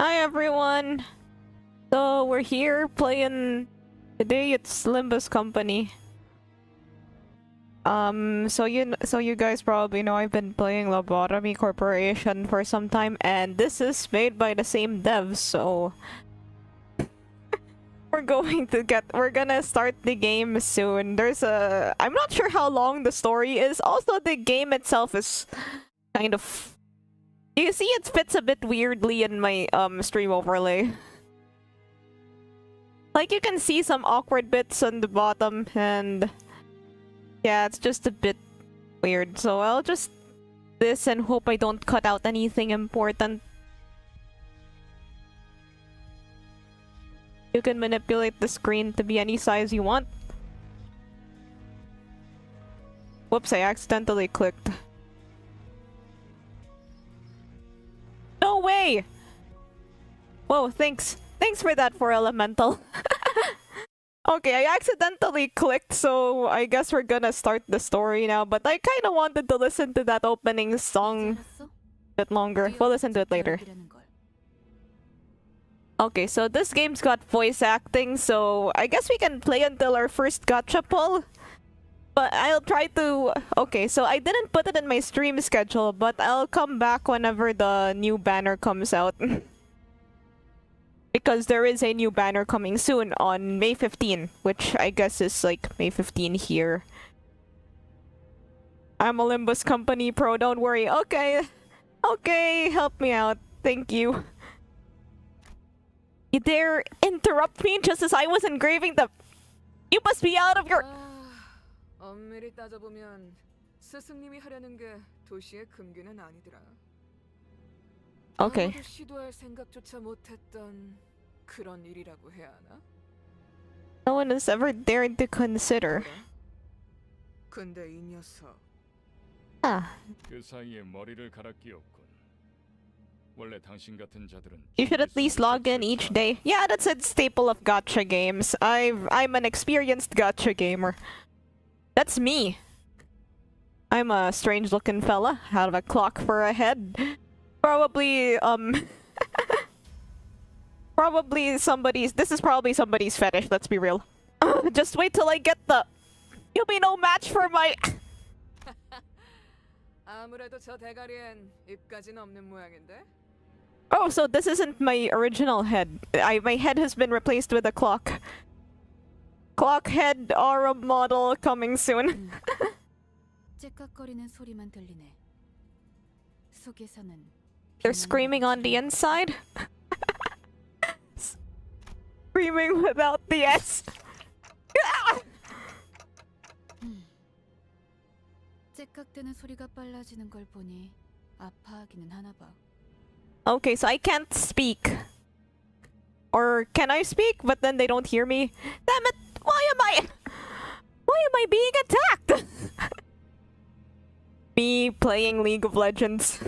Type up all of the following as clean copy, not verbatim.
Hi everyone! So we're here playing... Today it's Limbus Company. So you guys probably know I've been playing Lobotomy Corporation for some time, and this is made by the same devs, so... we're gonna start the game soon. I'm not sure how long the story is. Also, the game itself is kind of... You see, it fits a bit weirdly in my stream overlay. Like, you can see some awkward bits on the bottom, and yeah, it's just a bit weird. So I'll just this and hope I don't cut out anything important. You can manipulate the screen to be any size you want. Whoops, I accidentally clicked. No way! Whoa, thanks. Thanks for that, for Elemental. Okay, I accidentally clicked, so I guess we're gonna start the story now, but I kinda wanted to listen to that opening song a bit longer. We'll listen to it later. Okay, so this game's got voice acting, so I guess we can play until our first gacha pull. But I'll try to... Okay, so I didn't put it in my stream schedule, but I'll come back whenever the new banner comes out. Because there is a new banner coming soon on May 15, which I guess is like May 15 here. I'm a Limbus Company pro, don't worry. Okay, okay, help me out. Thank you. You dare interrupt me just as I was engraving the... You must be out of your... 엄밀히 따져보면 스승님이 하려는 게 도시의 금기는 아니더라. Okay. 아무도 시도할 생각조차 못했던 그런 일이라고 해야 하나? No one has ever dared to consider. 근데 이 녀석. Ah. 그 사이에 머리를 갈아 끼웠군. 원래 당신 같은 자들은 You should at least log in each day. Yeah, that's a staple of gacha games. I'm an experienced gacha gamer. That's me. I'm a strange-looking fella, out of a clock for a head. Probably, probably somebody's... This is probably somebody's fetish, let's be real. Just wait till I get the... You'll be no match for my... 아무래도 저 대가리엔 입까지는 없는 모양인데? Oh, so this isn't my original head. My head has been replaced with a clock. Clock head aura model coming soon. 째깍거리는 소리만 들리네. 속에서는 They're screaming on the inside? Screaming without the S. 째깍대는 소리가 빨라지는 걸 보니 아파하기는 하나 봐. Okay, so I can't speak. Or can I speak? But then they don't hear me. Damn it! Why am I being attacked? Me playing League of Legends.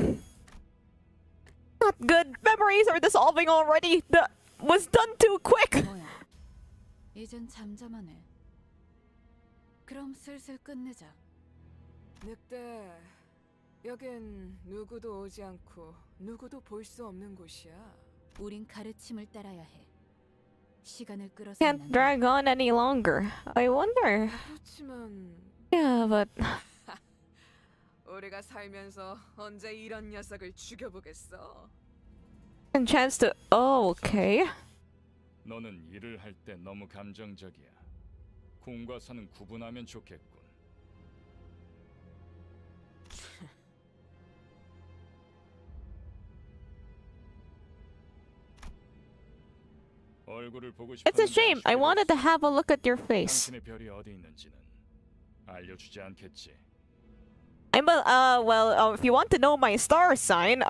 Not good. Memories are dissolving already. That was done too quick. 뭐야? 이젠 잠잠하네. 그럼 슬슬 끝내자. 늑대, 여긴 누구도 오지 않고 누구도 볼 수 없는 곳이야. 우린 가르침을 따라야 해. 시간을 끌어서 Can't drag on any longer. I wonder. 그렇지만 Yeah, but... 우리가 살면서 언제 이런 녀석을 죽여보겠어? A chance to... Oh, okay. 너는 일을 할 때 너무 감정적이야. 공과 사는 구분하면 좋겠군. 얼굴을 보고 It's a 싶었는데 shame. I wanted to have a look at your face. 당신의 별이 어디 있는지는 알려주지 않겠지. If you want to know my star sign,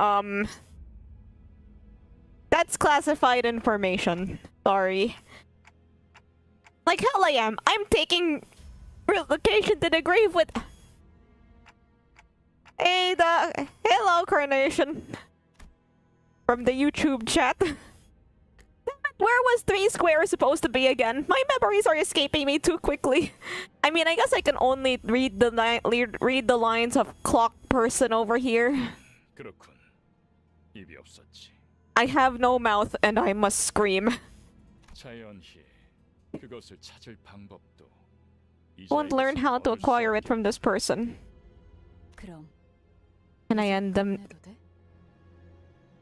that's classified information. Sorry. Like hell I am. I'm taking relocation to the grave with... Hey, hello, Carnation. From the YouTube chat. Where was 3 squares supposed to be again? My memories are escaping me too quickly. I mean, I guess I can only read the lines of clock person over here. 그렇군. 입이 없었지. I have no mouth and I must scream. 자연히 그것을 찾을 방법도 Won't learn how to acquire it from this person. 그럼 Can I end them? 해도 돼?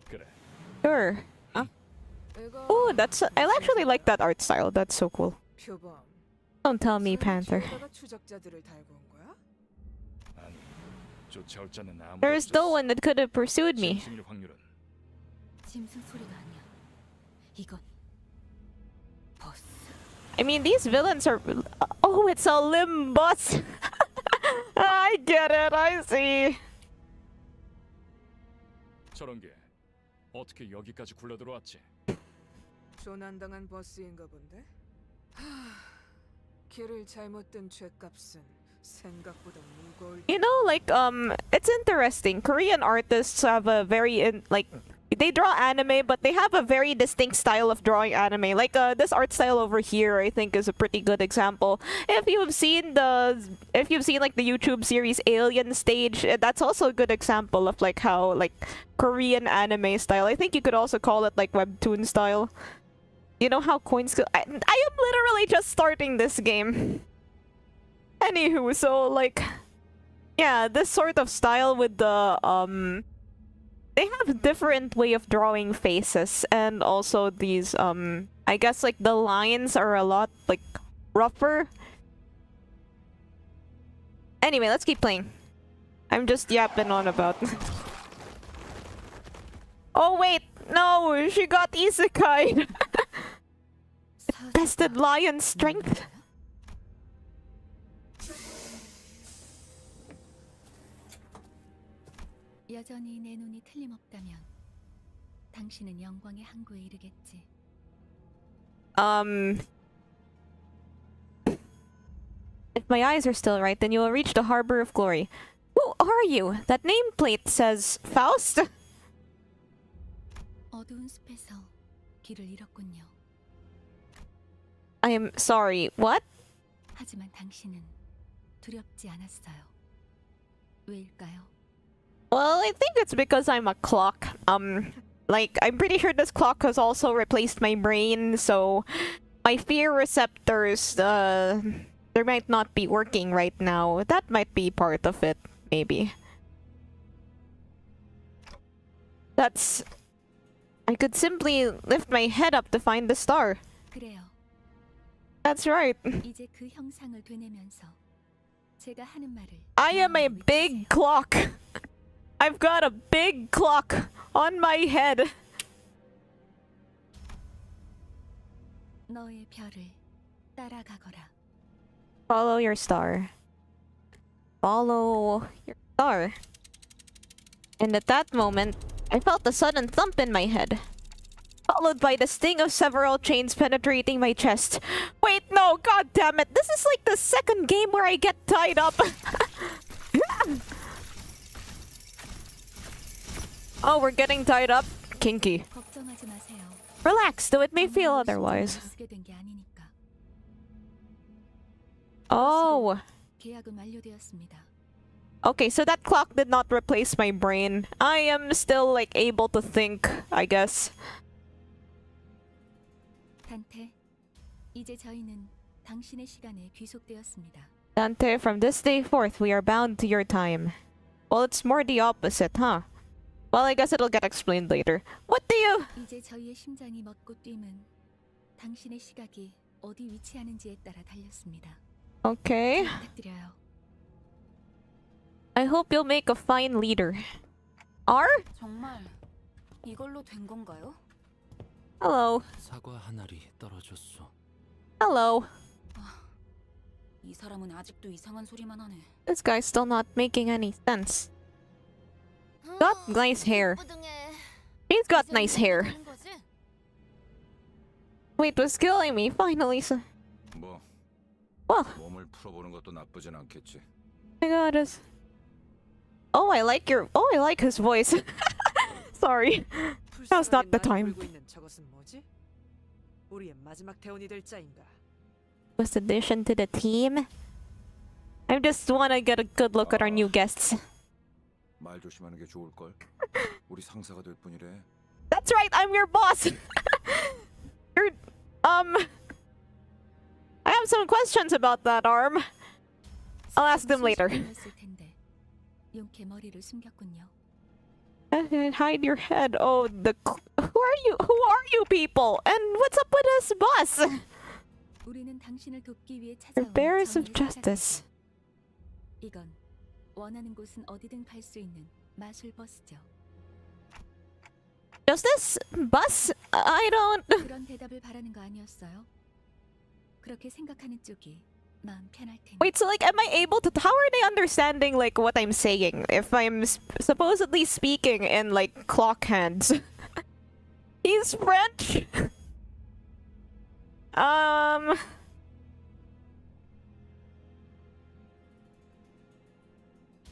그래. Sure. Oh, that's. I actually like that art style. That's so cool. 표범. Don't tell me, Panther. 뒤에다가 추적자들을 달고 온 거야? 아니, 쫓아올 자는 아무도 There's no 없었어. one that could have pursued me. 짐승일 확률은 짐승 소리가 아니야. 이건 버스. I mean, these villains are. Oh, it's a limbus. I get it. I see. 저런 게 어떻게 여기까지 굴러들어왔지? 조난당한 버스인가 본데? 하, 길을 잘못 든 죗값은 생각보다 무거울. You know, like it's interesting. Korean artists have a very they draw anime, but they have a very distinct style of drawing anime. Like this art style over here, I think, is a pretty good example. If you've seen like the YouTube series Alien Stage, that's also a good example of like how like Korean anime style. I think you could also call it like webtoon style. You know how coins go. I am literally just starting this game. Anywho, so like, yeah, this sort of style with the they have different way of drawing faces, and also these I guess like the lines are a lot like rougher. Anyway, let's keep playing. I'm just yapping on about. Oh wait, no, she got isekai. Tested lion strength. 여전히 내 눈이 틀림없다면 당신은 영광의 항구에 이르겠지. If my eyes are still right, then you will reach the harbor of glory. Who are you? That nameplate says Faust? 어두운 숲에서 길을 잃었군요. I am sorry, what? 하지만 당신은 두렵지 않았어요. 왜일까요? Well, I think it's because I'm a clock. Like, I'm pretty sure this clock has also replaced my brain, so my fear receptors, they might not be working right now. That might be part of it, maybe. That's... I could simply lift my head up to find the star. 그래요. That's right. 이제 그 형상을 되뇌면서 제가 하는 말을 I am a big clock. I've got a big clock on my head. 너의 별을 따라가거라. Follow your star. Follow your star. And at that moment, I felt a sudden thump in my head, followed by the sting of several chains penetrating my chest. Wait, no, god damn it. This is like the second game where I get tied up. Oh, we're getting tied up? Kinky. 걱정하지 마세요. Relax, though it may feel otherwise. 쓰게 된 게 아니니까. Oh. 계약은 완료되었습니다. Okay, so that clock did not replace my brain. I am still, like, able to think, I guess. 단테, 이제 저희는 당신의 시간에 귀속되었습니다. Dante, from this day forth, we are bound to your time. Well, it's more the opposite, huh? Well, I guess it'll get explained later. What do you... 이제 저희의 심장이 멎고 뛰면 당신의 시각이 어디 위치하는지에 따라 달렸습니다. Okay. 부탁드려요. I hope you'll make a fine leader. R? 정말 이걸로 된 건가요? Hello. 사과 한 알이 떨어졌어. Hello. 이 사람은 아직도 이상한 소리만 하네. This guy's still not making any sense. Got nice hair. He's got nice hair. Wait, was killing me. Finally. 뭐 Well, 몸을 풀어보는 것도 나쁘진 않겠지. my god. Oh, I like your... Oh, I like his voice. Sorry. Now's not the time. 불고 있는 저것은 뭐지? 우리의 마지막 대원이 될 자인가? Was addition to the team? I just want to get a good look at our new guests. 말 조심하는 게 좋을 걸. 우리 상사가 될 뿐이래. That's right, I'm your boss. You're I have some questions about that arm. I'll ask them later. 수십번이었을 텐데 용케 머리를 숨겼군요. Hide your head. Oh, who are you? Who are you people? And what's up with this boss? 우리는 당신을 돕기 위해 You're 찾아온 bearers of 정의를 justice. 찾았습니다. 이건 원하는 곳은 어디든 갈 수 있는 마술 버스죠. Justice? Bus? I don't... 그런 대답을 바라는 거 아니었어요? 그렇게 생각하는 쪽이 마음 편할 테니. Wait, so like, am I able to... How are they understanding like what I'm saying? If I'm supposedly speaking in like clock hands. He's French?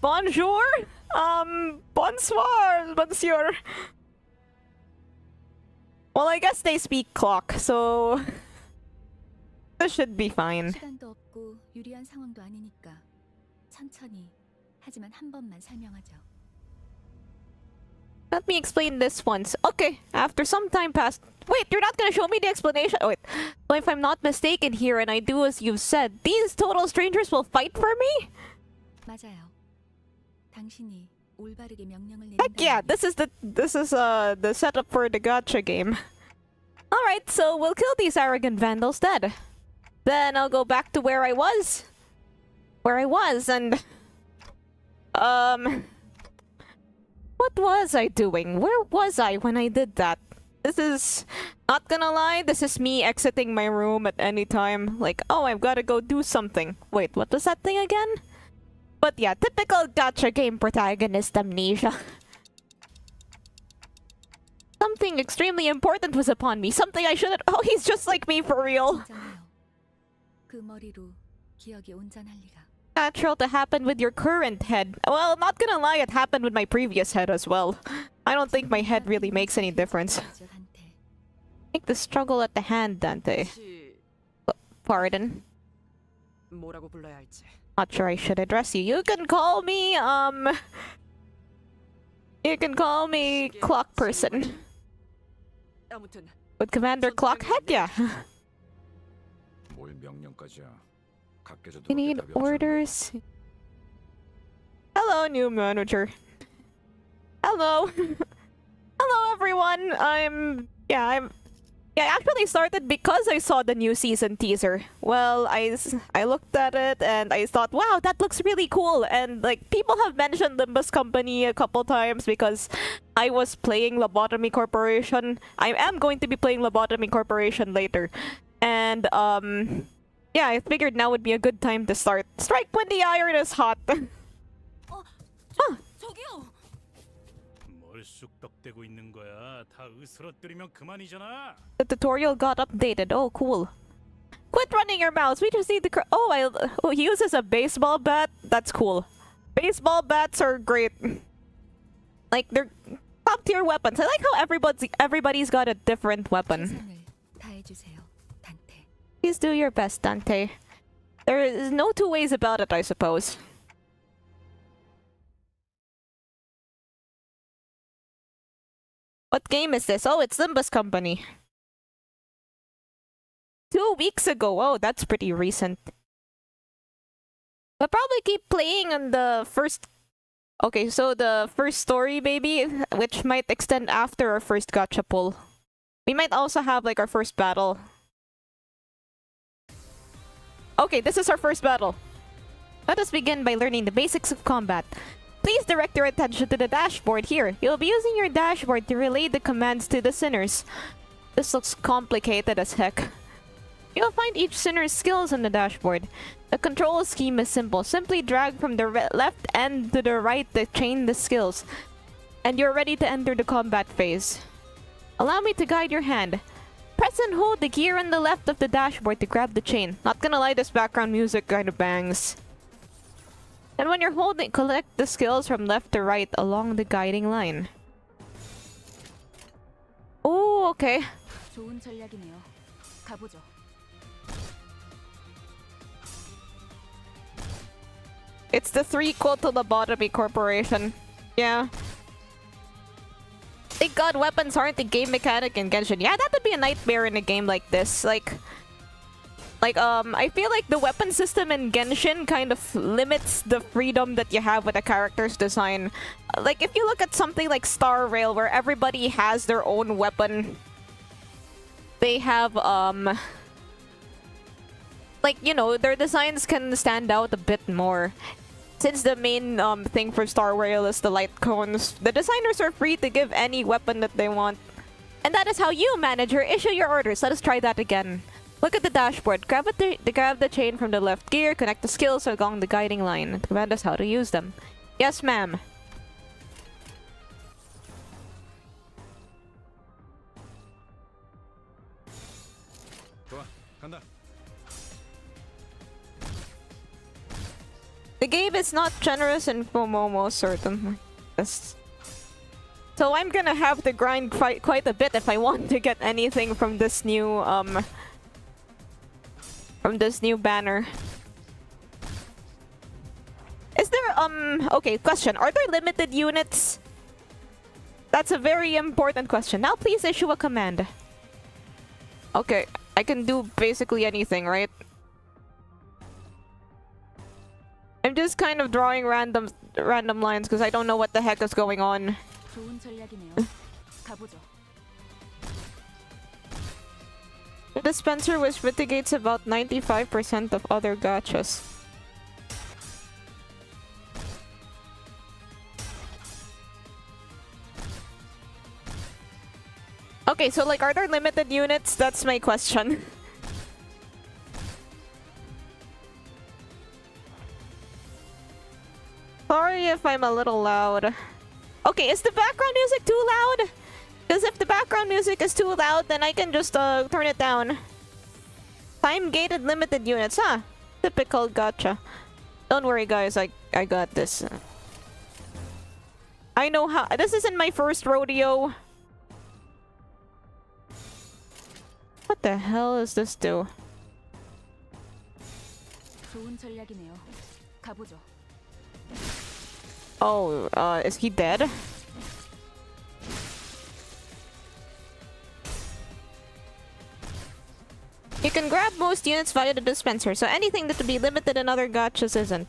Bonjour? Bonsoir, monsieur. Well, I guess they speak clock, so... This should be fine. 시간도 없고 유리한 상황도 아니니까 천천히 하지만 한 번만 설명하죠. Let me explain this once. Okay, after some time passed... Wait, you're not gonna show me the explanation? Oh, wait. Well, if I'm not mistaken here and I do as you've said, these total strangers will fight for me? 맞아요. 당신이 올바르게 명령을 Heck yeah, 내린다면 this is the setup for the Gacha game. Alright, so we'll kill these arrogant vandals dead. Then I'll go back to where I was. And... What was I doing? Where was I when I did that? This is... Not gonna lie, this is me exiting my room at any time. Like, oh, I've gotta go do something. Wait, what was that thing again? But yeah, typical Gacha game protagonist amnesia. Something extremely important was upon me. Something I shouldn't... Oh, he's just like me for real. 진정해요. 그 머리로 기억이 온전할 리가. Natural to happen with your current head. Well, not gonna lie, it happened with my previous head as well. I don't think my head really makes any difference. Dante. Take the struggle at the hand, Dante. 혹시 Pardon. 뭐라고 불러야 할지. Not sure I should address you. You can call me, You can call me Clock Person. 아무튼 With Commander Clock? Heck yeah! 뭘 명령까지야. 각계에서 You need orders? Hello, new manager. Hello. Hello, everyone. I actually started because I saw the new season teaser. Well, I looked at it and I thought, wow, that looks really cool. And like, people have mentioned Limbus Company a couple times because I was playing Lobotomy Corporation. I am going to be playing Lobotomy Corporation later. And yeah, I figured now would be a good time to start. Strike when the iron is hot. 저기요. 뭘 쑥덕대고 있는 거야? 다 으스러뜨리면 그만이잖아. The tutorial got updated. Oh, cool. Quit running your mouths. We just need the... Oh, he uses a baseball bat? That's cool. Baseball bats are great. Like, they're top-tier weapons. I like how everybody's got a different weapon. 최선을 다해주세요, 단테. Please do your best, Dante. There is no two ways about it, I suppose. What game is this? Oh, it's Limbus Company. 2 weeks ago. Oh, that's pretty recent. I'll probably keep playing on the first... Okay, so the first story, maybe, which might extend after our first gacha pull. We might also have, like, our first battle. Okay, this is our first battle. Let us begin by learning the basics of combat. Please direct your attention to the dashboard here. You'll be using your dashboard to relay the commands to the sinners. This looks complicated as heck. You'll find each sinner's skills on the dashboard. The control scheme is simple. Simply drag from the left end to the right to chain the skills. And you're ready to enter the combat phase. Allow me to guide your hand. Press and hold the gear on the left of the dashboard to grab the chain. Not gonna lie, this background music kind of bangs. And when you're holding, collect the skills from left to right along the guiding line. Oh, okay. 좋은 전략이네요. 가보죠. It's the 3 to Lobotomy Corporation. Yeah. They god, weapons aren't a game mechanic in Genshin. Yeah, that would be a nightmare in a game like this. I feel like the weapon system in Genshin kind of limits the freedom that you have with a character's design. Like, if you look at something like Star Rail, where everybody has their own weapon, they have, like, you know, their designs can stand out a bit more. Since the main thing for Star Rail is the light cones, the designers are free to give any weapon that they want. And that is how you, manager, issue your orders. Let us try that again. Look at the dashboard. Grab the chain from the left gear, connect the skills along the guiding line, and command us how to use them. Yes, ma'am. 좋아, 간다. The game is not generous in Momomo, certainly. Yes. So I'm gonna have to grind quite a bit if I want to get anything from this new banner. Is there okay, question. Are there limited units? That's a very important question. Now please issue a command. Okay, I can do basically anything, right? I'm just kind of drawing random lines because I don't know what the heck is going on. 좋은 전략이네요. 가보죠. The dispenser which mitigates about 95% of other gachas. Okay, so like, are there limited units? That's my question. Sorry if I'm a little loud. Okay, is the background music too loud? Because if the background music is too loud, then I can just turn it down. Time-gated limited units, huh? Typical gacha. Don't worry, guys. I got this. I know how. This isn't my first rodeo. What the hell is this do? 좋은 전략이네요. 가보죠. Oh, is he dead? You can grab most units via the dispenser, so anything that would be limited in other gachas isn't.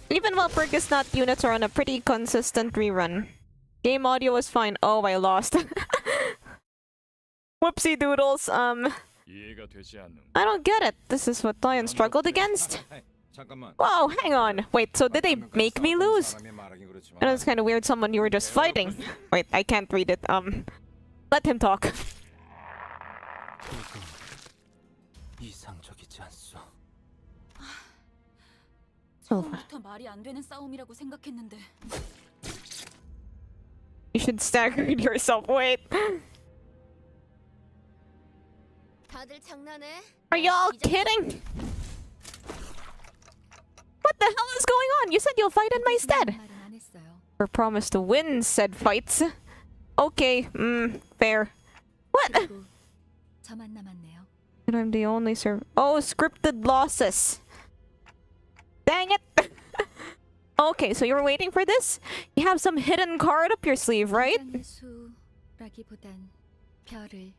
Even while Purgisnot units are on a pretty consistent rerun. Game audio is fine. Oh, I lost. Whoopsie doodles. 이해가 되지 않는 I don't get it. This is what Lion struggled against. 헤이, 잠깐만. Whoa, hang on. Wait, so did they make me lose? 사람이 말하긴 그렇지만 And it's kind of weird, someone you were just fighting. Wait, I can't read it. Let him talk. 이상적이지 않소. 처음부터 말이 안 되는 싸움이라고 생각했는데. You should stagger yourself. Wait. 다들 장난해? Are y'all kidding? What the hell is going on? You said you'll fight in my stead. 말은 안 했어요. We're promised to win said fights. Okay, fair. What? 그리고 저만 남았네요. And I'm the only Oh, scripted losses. Dang it. Okay, so you were waiting for this? You have some hidden card up your sleeve, right? 수라기보단 별을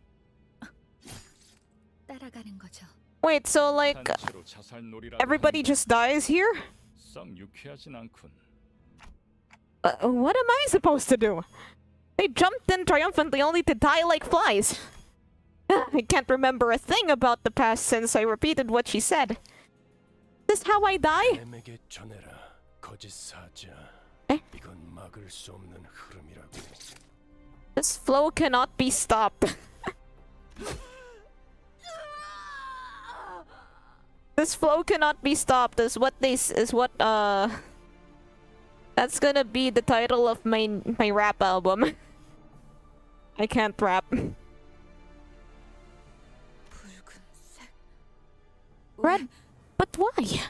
따라가는 거죠. Wait, so like 단체로 자살놀이라도 everybody just dies here? 썩 유쾌하진 않군. What am I supposed to do? They jumped in triumphantly only to die like flies. I can't remember a thing about the past since I repeated what she said. Is this how I die? 엠에게 전해라. 거짓 사자. 에? 이건 막을 수 없는 흐름이라고. This flow cannot be stopped. This flow cannot be stopped is what that's gonna be the title of my rap album. I can't rap. 붉은색. Red? But why?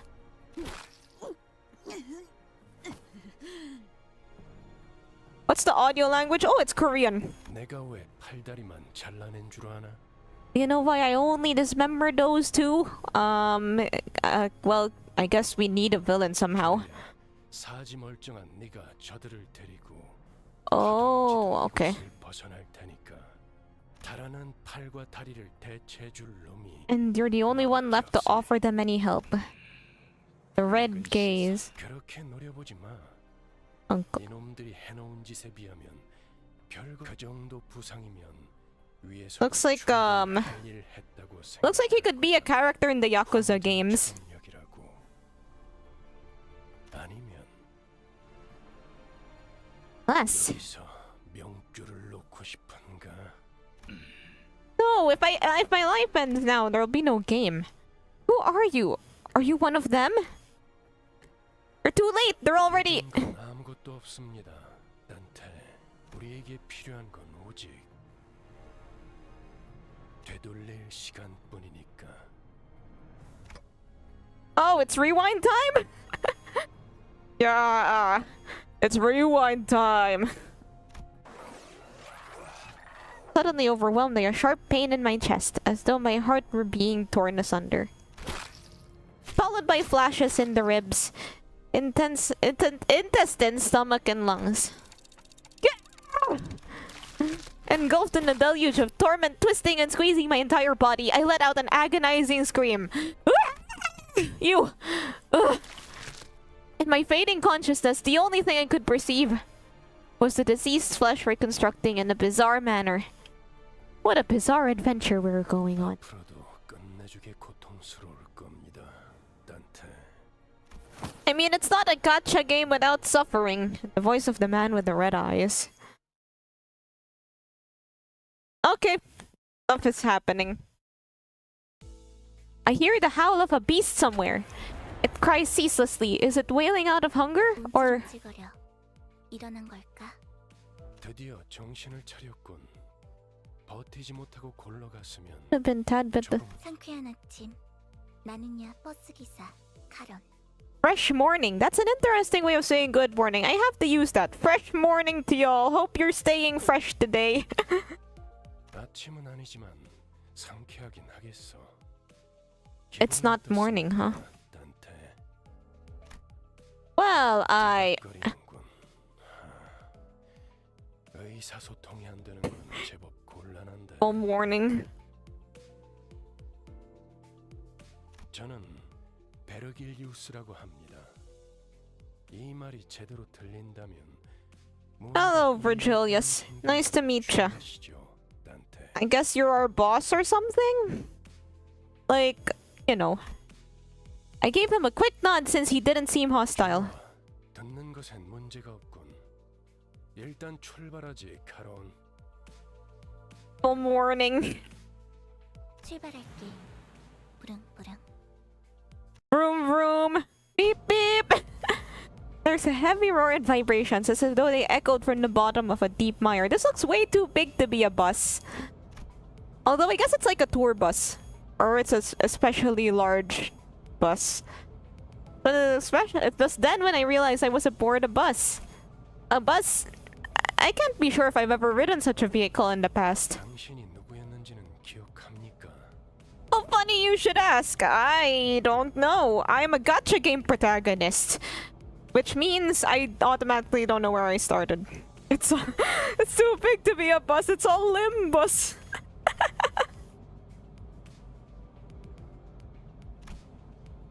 What's the audio language? Oh, it's Korean. 내가 왜 팔다리만 잘라낸 줄 아나? You know why I only dismember those two? Well, I guess we need a villain somehow. 사지 멀쩡한 네가 저들을 데리고 Oh, okay. 것을 벗어날 테니까 달아난 팔과 다리를 대체해 줄 놈이 And you're the only one left to offer them any help. The red gaze. 그렇게 노려보지 마. Uncle. 이놈들이 해놓은 짓에 비하면 별거 그 정도 부상이면 위에서 Looks like 할일 했다고 looks like he could be a character in the Yakuza games. 생각이라고. 아니면 Less. 여기서 명줄을 놓고 싶은가? No, if my life ends now, there'll be no game. Who are you? Are you one of them? You're too late. They're already. 건 아무것도 없습니다. 단테, 우리에게 필요한 건 오직 되돌릴 시간뿐이니까. Oh, it's rewind time? Yeah, it's rewind time. Suddenly overwhelmed by a sharp pain in my chest, as though my heart were being torn asunder. Followed by flashes in the ribs, intestines, stomach, and lungs. Engulfed in a deluge of torment, twisting and squeezing my entire body, I let out an agonizing scream. You! Ugh. In my fading consciousness, the only thing I could perceive was the deceased's flesh reconstructing in a bizarre manner. What a bizarre adventure we were going on. 앞으로도 끝내주게 고통스러울 겁니다. 단테. I mean, it's not a gacha game without suffering. The voice of the man with the red eyes. Okay. Stuff is happening. I hear the howl of a beast somewhere. It cries ceaselessly. Is it wailing out of hunger? Or... 움찔움찔거려. 일어난 걸까? 드디어 정신을 차렸군. 버티지 못하고 골러갔으면 have been tad bit 조금 상쾌한 아침. 나는야 버스 기사 카런. fresh morning. That's an interesting way of saying good morning. I have to use that. Fresh morning to y'all. Hope you're staying fresh today. 아침은 아니지만 상쾌하긴 하겠어. It's not 기분은 morning, huh? 어떻습니까, 단테? Well, 거리는군. 의사소통이 안 되는 건 제법 곤란한데. all morning. 저는 베르길리우스라고 합니다. 이 말이 제대로 들린다면 Hello, Virgilius. Nice to meet ya. 단테. I guess you're our boss or something? Like, you know. I gave him a quick nod since he didn't seem hostile. 듣는 것엔 문제가 없군. 일단 출발하지, 카론. All morning. 출발할게. 부릉부릉. Vroom vroom. Beep beep. There's a heavy roar and vibrations as though they echoed from the bottom of a deep mire. This looks way too big to be a bus. Although I guess it's like a tour bus. Or it's a especially large bus. But it was then when I realized I was aboard a bus. A bus... I can't be sure if I've ever ridden such a vehicle in the past. 당신이 누구였는지는 기억합니까? Oh, funny you should ask. I don't know. I'm a gacha game protagonist. Which means I automatically don't know where I started. It's too big to be a bus. It's all limbus.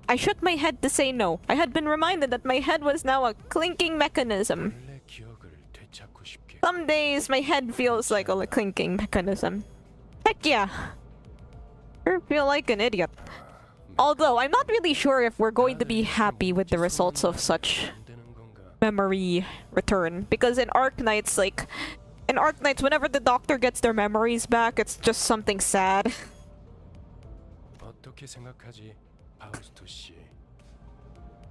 I shook my head to say no. I had been reminded that my head was now a clinking mechanism. 원래 기억을 되찾고 싶게. Some days my head feels like a clinking mechanism. Heck yeah. I feel like an idiot. Although I'm not really sure if we're going to be happy with the results of such memory return. Because in Arknights, whenever the doctor gets their memories back, it's just something sad. 어떻게 생각하지, 파우스트 씨?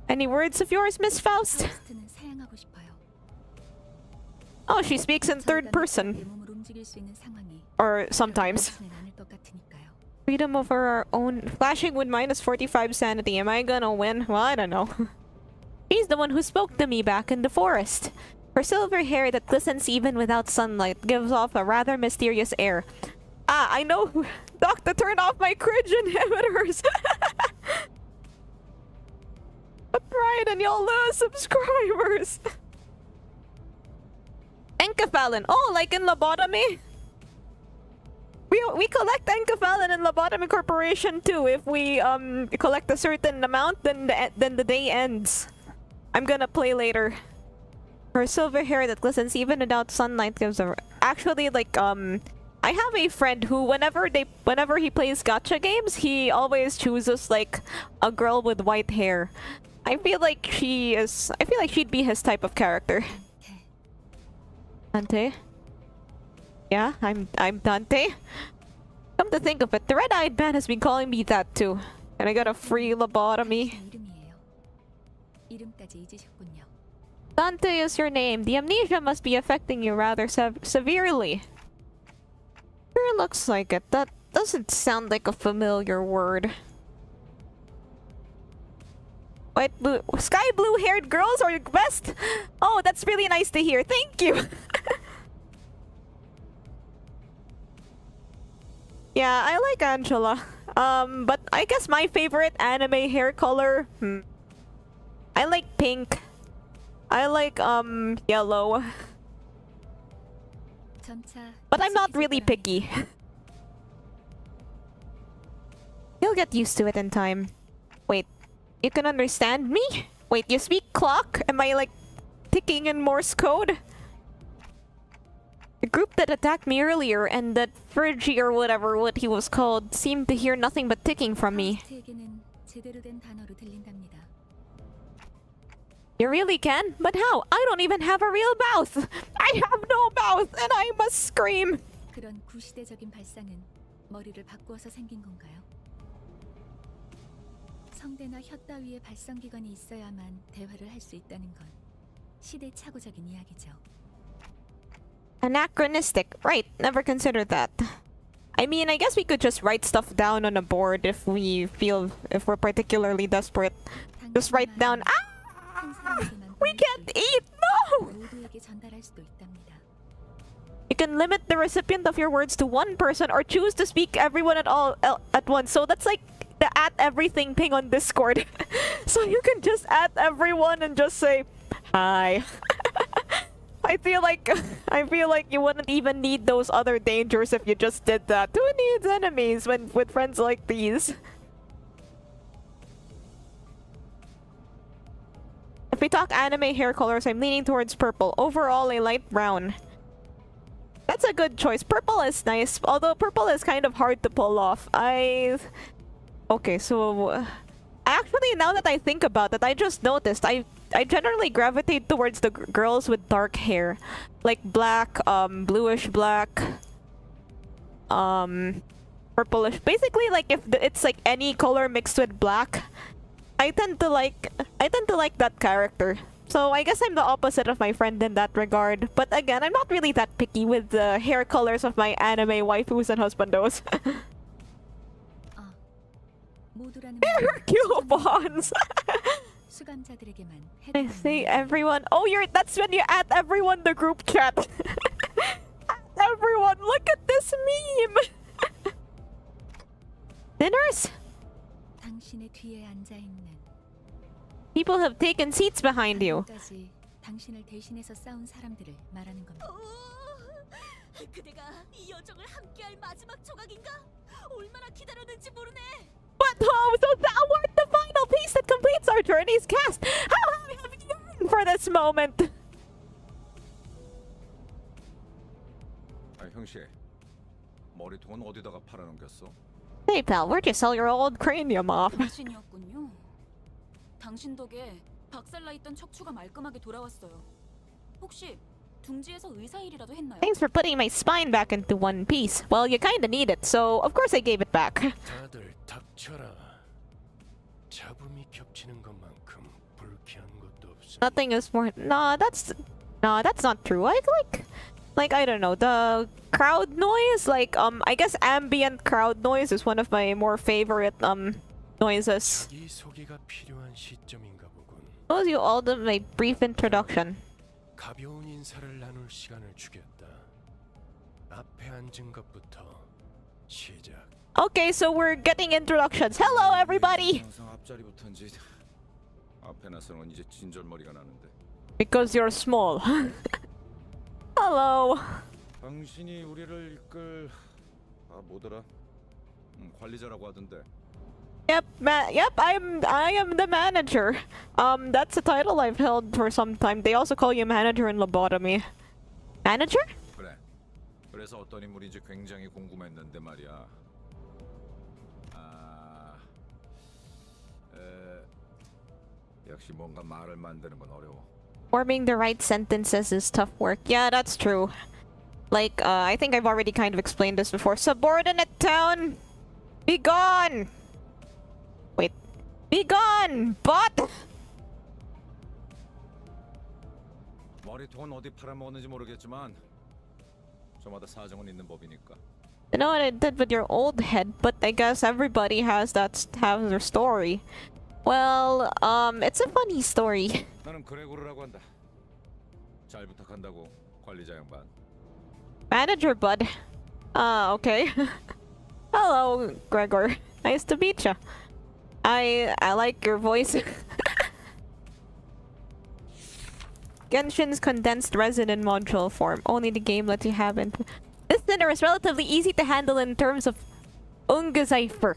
Any words of yours, Miss Faust? 파우스트는 사양하고 싶어요. Oh, she speaks in third 내 person. 몸을 움직일 수 있는 상황이 Or sometimes. 그렇지는 않을 것 같으니까요. Freedom over our own. Flashing with minus 45 sanity. Am I gonna win? Well, I don't know. She's the one who spoke to me back in the forest. Her silver hair that glistens even without sunlight gives off a rather mysterious air. Ah, I know. Doctor, turn off my cringe inhibitors. But right, and you'll lose subscribers. Enkephalin. Oh, like in Lobotomy? We collect Enkephalin in Lobotomy Corporation too. If we collect a certain amount, then the day ends. I'm gonna play later. Her silver hair that glistens even without sunlight gives her. Actually, like I have a friend who whenever he plays gacha games, he always chooses like a girl with white hair. I feel like she'd be his type of character. Dante? Yeah, I'm Dante. Come to think of it, the red-eyed man has been calling me that too. And I got a free lobotomy. 이름이에요. 이름까지 잊으셨군요. Dante is your name. The amnesia must be affecting you rather severely. Sure looks like it. That doesn't sound like a familiar word. White blue, sky blue haired girls are the best. Oh, that's really nice to hear. Thank you. Yeah, I like Angela. But I guess my favorite anime hair color. I like pink. I like yellow. But I'm not really picky. You'll get used to it in time. Wait, you can understand me? Wait, you speak clock? Am I like ticking in Morse code? The group that attacked me earlier and that Fergie or whatever what he was called seemed to hear nothing but ticking from me. You really can? But how? I don't even have a real mouth! I have no mouth and I must scream! 그런 구시대적인 발상은 머리를 바꾸어서 생긴 건가요? 성대나 혀 따위의 발성기관이 있어야만 대화를 할 수 있다는 건 시대착오적인 이야기죠. Anachronistic. Right, never considered that. I mean, I guess we could just write stuff down on a board if we're particularly desperate. Just write down, we can't eat! No! You can limit the recipient of your words to one person or choose to speak everyone at once. So that's like the at everything ping on Discord. So you can just at everyone and just say, hi. I feel like you wouldn't even need those other dangers if you just did that. Who needs enemies with friends like these? If we talk anime hair colors, I'm leaning towards purple. Overall, a light brown. That's a good choice. Purple is nice, although purple is kind of hard to pull off. Okay, so actually, now that I think about it, I just noticed I generally gravitate towards the girls with dark hair, like black, bluish black, purplish. Basically, like if it's like any color mixed with black, I tend to like that character. So I guess I'm the opposite of my friend in that regard. But again, I'm not really that picky with the hair colors of my anime waifus and husbandos. Hercule bonds. I say everyone. Oh, that's when you add everyone the group chat. Everyone, look at this meme. Dinners? People have taken seats behind you. 당신을 대신해서 싸운 사람들을 말하는 겁니다. 그대가 이 여정을 함께할 마지막 조각인가? 얼마나 기다렸는지 모르네. But oh, so that was the final piece that completes our journey's cast. How have you yearned for this moment? 아, 형씨. 머리통은 어디다가 팔아넘겼어? Hey pal, where'd you sell your old cranium off? 당신이었군요. 당신 덕에 박살나 있던 척추가 말끔하게 돌아왔어요. 혹시 둥지에서 의사 일이라도 했나요? Thanks for putting my spine back into one piece. Well, you kinda need it, so of course I gave it back. 다들 닥쳐라. 잡음이 겹치는 것만큼 불쾌한 것도 없어. Nothing is more. No, that's not true. Like I don't know, the crowd noise. Like I guess ambient crowd noise is one of my more favorite noises. 이 소개가 필요한 시점인가 보군. Shows you all my brief introduction. 가벼운 인사를 나눌 시간을 주겠다. 앞에 앉은 것부터 시작. Okay, so we're getting introductions. Hello, everybody. 항상 앞자리부터인지 앞에 나서는 이제 진절머리가 나는데. Because you're small. Hello. 당신이 우리를 이끌 뭐더라? 관리자라고 하던데. Yep, I am the manager. That's a title I've held for some time. They also call you manager in Lobotomy. Manager? 그래. 그래서 어떤 인물인지 굉장히 궁금했는데 말이야. 역시 뭔가 말을 만드는 건 어려워. Forming the right sentences is tough work. Yeah, that's true. Like, I think I've already kind of explained this before. Subordinate town! Be gone! Wait. Be gone! But! 머리통은 어디 팔아먹었는지 모르겠지만 저마다 사정은 있는 법이니까. I know what I did with your old head, but I guess everybody has their story. Well, it's a funny story. 나는 그레고르라고 한다. 잘 부탁한다고 관리자 양반. Manager bud. Okay. Hello, Gregor. Nice to meet you. I like your voice. Genshin's condensed resin in module form. Only the game lets you have it. This dinner is relatively easy to handle in terms of Ungezeifer.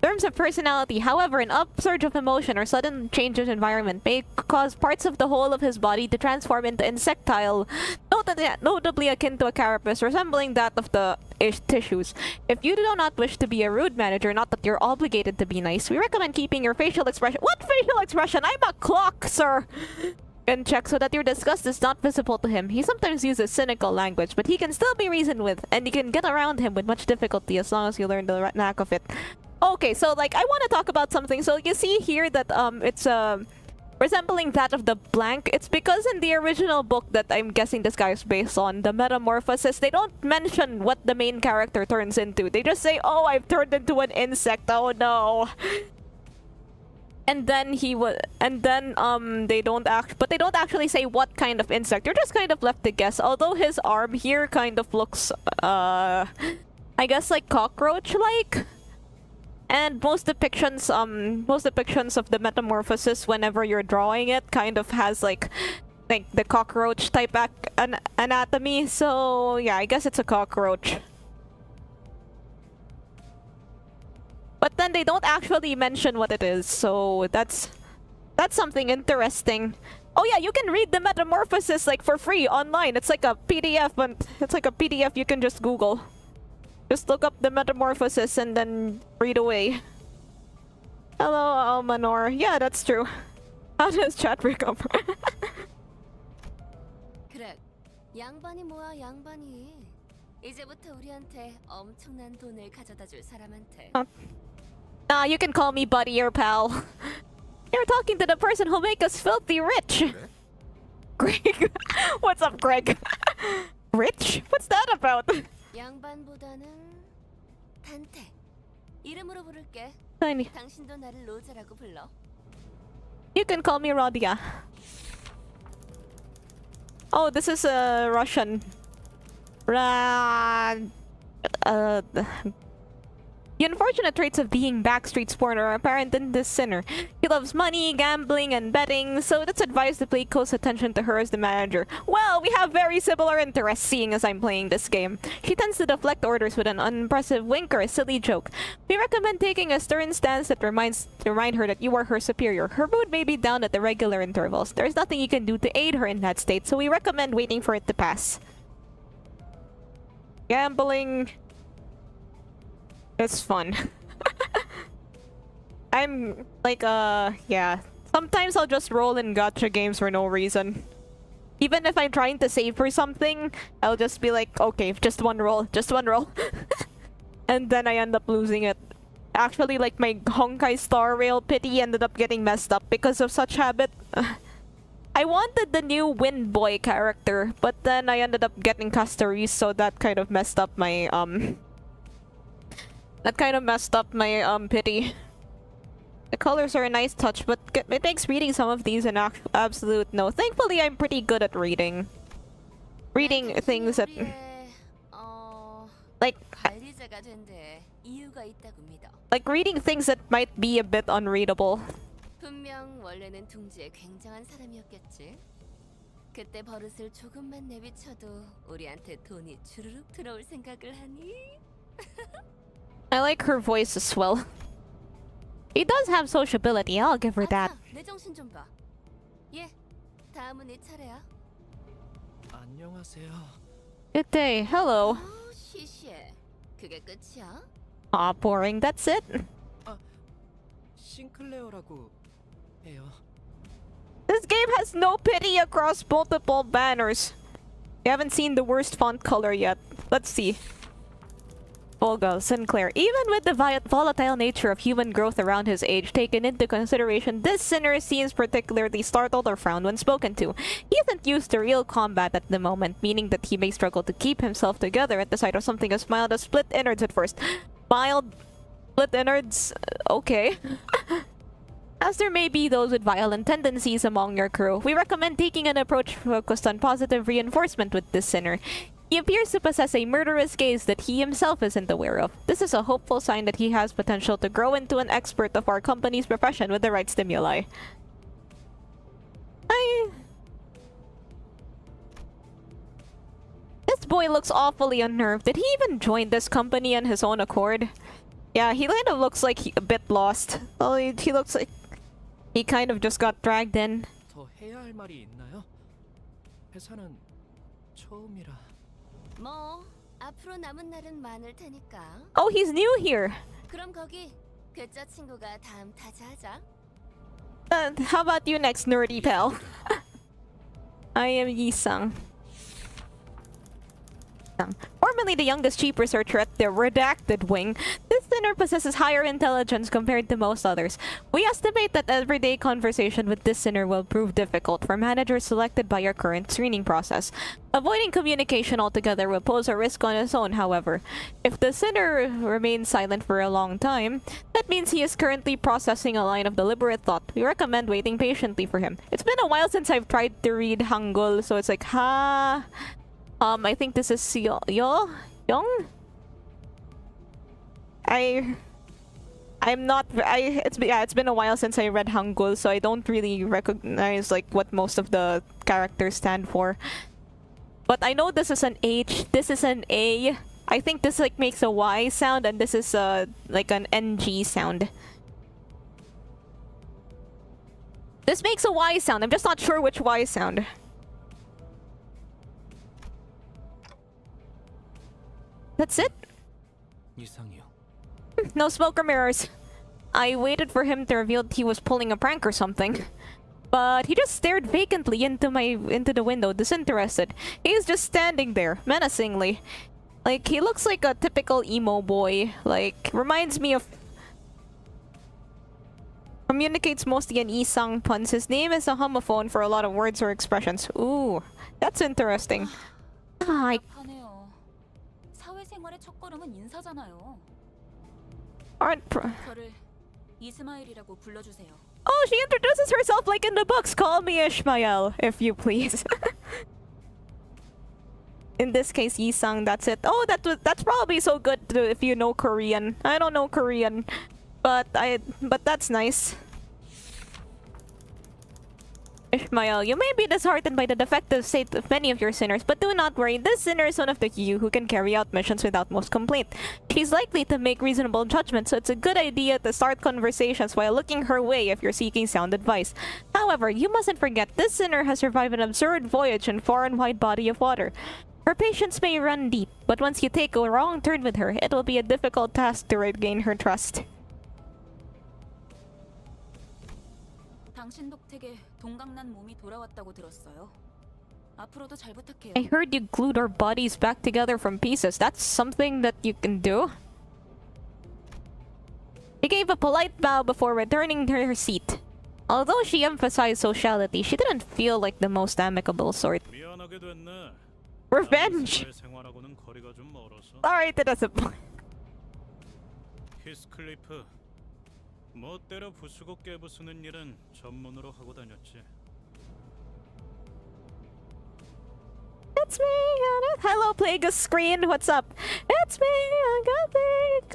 Terms of personality, however, an upsurge of emotion or sudden change of environment may cause parts of the whole of his body to transform into insectile, notably akin to a carapace, resembling that of the tissues. If you do not wish to be a rude manager, not that you're obligated to be nice, we recommend keeping your facial expression— What facial expression? I'm a clock, sir! In check so that your disgust is not visible to him. He sometimes uses cynical language, but he can still be reasoned with, and you can get around him with much difficulty as long as you learn the knack of it. Okay, so like I want to talk about something. So you see here that it's resembling that of the blank. It's because in the original book that I'm guessing this guy is based on, the Metamorphosis, they don't mention what the main character turns into. They just say, "Oh, I've turned into an insect. Oh no." And then they don't actually say what kind of insect. You're just kind of left to guess. Although his arm here kind of looks I guess like cockroach-like. And most depictions of the Metamorphosis, whenever you're drawing it, kind of has like the cockroach type anatomy. So yeah, I guess it's a cockroach. But then they don't actually mention what it is, so that's something interesting. Oh yeah, you can read the Metamorphosis like for free online. It's like a PDF, and it's like a PDF you can just Google. Just look up the Metamorphosis and then read away. Hello, Almanor. Yeah, that's true. How does chat recover? 그래, 양반이 뭐야 양반이. 이제부터 우리한테 엄청난 돈을 가져다 줄 사람한테. Nah, you can call me buddy or pal. You're talking to the person who'll make us filthy rich. Greg. What's up, Greg? Rich? What's that about? 양반보다는 단테. 이름으로 부를게. Tiny. 당신도 나를 로제라고 불러. You can call me Rodia. Oh, this is a Russian. The unfortunate traits of being backstreet born are apparent in this sinner. He loves money, gambling, and betting, so it's advised to pay close attention to her as the manager. Well, we have very similar interests, seeing as I'm playing this game. She tends to deflect orders with an unimpressive wink or a silly joke. We recommend taking a stern stance that remind her that you are her superior. Her mood may be down at irregular intervals. There's nothing you can do to aid her in that state, so we recommend waiting for it to pass. Gambling. It's fun. I'm like, yeah. Sometimes I'll just roll in gacha games for no reason. Even if I'm trying to save for something, I'll just be like, okay, just one roll. And then I end up losing it. Actually, like my Honkai Star Rail pity ended up getting messed up because of such habit. I wanted the new Wind Boy character, but then I ended up getting Castoris, so that kind of messed up my, pity. The colors are a nice touch, but it makes reading some of these an absolute no. Thankfully, I'm pretty good at reading. Reading things that... Like reading things that might be a bit unreadable. 분명 원래는 둥지에 굉장한 사람이었겠지. 그때 버릇을 조금만 내비쳐도 우리한테 돈이 주르륵 들어올 생각을 하니? I like her voice as well. She does have sociability, I'll give her that. 아차, 내 정신 좀 봐. 예, 다음은 네 차례야. 안녕하세요. Good day, hello. 시시해. 그게 끝이야? Aw, boring, that's it? 싱클레어라고 해요. This game has no pity across multiple banners. You haven't seen the worst font color yet. Let's see. Volga, Sinclair. Even with the volatile nature of human growth around his age taken into consideration, this sinner seems particularly startled or frowned when spoken to. He isn't used to real combat at the moment, meaning that he may struggle to keep himself together at the sight of something as mild as split innards at first. Mild split innards? Okay. As there may be those with violent tendencies among your crew, we recommend taking an approach focused on positive reinforcement with this sinner. He appears to possess a murderous gaze that he himself isn't aware of. This is a hopeful sign that he has potential to grow into an expert of our company's profession with the right stimuli. This boy looks awfully unnerved. Did he even join this company on his own accord? Yeah, he kind of looks like a bit lost. Well, he looks like he kind of just got dragged in. 더 해야 할 말이 있나요? 회사는 처음이라. 뭐 앞으로 남은 날은 많을 테니까. Oh, he's new here. 그럼 거기 괴짜 친구가 다음 타자하자. How about you next, nerdy pal? I am Yi-sung. Formerly the youngest chief researcher at the Redacted Wing, this sinner possesses higher intelligence compared to most others. We estimate that everyday conversation with this sinner will prove difficult for managers selected by our current screening process. Avoiding communication altogether will pose a risk on its own, however. If the sinner remains silent for a long time, that means he is currently processing a line of deliberate thought. We recommend waiting patiently for him. It's been a while since I've tried to read Hangul, so it's like, ha... I think this is Young? It's been a while since I read Hangul, so I don't really recognize like what most of the characters stand for. But I know this is an H, this is an A. I think this like makes a Y sound, and this is like an NG sound. This makes a Y sound. I'm just not sure which Y sound. That's it? 이상해요. No smoke or mirrors. I waited for him to reveal he was pulling a prank or something. But he just stared vacantly into the window, disinterested. He's just standing there, menacingly. Like, he looks like a typical emo boy. Like, reminds me of... Communicates mostly in Isang puns. His name is a homophone for a lot of words or expressions. Ooh, that's interesting. 답답하네요. 사회생활의 첫걸음은 인사잖아요. 저를 이스마일이라고 불러주세요. Oh, she introduces herself like in the books. Call me Ishmael, if you please. In this case, Yisang, that's it. Oh, that's probably so good if you know Korean. I don't know Korean, but that's nice. Ishmael, you may be disheartened by the defective state of many of your sinners, but do not worry. This sinner is one of the few who can carry out missions without most complaint. She's likely to make reasonable judgments, so it's a good idea to start conversations while looking her way if you're seeking sound advice. However, you mustn't forget, this sinner has survived an absurd voyage in far and wide body of water. Her patience may run deep, but once you take a wrong turn with her, it will be a difficult task to regain her trust. 당신 덕택에 동강난 몸이 돌아왔다고 들었어요. 앞으로도 잘 부탁해요. I heard you glued our bodies back together from pieces. That's something that you can do? She gave a polite bow before returning to her seat. Although she emphasized sociality, she didn't feel like the most amicable sort. 미안하게 됐네. Revenge! 생활하고는 거리가 좀 멀어서. Sorry to disappoint. 히스클리프, 멋대로 부수고 깨부수는 일은 전문으로 하고 다녔지. It's me, hello Plague's screen, what's up? It's me, I got Plague.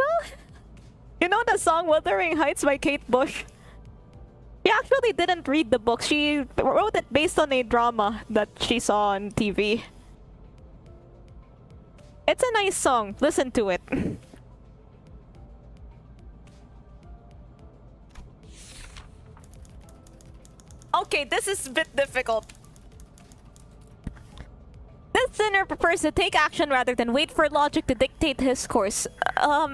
You know the song Wuthering Heights by Kate Bush? She actually didn't read the book. She wrote it based on a drama that she saw on TV. It's a nice song. Listen to it. Okay, this is a bit difficult. This sinner prefers to take action rather than wait for logic to dictate his course.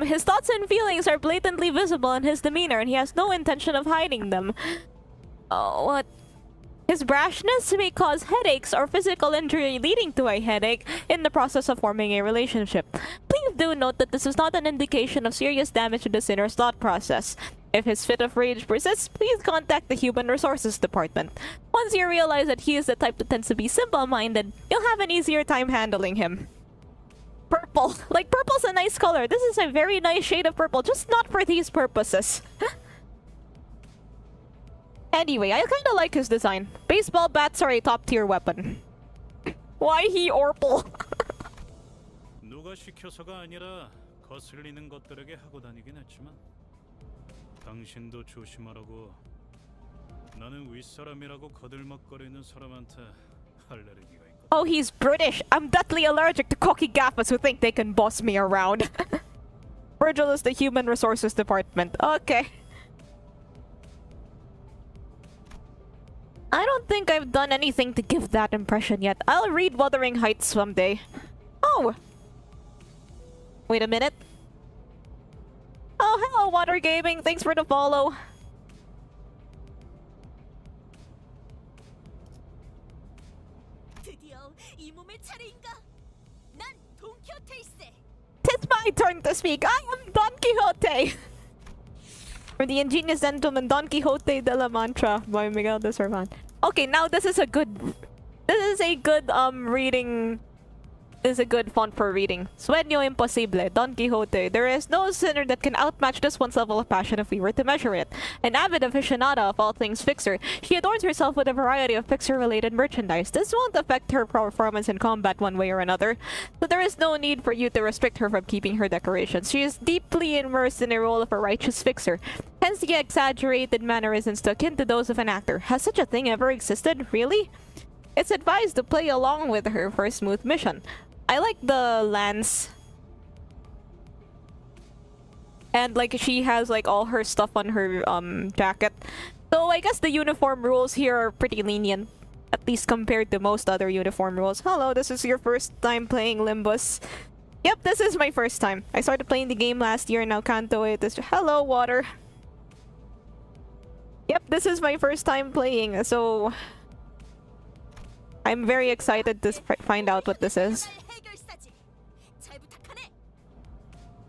His thoughts and feelings are blatantly visible in his demeanor, and he has no intention of hiding them. Oh, what? His brashness may cause headaches or physical injury leading to a headache in the process of forming a relationship. Please do note that this is not an indication of serious damage to the sinner's thought process. If his fit of rage persists, please contact the Human Resources Department. Once you realize that he is the type that tends to be simple-minded, you'll have an easier time handling him. Purple. Like, purple's a nice color. This is a very nice shade of purple, just not for these purposes. Anyway, I kinda like his design. Baseball bats are a top-tier weapon. Why he Orple? 누가 시켜서가 아니라 거슬리는 것들에게 하고 다니긴 했지만 당신도 조심하라고. 나는 윗사람이라고 거들먹거리는 사람한테 알레르기가 있거든. Oh, he's British. I'm deathly allergic to cocky gaffas who think they can boss me around. Virgil is the Human Resources Department. Okay. I don't think I've done anything to give that impression yet. I'll read Wuthering Heights someday. Oh! Wait a minute. Oh, hello, Water Gaming. Thanks for the follow. Tis my turn to speak. I am Don Quixote. For the ingenious gentleman Don Quixote de la Mancha by Miguel de Cervantes. Okay, now this is a good reading. This is a good font for reading. Sueño imposible, Don Quixote. There is no sinner that can outmatch this one's level of passion if we were to measure it. An avid aficionada of all things Fixer, she adorns herself with a variety of Fixer-related merchandise. This won't affect her performance in combat one way or another, but there is no need for you to restrict her from keeping her decorations. She is deeply immersed in the role of a righteous Fixer. Hence the exaggerated mannerisms akin to those of an actor. Has such a thing ever existed? Really? It's advised to play along with her for a smooth mission. I like the lance. And like she has like all her stuff on her jacket. So I guess the uniform rules here are pretty lenient. At least compared to most other uniform rules. Hello, this is your first time playing Limbus. Yep, this is my first time. I started playing the game last year and now can't do it. Hello, Water. Yep, this is my first time playing, so I'm very excited to find out what this is.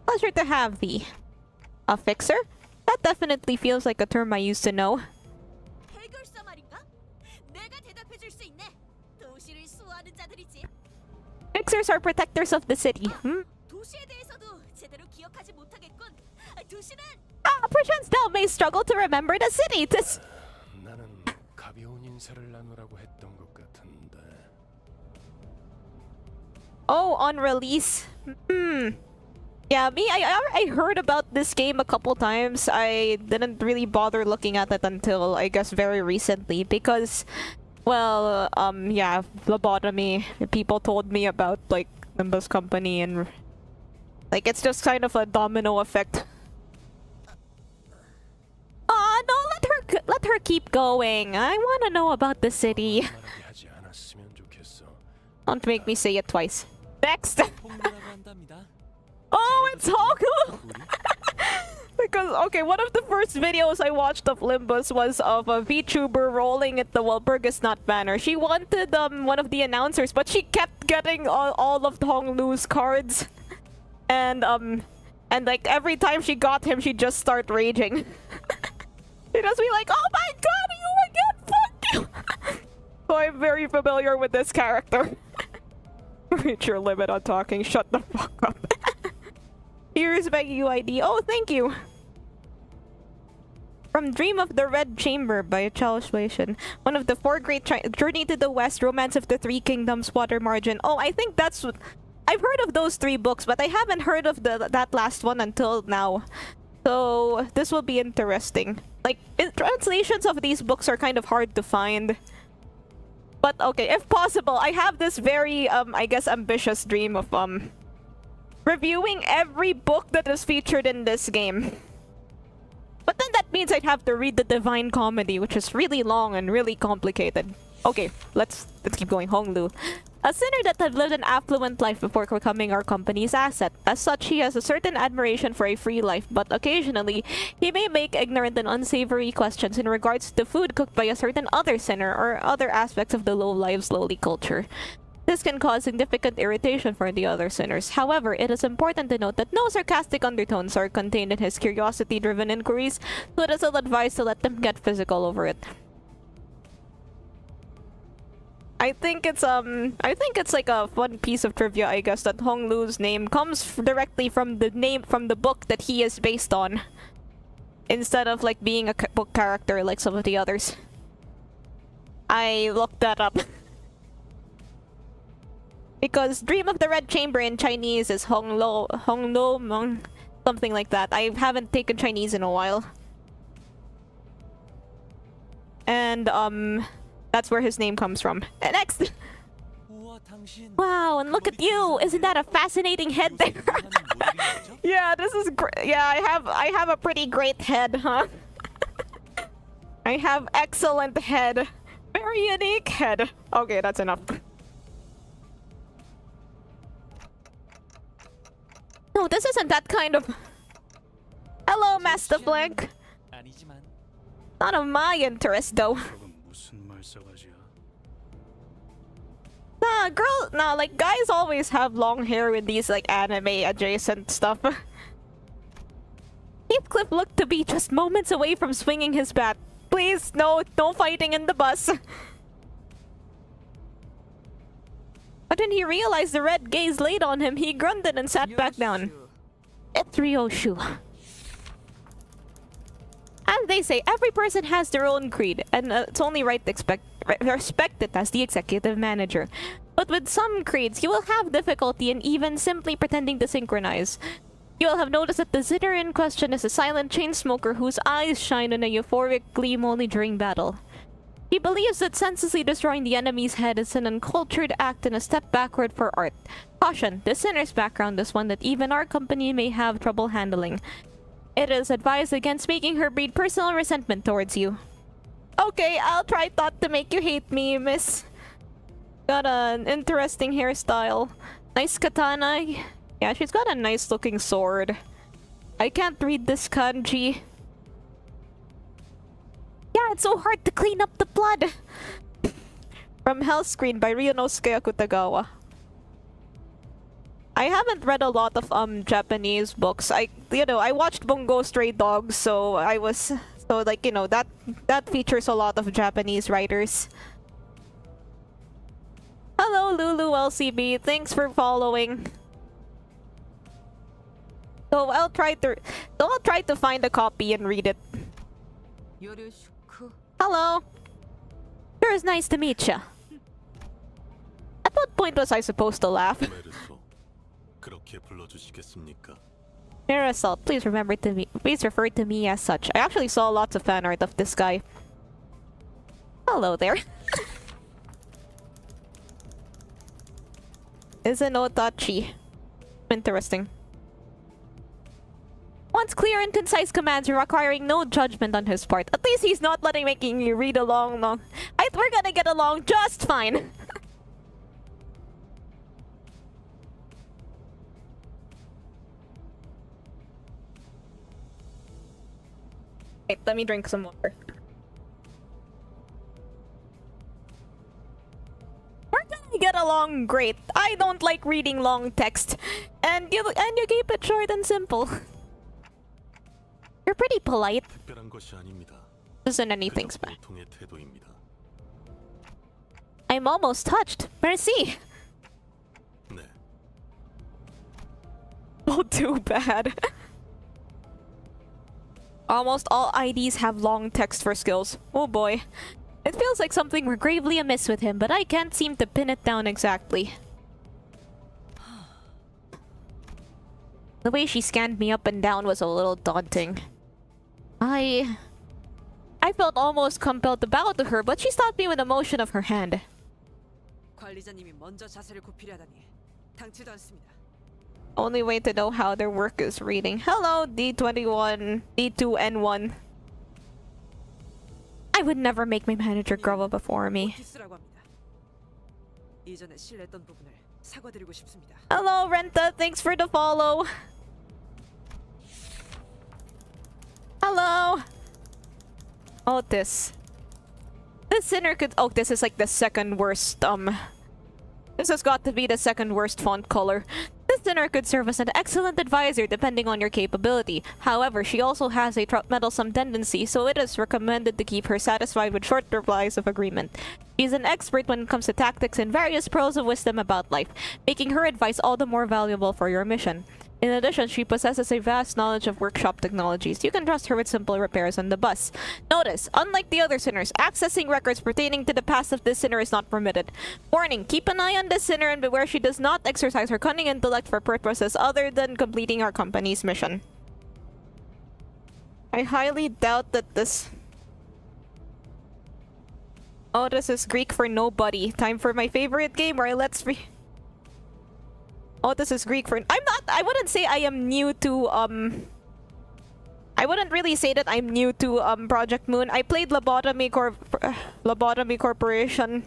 Pleasure to have thee. A fixer? That definitely feels like a term I used to know. Fixers are protectors of the city. Perchance thou may struggle to remember the city. This. 나는 가벼운 인사를 나누라고 했던 것 같은데. Oh, on release. Yeah, I heard about this game a couple times. I didn't really bother looking at it until I guess very recently because, well, yeah, Lobotomy. People told me about like Limbus Company and like it's just kind of a domino effect. Oh no, let her keep going. I want to know about the city. Don't make me say it twice. Next. Oh, it's Haku! Because, okay, one of the first videos I watched of Limbus was of a VTuber rolling at the Walpurgisnacht banner. She wanted one of the announcers, but she kept getting all of Honglu's cards. And like every time she got him, she'd just start raging. She'd just be like, oh my god, you again, fuck you! So I'm very familiar with this character. Reach your limit on talking, shut the fuck up. Here's my UID. Oh, thank you! From Dream of the Red Chamber by Chalswation. One of the four great Journey to the West, Romance of the Three Kingdoms, Water Margin. Oh, I think that's what... I've heard of those three books, but I haven't heard of that last one until now. So, this will be interesting. Like, translations of these books are kind of hard to find. But okay, if possible, I have this very, I guess, ambitious dream of, reviewing every book that is featured in this game. But then that means I'd have to read the Divine Comedy, which is really long and really complicated. Okay, let's keep going. Honglu. A sinner that had lived an affluent life before becoming our company's asset. As such, he has a certain admiration for a free life, but occasionally, he may make ignorant and unsavory questions in regards to food cooked by a certain other sinner or other aspects of the low lives lowly culture. This can cause significant irritation for the other sinners. However, it is important to note that no sarcastic undertones are contained in his curiosity-driven inquiries, so it is ill advised to let them get physical over it. I think it's like a fun piece of trivia, I guess, that Hong Lu's name comes directly from the book that he is based on, instead of like being a book character like some of the others. I looked that up. Because Dream of the Red Chamber in Chinese is Hong Lo Meng, something like that. I haven't taken Chinese in a while. And that's where his name comes from. And next! Wow, and look at you! Isn't that a fascinating head there? Yeah, this is great. Yeah, I have a pretty great head, huh? I have excellent head. Very unique head. Okay, that's enough. No, this isn't that kind of... Hello, Master Blank. Not of my interest, though. Nah, like, guys always have long hair with these, like, anime-adjacent stuff. Heathcliff looked to be just moments away from swinging his bat. Please, no fighting in the bus. But when he realized the red gaze laid on him, he grunted and sat back down. It's Ryoshu. As they say, every person has their own creed, and it's only right to respect it as the executive manager. But with some creeds, you will have difficulty in even simply pretending to synchronize. You will have noticed that the sitter in question is a silent chain smoker whose eyes shine in a euphoric gleam only during battle. He believes that senselessly destroying the enemy's head is an uncultured act and a step backward for art. Caution, the sinner's background is one that even our company may have trouble handling. It is advised against making her breed personal resentment towards you. Okay, I'll try not to make you hate me, miss. Got an interesting hairstyle. Nice katana. Yeah, she's got a nice looking sword. I can't read this kanji. Yeah, it's so hard to clean up the blood. From Hell's Screen by Ryunosuke Akutagawa. I haven't read a lot of Japanese books. I watched Bungo Stray Dogs, so that features a lot of Japanese writers. Hello Lulu LCB, thanks for following. So I'll try to find a copy and read it. Hello. Sure is nice to meet ya. At what point was I supposed to laugh? Marisol, please refer to me as such. I actually saw lots of fan art of this guy. Hello there. Isn't Otachi. Interesting. Wants clear and concise commands requiring no judgment on his part. At least he's not making you read along long. We're gonna get along just fine. Wait, let me drink some water. We're gonna get along great. I don't like reading long text, and you keep it short and simple. You're pretty polite. Isn't anything special. I'm almost touched. Merci. Oh, too bad. Almost all IDs have long text for skills. Oh boy. It feels like something were gravely amiss with him, but I can't seem to pin it down exactly. The way she scanned me up and down was a little daunting. I felt almost compelled to bow to her, but she stopped me with a motion of her hand. 관리자님이 먼저 자세를 굽히려 하다니 당치도 않습니다. Only way to know how their work is reading. Hello, D21, D2N1. I would never make my manager grow up before me. 오티스라고 합니다. 이전에 실례했던 부분을 사과드리고 싶습니다. Hello, Renta. Thanks for the follow. Hello. Otis. This sinner could... Oh, this is like the second worst, This has got to be the second worst font color. This sinner could serve as an excellent advisor depending on your capability. However, she also has a meddlesome tendency, so it is recommended to keep her satisfied with short replies of agreement. She's an expert when it comes to tactics and various pearls of wisdom about life, making her advice all the more valuable for your mission. In addition, she possesses a vast knowledge of workshop technologies. You can trust her with simple repairs on the bus. Notice, unlike the other sinners, accessing records pertaining to the past of this sinner is not permitted. Warning, keep an eye on this sinner and beware she does not exercise her cunning intellect for purposes other than completing our company's mission. I highly doubt that this... Oh, this is Greek for nobody. Time for my favorite game where I let's be... Oh, this is Greek for... I wouldn't say I am new to, I wouldn't really say that I'm new to, Project Moon. I played Lobotomy Corporation,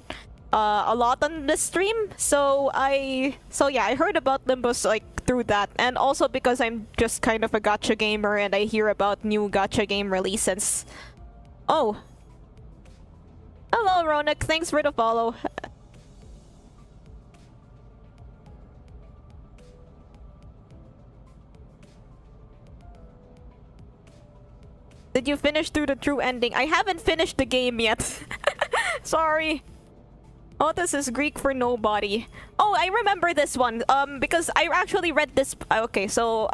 a lot on the stream. So yeah, I heard about Limbus, like, through that. And also because I'm just kind of a gacha gamer and I hear about new gacha game releases. Oh. Hello, Ronak. Thanks for the follow. Did you finish through the true ending? I haven't finished the game yet. Sorry. Oh, this is Greek for nobody. Oh, I remember this one. Because I actually read this. Okay, so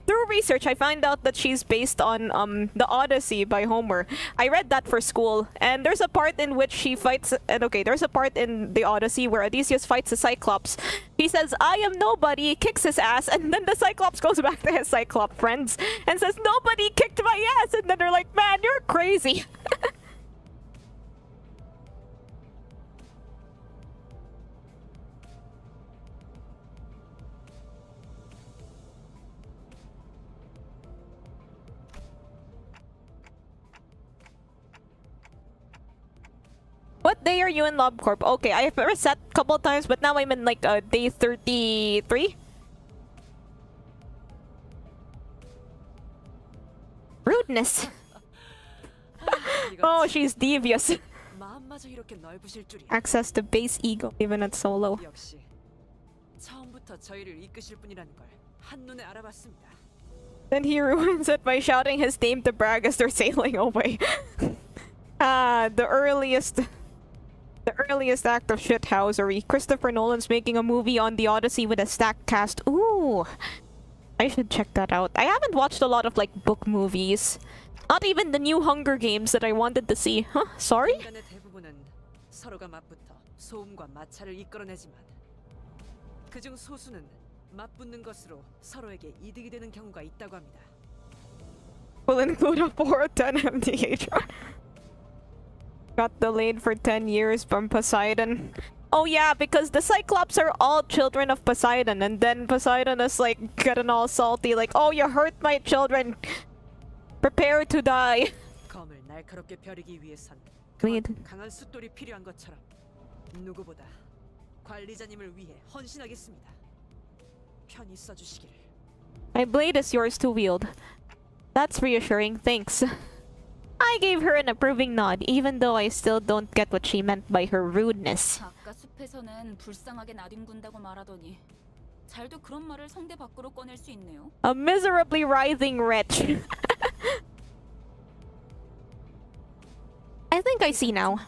through research, I found out that she's based on the Odyssey by Homer. I read that for school, and there's a part in which she fights. And okay, there's a part in the Odyssey where Odysseus fights the Cyclops. He says, "I am nobody," kicks his ass, and then the Cyclops goes back to his Cyclops friends and says, "Nobody kicked my ass," and then they're like, "Man, you're crazy." What day are you in LobCorp? Okay, I've reset a couple times, but now I'm in like day 33? Rudeness. Oh, she's devious. 마음마저 이렇게 넓으실 줄이야. Access to base ego, even at solo. 역시 처음부터 저희를 이끄실 분이라는 걸 한눈에 알아봤습니다. Then he ruins it by shouting his name to brag as they're sailing away. The earliest act of shithousery. Christopher Nolan's making a movie on the Odyssey with a stacked cast. Ooh, I should check that out. I haven't watched a lot of like book movies. Not even the new Hunger Games that I wanted to see. Huh? Sorry? 인간의 대부분은 서로가 맞붙어 소음과 마찰을 이끌어내지만 그중 소수는 맞붙는 것으로 서로에게 이득이 되는 경우가 있다고 합니다. Will include a 4 or 10 MDH. Got delayed for 10 years from Poseidon. Oh yeah, because the Cyclops are all children of Poseidon, and then Poseidon is like getting all salty, like, "Oh, you hurt my children. Prepare to die." 검을 날카롭게 벼리기 위해선 Wait. 강한 숫돌이 필요한 것처럼 누구보다 관리자님을 위해 헌신하겠습니다. 편히 써주시기를. My blade is yours to wield. That's reassuring, thanks. I gave her an approving nod, even though I still don't get what she meant by her rudeness. 아까 숲에서는 불쌍하게 나뒹군다고 말하더니 잘도 그런 말을 성대 밖으로 꺼낼 수 있네요. A miserably writhing wretch. I think I see now.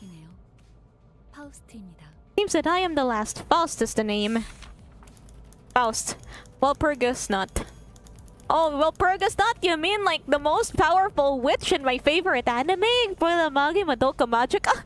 파우스트입니다. Seems that I am the last. Faust is the name. Faust. Walpurgis not. Oh, Walpurgis not? You mean like the most powerful witch in my favorite anime? For the Magi Madoka Magica?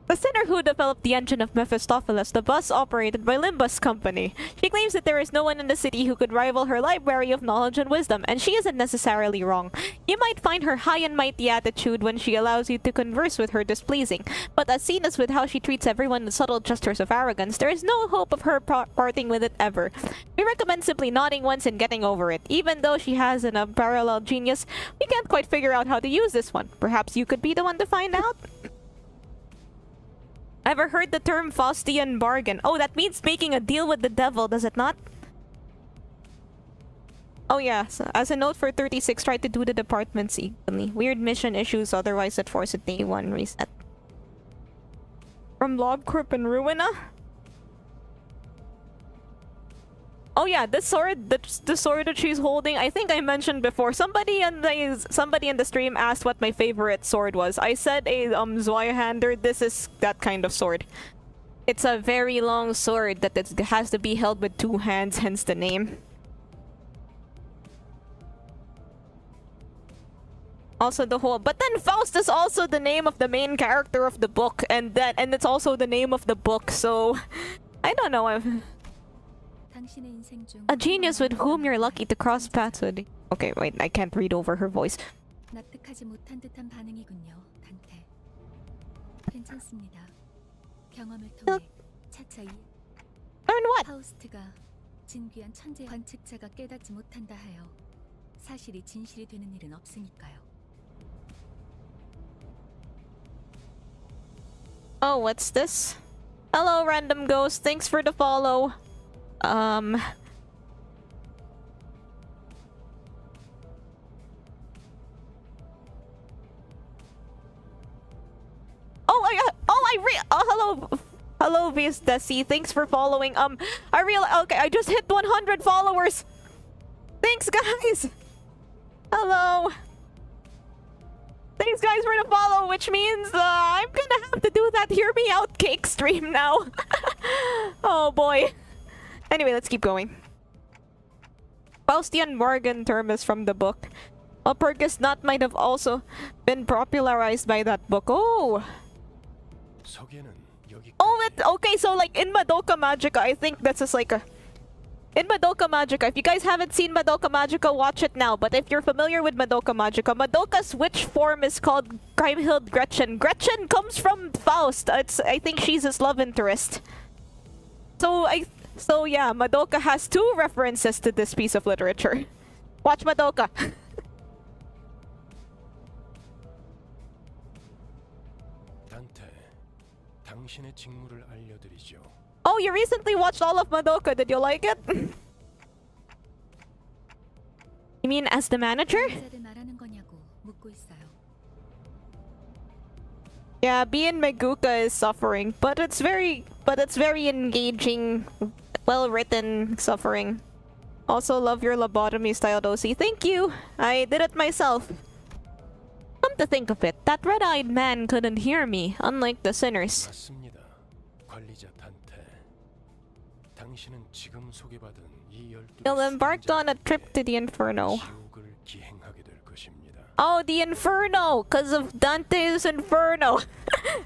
The sinner who developed the engine of Mephistopheles, the bus operated by Limbus Company. She claims that there is no one in the city who could rival her library of knowledge and wisdom, and she isn't necessarily wrong. You might find her high and mighty attitude when she allows you to converse with her displeasing, but as seen as with how she treats everyone with subtle gestures of arrogance, there is no hope of her parting with it ever. We recommend simply nodding once and getting over it. Even though she has an unparalleled genius, we can't quite figure out how to use this one. Perhaps you could be the one to find out? Ever heard the term Faustian bargain? Oh, that means making a deal with the devil, does it not? Oh yeah, so as a note for 36, try to do the departments equally. Weird mission issues, otherwise it forces a day 1 reset. From LobCorp and Ruina? Oh yeah, this sword, the sword that she's holding, I think I mentioned before. Somebody in the stream asked what my favorite sword was. I said a Zweihander. This is that kind of sword. It's a very long sword that has to be held with 2 hands, hence the name. Also the whole, but then Faust is also the name of the main character of the book, and it's also the name of the book. So I don't know. A genius with whom you're lucky to cross paths with. Okay, wait, I can't read over her voice. 납득하지 못한 듯한 반응이군요, 단테. 괜찮습니다. 경험을 통해 차차 이 Learn what? 파우스트가 진귀한 천재 관측자가 깨닫지 못한다 하여 사실이 진실이 되는 일은 없으니까요. Oh, what's this? Hello, random ghost. Thanks for the follow. Oh, hello, Desi. Thanks for following. Okay, I just hit 100 followers. Thanks, guys. Hello. Thanks, guys, for the follow, which means I'm gonna have to do that Hear Me Out cake stream now. Oh boy. Anyway, let's keep going. Faustian bargain term is from the book. Walpurgis Knot might have also been popularized by that book. Oh! Okay, so like in Madoka Magica, I think that's just like a... In Madoka Magica, if you guys haven't seen Madoka Magica, watch it now. But if you're familiar with Madoka Magica, Madoka's witch form is called Kriemhild Gretchen. Gretchen comes from Faust. I think she's his love interest. So yeah, Madoka has 2 references to this piece of literature. Watch Madoka. 단테, 당신의 직무를 알려드리죠. Oh, you recently watched all of Madoka. Did you like it? You mean as the manager? 말하는 거냐고 묻고 있어요. Yeah, being Meguka is suffering, but it's very engaging, well-written suffering. Also love your lobotomy style, Dosi. Thank you! I did it myself. Come to think of it, that red-eyed man couldn't hear me, unlike the sinners. 맞습니다. 관리자 단테. 당신은 지금 소개받은 이 12 You'll embark on a trip to the Inferno. 지옥을 기행하게 될 것입니다. Oh, the Inferno! Because of Dante's Inferno!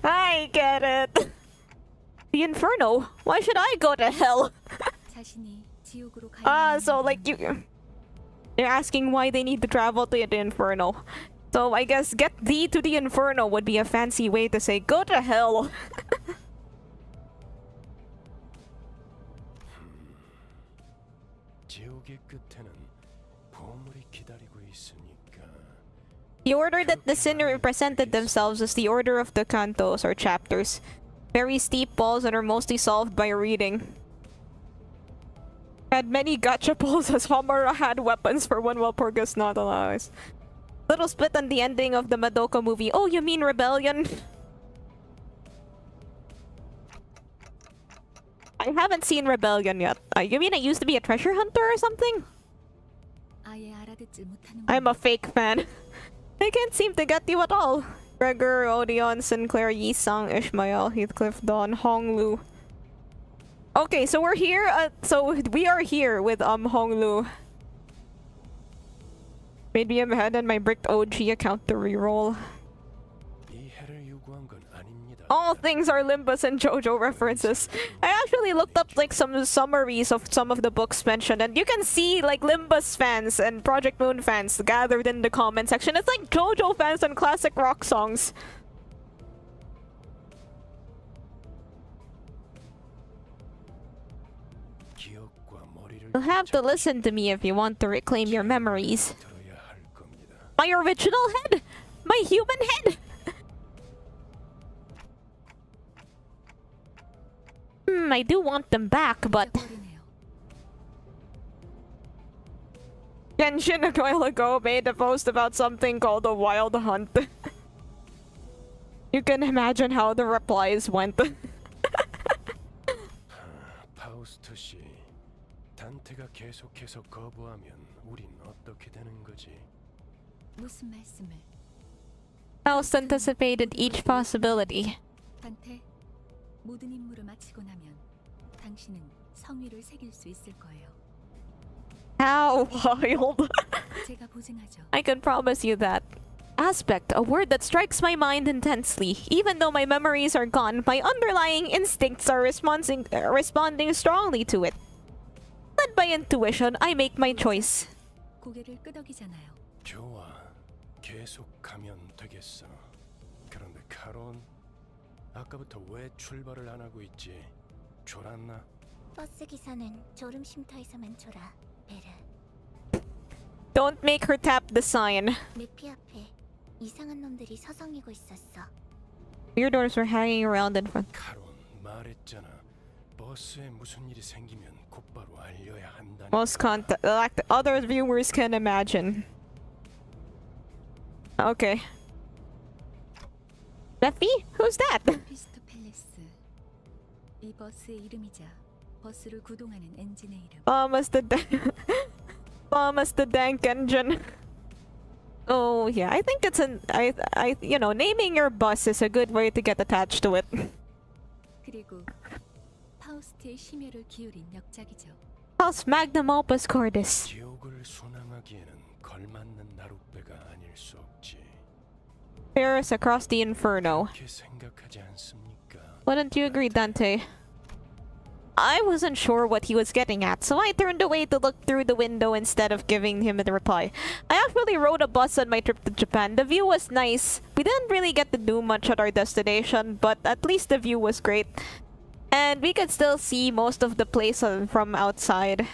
I get it! The Inferno? Why should I go to hell? 자신이 지옥으로 가야 So like they're asking why they need to travel to the Inferno. So I guess get thee to the Inferno would be a fancy way to say go to hell. 지옥의 끝에는 보물이 기다리고 있으니까. The order that the sinner presented themselves is the order of the cantos or chapters. Very steep balls that are mostly solved by reading. Had many gacha pulls as Homura had weapons for when Walpurgis not alive. Little split on the ending of the Madoka movie. Oh, you mean Rebellion? I haven't seen Rebellion yet. You mean I used to be a treasure hunter or something? 아예 알아듣질 못하는 I'm a fake fan. I can't seem to get you at all. Gregor, Odeon, Sinclair, Yisang, Ishmael, Heathcliff, Dawn, Honglu. Okay, so we're here. So we are here with Honglu. Made me abandon my bricked OG account to reroll. 이 해를 요구한 건 아닙니다. All things are Limbus and JoJo references. I actually looked up like some summaries of some of the books mentioned, and you can see like Limbus fans and Project Moon fans gathered in the comment section. It's like JoJo fans and classic rock songs. You'll have to listen to me if you want to reclaim your memories. My original head! My human head! I do want them back, but... Genshin a while ago made a post about something called a wild hunt. You can imagine how the replies went. 파우스트 씨, 단테가 계속해서 거부하면 우린 어떻게 되는 거지? 무슨 말씀을? Faust anticipated each possibility. 단테, 모든 임무를 마치고 나면 당신은 성위를 새길 수 있을 거예요. How wild. 제가 보증하죠. I can promise you that. Aspect, a word that strikes my mind intensely. Even though my memories are gone, my underlying instincts are responding strongly to it. Led by intuition, I make my choice. 고개를 끄덕이잖아요. 좋아, 계속 가면 되겠어. 그런데 카론, 아까부터 왜 출발을 안 하고 있지? 졸았나? 버스 기사는 졸음 쉼터에서만 졸아, 베르. Don't make her tap the sign. 내피 앞에 이상한 놈들이 서성이고 있었어. Weirdos were hanging around in front. 카론, 말했잖아. 버스에 무슨 일이 생기면 곧바로 알려야 한다니. Most like the other viewers can imagine. Okay. Leffy? Who's that? 피스트 팰리스. 이 버스의 이름이자 버스를 구동하는 엔진의 이름. Thomas the Dank Engine. Oh yeah, I think it's you know, naming your bus is a good way to get attached to it. 그리고 파우스트의 심혈을 기울인 역작이죠. House Magnum Opus Cordis. 지옥을 순항하기에는 걸맞는 나룻배가 아닐 수 없지. Paris across the inferno. 그렇게 생각하지 않습니까? Wouldn't you agree, Dante? I wasn't sure what he was getting at, so I turned away to look through the window instead of giving him the reply. I actually rode a bus on my trip to Japan. The view was nice. We didn't really get to do much at our destination, but at least the view was great. And we could still see most of the place from outside.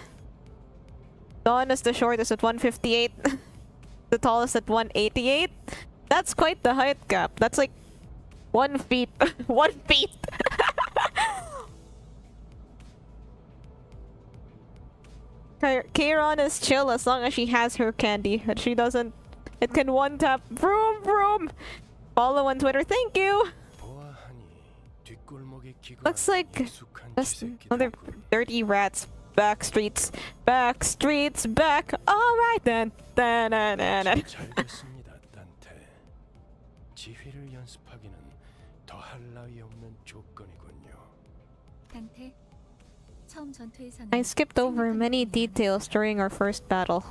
Dawn is the shortest at 158. The tallest at 188. That's quite the height gap. That's like 1 feet. 1 feet! Kairon is chill as long as she has her candy. And she doesn't... It can one-tap. Vroom, vroom! Follow on Twitter. Thank you! Looks like... just another dirty rats. Back streets. Back streets. Back. Alright then. 잘 됐습니다, 단테. 지휘를 연습하기는 더할 나위 없는 조건이군요. 단테, 처음 전투에서는 I skipped over many details during our first battle.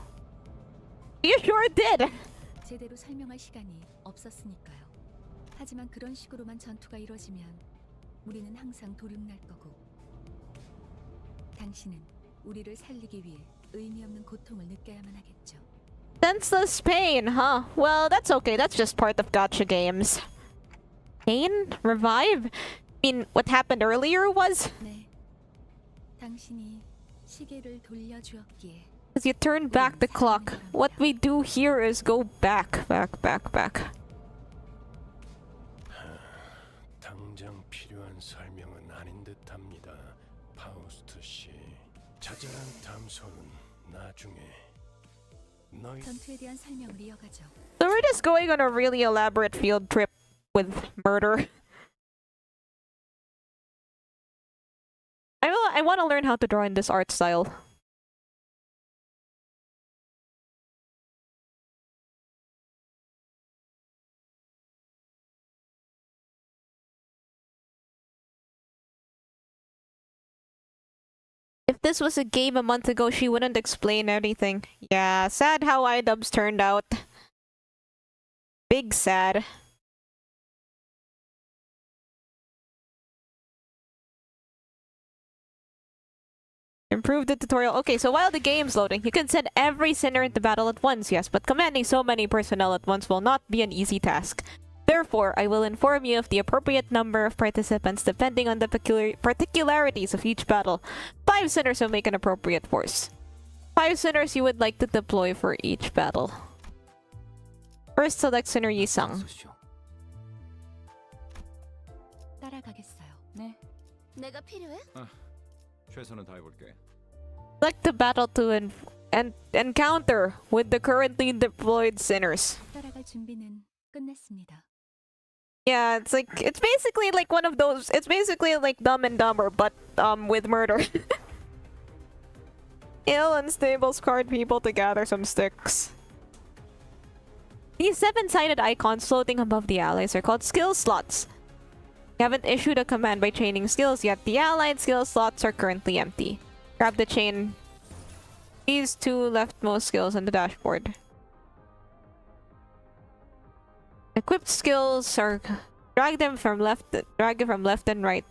You sure did! 제대로 설명할 시간이 없었으니까요. 하지만 그런 식으로만 전투가 이뤄지면 우리는 항상 도륙날 거고 당신은 우리를 살리기 위해 의미 없는 고통을 느껴야만 하겠죠. Senseless pain, huh? Well, that's okay. That's just part of Gacha games. Pain? Revive? I mean, what happened earlier was... 네, 당신이 시계를 돌려주었기에 As you turn back the clock, what we do here is go back. 당장 필요한 설명은 아닌 듯합니다, 파우스트 씨. 자잘한 담소는 나중에. 너희 전투에 대한 설명을 이어가죠. So we're just going on a really elaborate field trip with murder. I want to learn how to draw in this art style. If this was a game a month ago, she wouldn't explain anything. Yeah, sad how iDubbbz turned out. Big sad. Improve the tutorial. Okay, so while the game's loading, you can send every sinner into battle at once, yes, but commanding so many personnel at once will not be an easy task. Therefore, I will inform you of the appropriate number of participants depending on the particularities of each battle. 5 sinners will make an appropriate force. 5 sinners you would like to deploy for each battle. First, select sinner Yisang. 따라가겠어요. 네. 내가 필요해? 최선을 다해볼게. Select the battle to encounter with the currently deployed sinners. 따라갈 준비는 끝났습니다. Yeah, it's basically like one of those. It's basically like Dumb and Dumber, but with murder. Ill and stable scarred people to gather some sticks. These 7-sided icons floating above the allies are called skill slots. You haven't issued a command by chaining skills yet. The allied skill slots are currently empty. Grab the chain. These 2 leftmost skills on the dashboard. Equipped skills are drag it from left and right.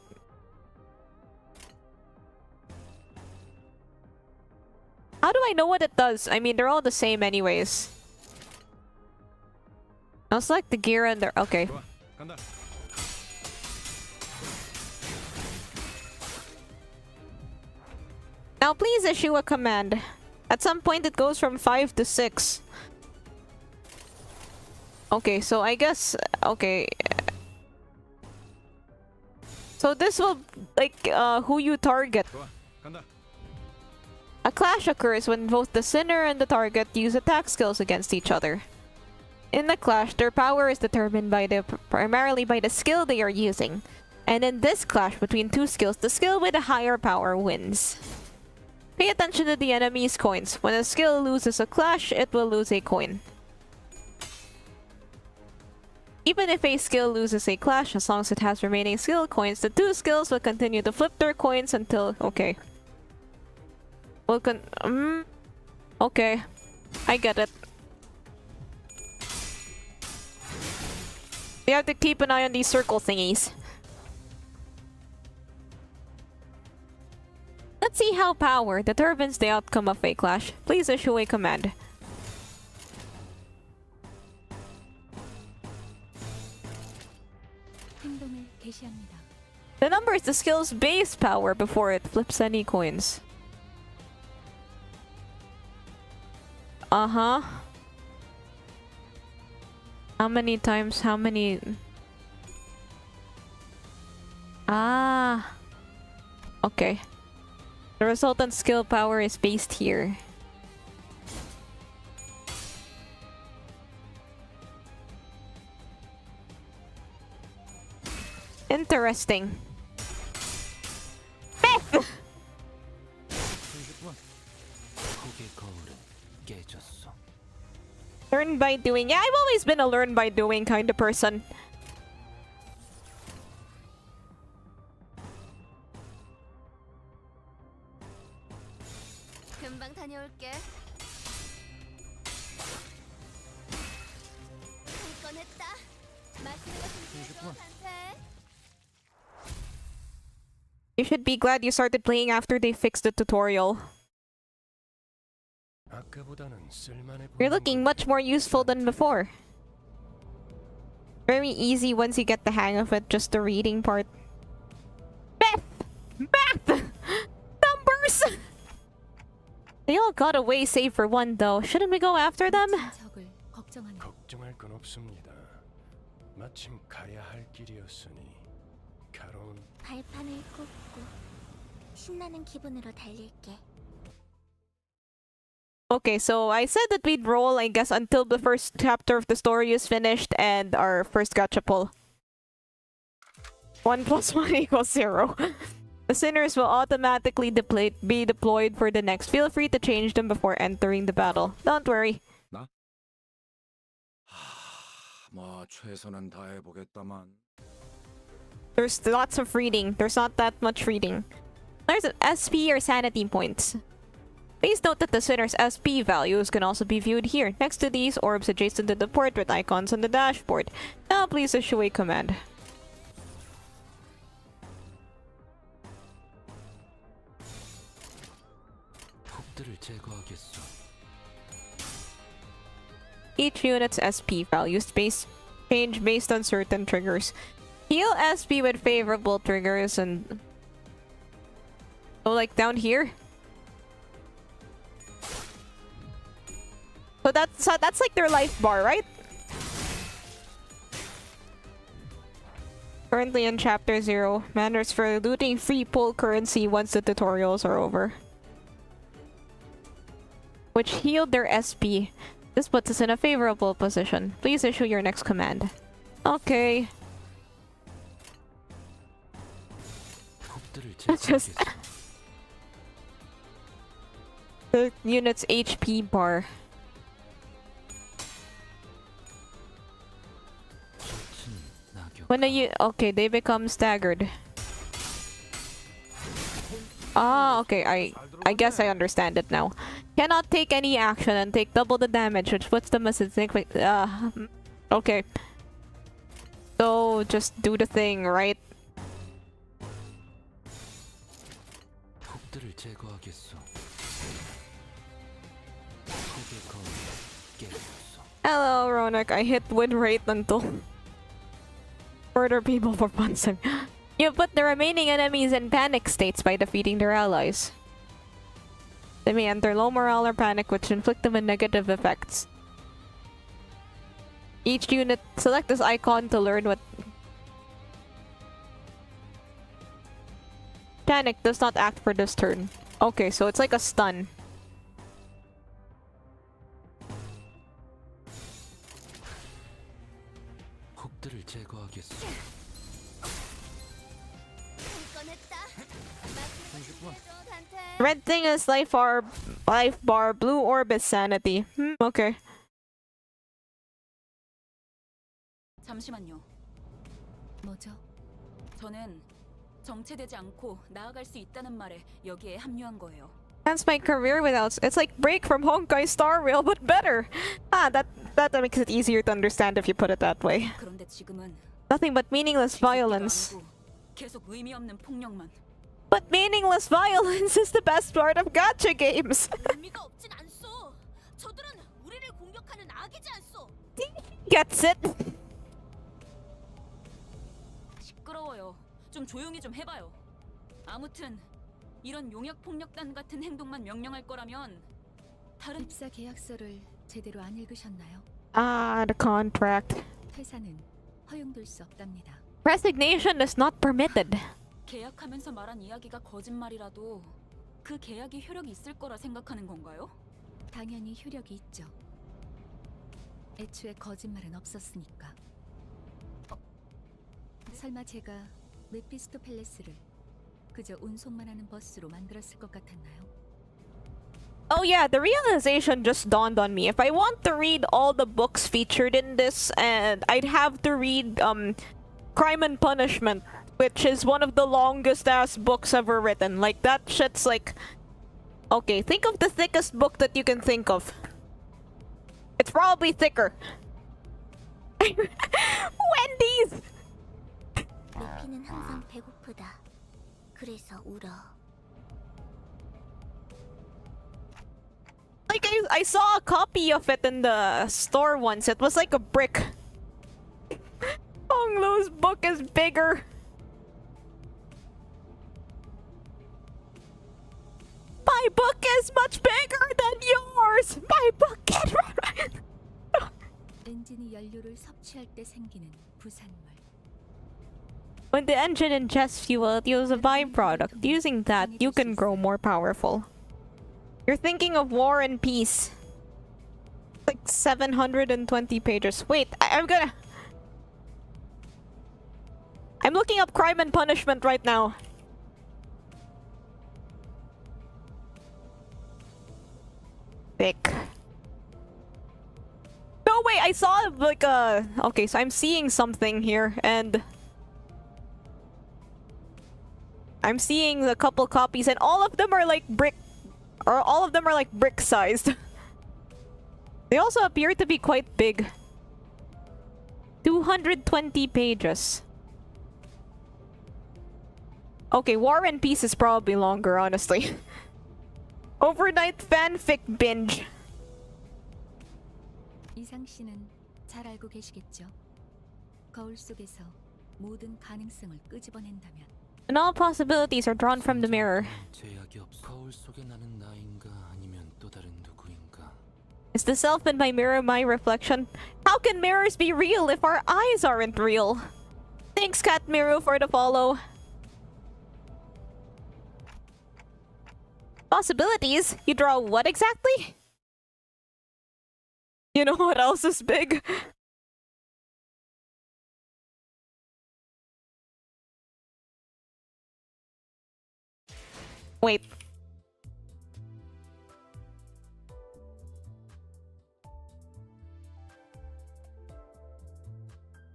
How do I know what it does? I mean, they're all the same anyways. I'll select the gear and the okay. 좋아, 간다. Now please issue a command. At some point it goes from 5 to 6. Okay, so I guess okay. So this will like who you target. 좋아, 간다. A clash occurs when both the sinner and the target use attack skills against each other. In the clash, their power is determined primarily by the skill they are using. And in this clash between 2 skills, the skill with a higher power wins. Pay attention to the enemy's coins. When a skill loses a clash, it will lose a coin. Even if a skill loses a clash, as long as it has remaining skill coins, the 2 skills will continue to flip their coins until... Okay. Okay. I get it. You have to keep an eye on these circle thingies. Let's see how power determines the outcome of a clash. Please issue a command. 행동을 개시합니다. The number is the skill's base power before it flips any coins. Uh-huh. How many times? How many? Ah. Okay. The resultant skill power is based here. Interesting. Beth! Learn by doing. Yeah, I've always been a learn by doing kind of person. 금방 다녀올게. 할 건 했다. 맛있는 거 준비해줘, 단테. You should be glad you started playing after they fixed the tutorial. 아까보다는 쓸만해 You're 보이는 looking 걸. much more useful than before. Very easy once you get the hang of it, just the reading part. Beth! Beth! Numbers! They all got away save for one though. Shouldn't we go after them? 적을 걱정하는 걱정할 건 없습니다. 마침 가야 할 길이었으니 가론 발판을 꽂고 신나는 기분으로 달릴게. Okay, so I said that we'd roll, I guess, until the first chapter of the story is finished and our first gacha pull. 1 + 1 = 0. The sinners will automatically be deployed for the next. Feel free to change them before entering the battle. Don't worry. 뭐 최선은 다해보겠다만. There's lots of reading. There's not that much reading. There's SP or sanity points. Please note that the sinner's SP values can also be viewed here, next to these orbs adjacent to the portrait icons on the dashboard. Now please issue a command. Each unit's SP values change based on certain triggers. Heal SP with favorable triggers and... Oh, like down here? So that's like their life bar, right? Currently in Chapter 0. Manners for looting free pool currency once the tutorials are over. Which healed their SP. This puts us in a favorable position. Please issue your next command. Okay. That's just... the unit's HP bar. When okay, they become staggered. Ah, okay, I guess I understand it now. Cannot take any action and take double the damage, which puts them as a okay. So just do the thing, right? Hello, Ronak. I hit win rate until murder people for fun. You put the remaining enemies in panic states by defeating their allies. They may enter low morale or panic, which inflict them with negative effects. Each unit, select this icon to learn what... Panic does not act for this turn. Okay, so it's like a stun. Red thing is life bar, blue orb is sanity. Okay. 잠시만요. 뭐죠? 저는 정체되지 않고 나아갈 수 있다는 말에 여기에 합류한 거예요. That's my career without... It's like Break from Honkai Star Rail, but better! Ah, that makes it easier to understand if you put it that way. 그런데 지금은 Nothing but meaningless violence. 계속 의미 없는 폭력만. But meaningless violence is the best part of gacha games. 의미가 없진 않소. 저들은 우리를 공격하는 악이지 않소. Gets it? 시끄러워요. 좀 조용히 좀 해봐요. 아무튼 이런 용역 폭력단 같은 행동만 명령할 거라면 다른 입사 계약서를 제대로 안 읽으셨나요? Ah, the contract. 회사는 허용될 수 없답니다. Resignation is not permitted. 계약하면서 말한 이야기가 거짓말이라도 그 계약이 효력이 있을 거라 생각하는 건가요? 당연히 효력이 있죠. 애초에 거짓말은 없었으니까. 설마 제가 메피스토 팰레스를 그저 운송만 하는 버스로 만들었을 것 같았나요? Oh yeah, the realization just dawned on me. If I want to read all the books featured in this, and I'd have to read Crime and Punishment, which is one of the longest ass books ever written. Like that shit's like... Okay, think of the thickest book that you can think of. It's probably thicker. Wendy's! 루피는 항상 배고프다. 그래서 울어. Like I saw a copy of it in the store once. It was like a brick. Hong Lu's book is bigger. My book is much bigger than yours. My book can run. 엔진이 연료를 섭취할 때 생기는 부산물. When the engine ingests fuel, it uses a byproduct. Using that, you can grow more powerful. You're thinking of War and Peace. Like 720 pages. Wait, I'm looking up Crime and Punishment right now. Thick. No, wait, I saw like a... Okay, so I'm seeing something here, and... I'm seeing a couple copies, and all of them are like brick... Or all of them are like brick-sized. They also appear to be quite big. 220 pages. Okay, War and Peace is probably longer, honestly. Overnight fanfic binge. 이상 씨는 잘 알고 계시겠죠? 거울 속에서 모든 가능성을 끄집어낸다면 And all possibilities are drawn from the mirror. 제약이 없어. 거울 속에 나는 나인가 아니면 또 다른 누구인가? Is the self in my mirror my reflection? How can mirrors be real if our eyes aren't real? Thanks, Cat Miru, for the follow. Possibilities? You draw what exactly? You know what else is big? Wait.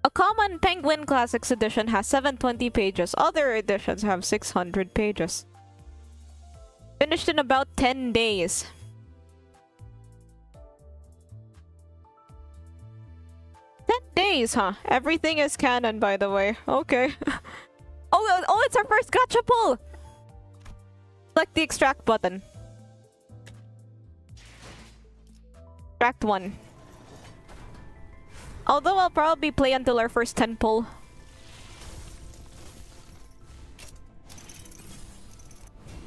A common Penguin Classics edition has 720 pages. Other editions have 600 pages. Finished in about 10 days. Days, huh? Everything is canon, by the way. Okay. Oh, it's our first gacha pull! Select the extract button. Extract 1. Although I'll probably play until our first 10 pull.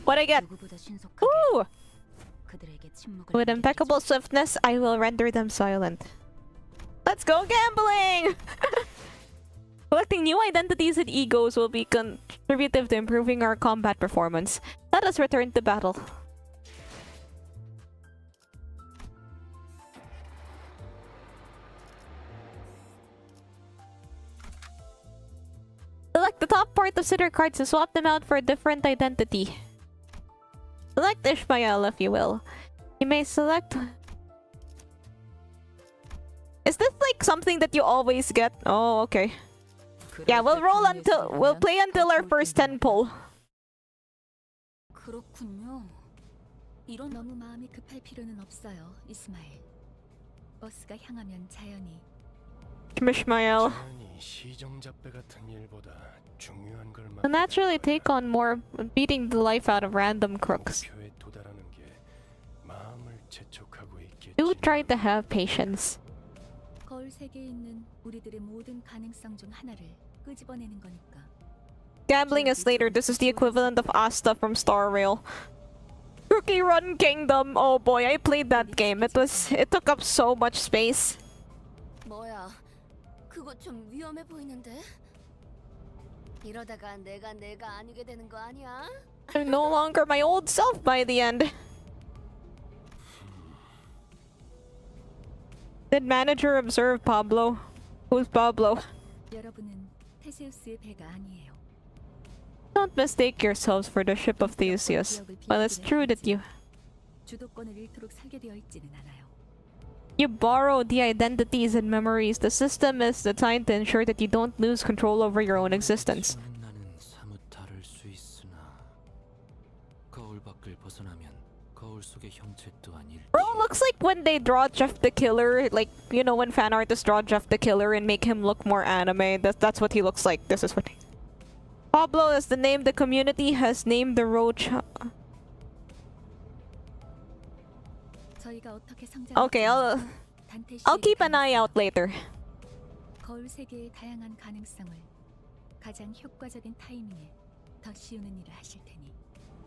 What I get? 누구보다 신속하게 Ooh! 그들에게 침묵을 With impeccable swiftness, I will render them silent. Let's go gambling! Collecting new identities and E.G.Os will be contributive to improving our combat performance. Let us return to battle. Select the top part of Sitter cards to swap them out for a different identity. Select Ishmael if you will. You may select... Is this like something that you always get? Oh, okay. Yeah, we'll play until our first 10 pull. 그렇군요. 이런 너무 마음이 급할 필요는 없어요, 이스마엘. 버스가 향하면 자연히 Ishmael. 자연히 시정잡배 같은 일보다 중요한 걸 Will naturally take on more beating the life out of random crooks. 목표에 도달하는 게 마음을 재촉하고 있겠지. Do try to have patience. 거울 세계에 있는 우리들의 모든 가능성 중 하나를 끄집어내는 거니까. Gambling is later. This is the equivalent of Asta from Star Rail. Cookie Run Kingdom. Oh boy, I played that game. It took up so much space. 뭐야? 그거 좀 위험해 보이는데? 이러다가 내가 아니게 되는 거 아니야? I'm no longer my old self by the end. Did manager observe Pablo? Who's Pablo? 여러분은 테세우스의 배가 아니에요. Don't mistake yourselves for the ship of Theseus. Well, it's true that 주도권을 잃도록 설계되어 있지는 않아요. you borrow the identities and memories. The system is designed to ensure that you don't lose control over your own existence. 나는 사뭇 다를 수 있으나 거울 밖을 벗어나면 거울 속의 형체 또한 일. Bro, looks like when they draw Jeff the Killer, like, you know, when fan artists draw Jeff the Killer and make him look more anime, that's what he looks like. This is what Pablo is the name the community has named the roach. 저희가 어떻게 Okay, I'll keep an eye out later. 거울 세계의 다양한 가능성을 가장 효과적인 타이밍에 더 씌우는 일을 하실 테니.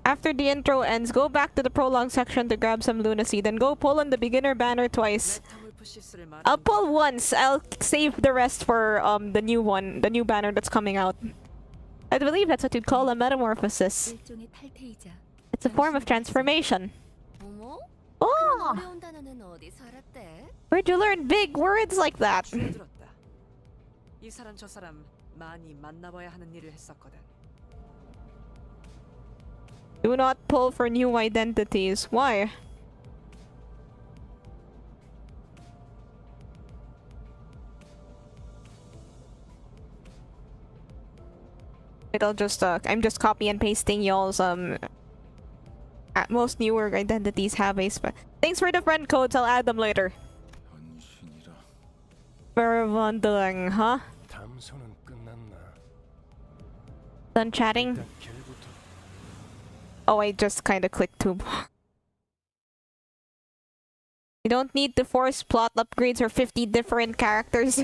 After the intro ends, go back to the prologue section to grab some lunacy, then go pull on the beginner banner twice. 메타몰프시스를 말하는 I'll pull once. I'll save the rest for the new one, the new banner that's coming out. I believe that's what you'd call a metamorphosis. 일종의 탈퇴이자 It's a form of transformation. 어머? 그런 Oh, 어려운 단어는 어디서 알았대? where'd you learn big words like that? 줄들었다. 이 사람 저 사람 많이 만나봐야 하는 일을 했었거든. Do not pull for new identities. Why? I'm just copy and pasting y'all's at most newer identities have a Thanks for the friend codes, I'll add them later. 헌신이라. Very wondering, huh? 담소는 끝났나? Done chatting? 일단 길부터 Oh, I just kinda clicked too. You don't need to force plot upgrades or 50 different characters.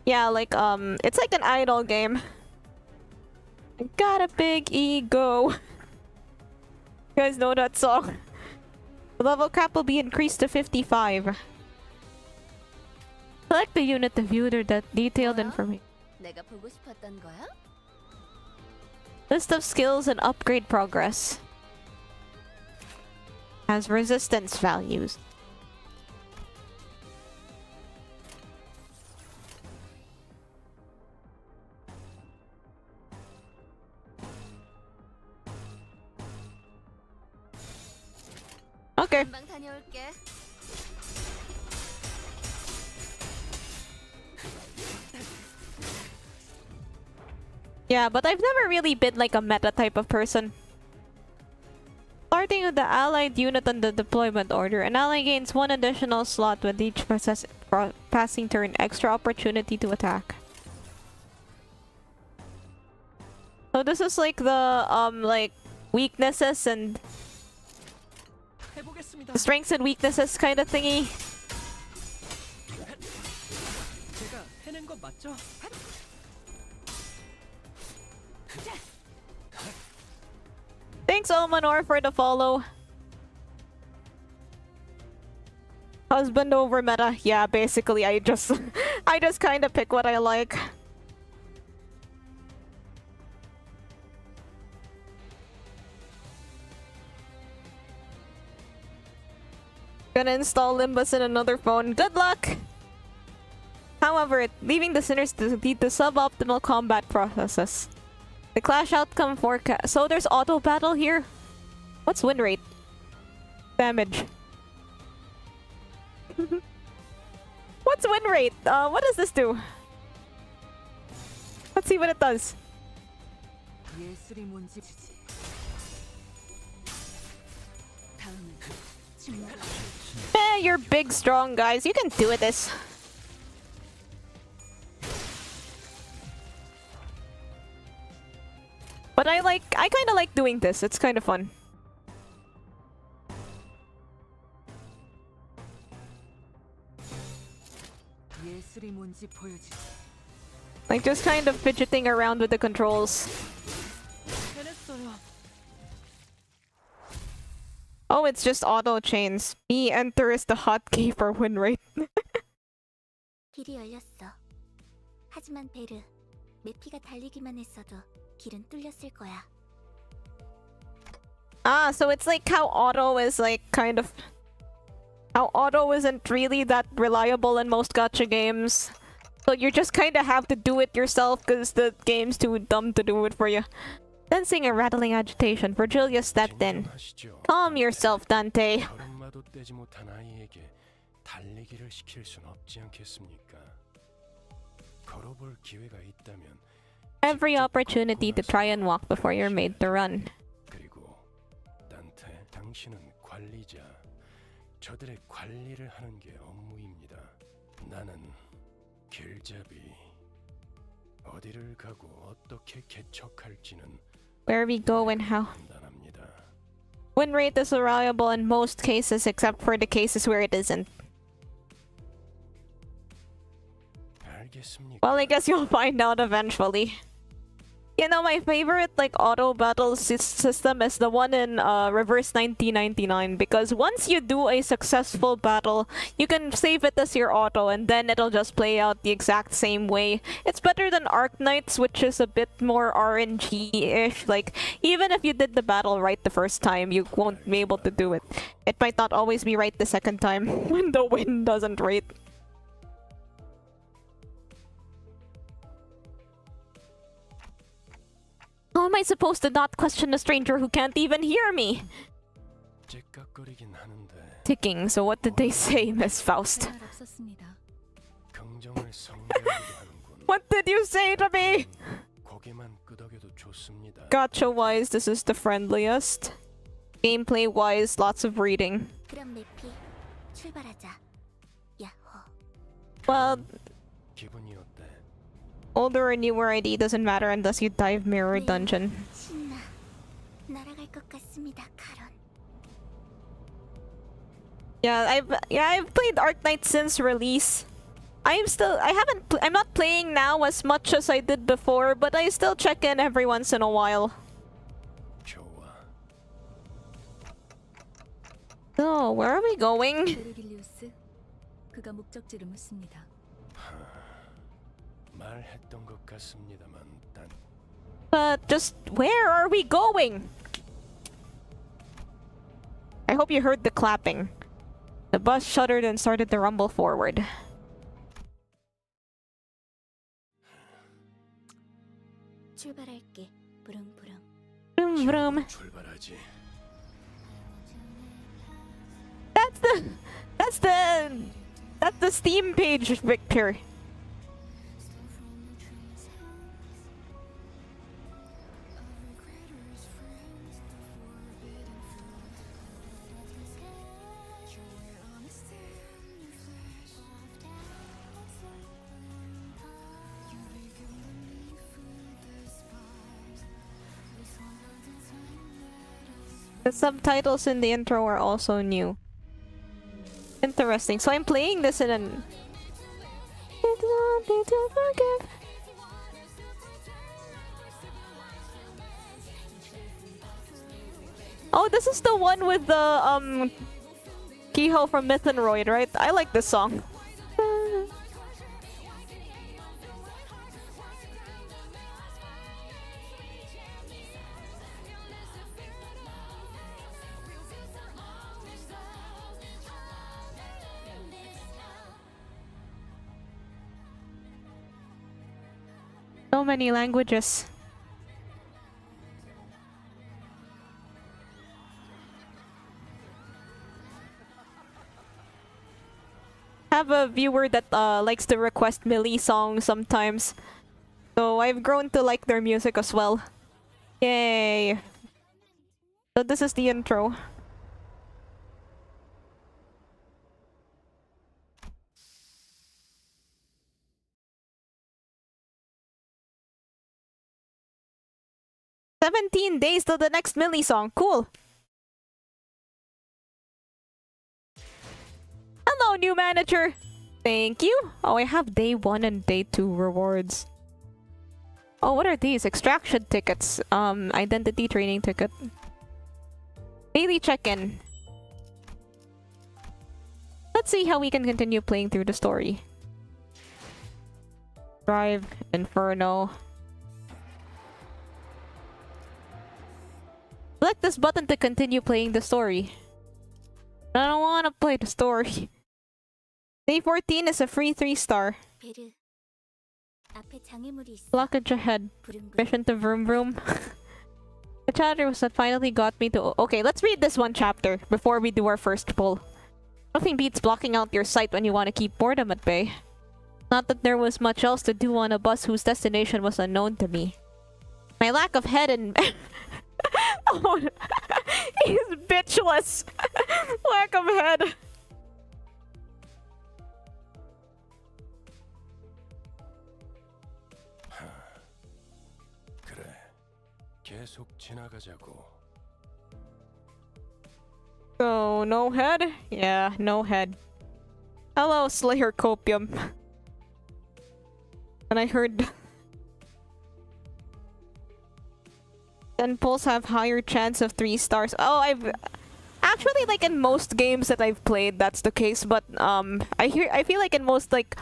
Yeah, like, it's like an idol game. I got a big ego. You guys know that song? The level cap will be increased to 55. Select the unit to view their detailed information. 내가 보고 싶었던 거야? List of skills and upgrade progress. Has resistance values. Okay. 금방 다녀올게. Yeah, but I've never really been like a meta type of person. Starting with the allied unit on the deployment order, an ally gains 1 additional slot with each passing turn, extra opportunity to attack. So this is like the like weaknesses and strengths and weaknesses kind of thingy. 제가 해낸 거 맞죠? Thanks, Omanor, for the follow. Husband over meta. Yeah, basically, I just kind of pick what I like. Gonna install Limbus in another phone. Good luck! However, leaving the sinners to lead to suboptimal combat processes. The clash outcome forecast. So there's auto battle here? What's win rate? Damage. What's win rate? What does this do? Let's see what it does. 예술이 뭔지 주지. 다음은 침묵. You're big, strong guys. You can do it this. But I kind of like doing this. It's kind of fun. 예술이 뭔지 보여주지. Like just kind of fidgeting around with the controls. 해냈어요. Oh, it's just auto chains. E enter is the hotkey for win rate. 길이 열렸어. 하지만 베르, 메피가 달리기만 했어도 길은 뚫렸을 거야. Ah, so it's like how auto is like kind of... How auto isn't really that reliable in most gacha games. So you just kind of have to do it yourself because the game's too dumb to do it for you. Sensing a rattling agitation, Virgilia stepped in. Calm yourself, Dante. 걸음마도 떼지 못한 아이에게 달리기를 시킬 순 없지 않겠습니까? 걸어볼 기회가 있다면 Every opportunity to try and walk before you're made to run. 그리고 단테, 당신은 관리자. 저들의 관리를 하는 게 업무입니다. 나는 길잡이. 어디를 가고 어떻게 개척할지는 Where we go and how. 판단합니다. Win rate is reliable in most cases except for the cases where it isn't. 알겠습니까? Well, I guess you'll find out eventually. You know, my favorite like auto battle system is the one in Reverse 1999 because once you do a successful battle, you can save it as your auto and then it'll just play out the exact same way. It's better than Arc Knights, which is a bit more RNG-ish. Like, even if you did the battle right the first time, you won't be able to do it. It might not always be right the second time when the wind doesn't rate. How am I supposed to not question a stranger who can't even hear me? 째깍거리긴 하는데 Ticking, so what did they say, Miss Faust? 할 없었습니다. 긍정을 성대하기도 하는군. What did you say to me? 고개만 끄덕여도 좋습니다. Gacha-wise, this is the friendliest. Gameplay-wise, lots of reading. 그럼 메피, 출발하자. 야호. Well, 기분이 어때? older or newer ID doesn't matter unless you dive mirror dungeon. 신나. 날아갈 것 같습니다, 카론. Yeah, I've played Arknight since release. I'm not playing now as much as I did before, but I still check in every once in a while. 좋아. So, where are we going? 베르길리우스, 그가 목적지를 묻습니다. 말했던 것 같습니다만 단 But just where are we going? I hope you heard the clapping. The bus shuddered and started to rumble forward. 출발할게. 부릉부릉. Vroom vroom. 출발하지. That's the Steam page, Victor. The subtitles in the intro are also new. Interesting. So I'm playing this in an... It's nothing to forgive. Oh, this is the one with the E.G.O from Mythanoid, right? I like this song. So many languages. Have a viewer that likes to request Millie songs sometimes. So I've grown to like their music as well. Yay. So this is the intro. "17 days till the next Millie song. Cool. Hello, new manager. Thank you. Oh, I have day 1 and day 2 rewards. Oh, what are these? Extraction tickets. Identity training ticket. Daily check-in. Let's see how we can continue playing through the story. Drive, Inferno. Select this button to continue playing the story. I don't want to play the story. Day 14 is a free 3-star. 베르. 앞에 장애물이 있어. Blockage ahead. 부릉부릉. Mission to Vroom Vroom. The chapter was that finally got me to... Okay, let's read this one chapter before we do our first pull. Nothing beats blocking out your sight when you want to keep boredom at bay. Not that there was much else to do on a bus whose destination was unknown to me. My lack of head and... Oh, he's bitchless. Lack of head. 그래. 계속 지나가자고. So, no head? Yeah, no head. Hello, Slayer Copium. And I heard... Temples have higher chance of 3 stars. Oh, I've... Actually, like, in most games that I've played, that's the case. But, I feel like in most, like,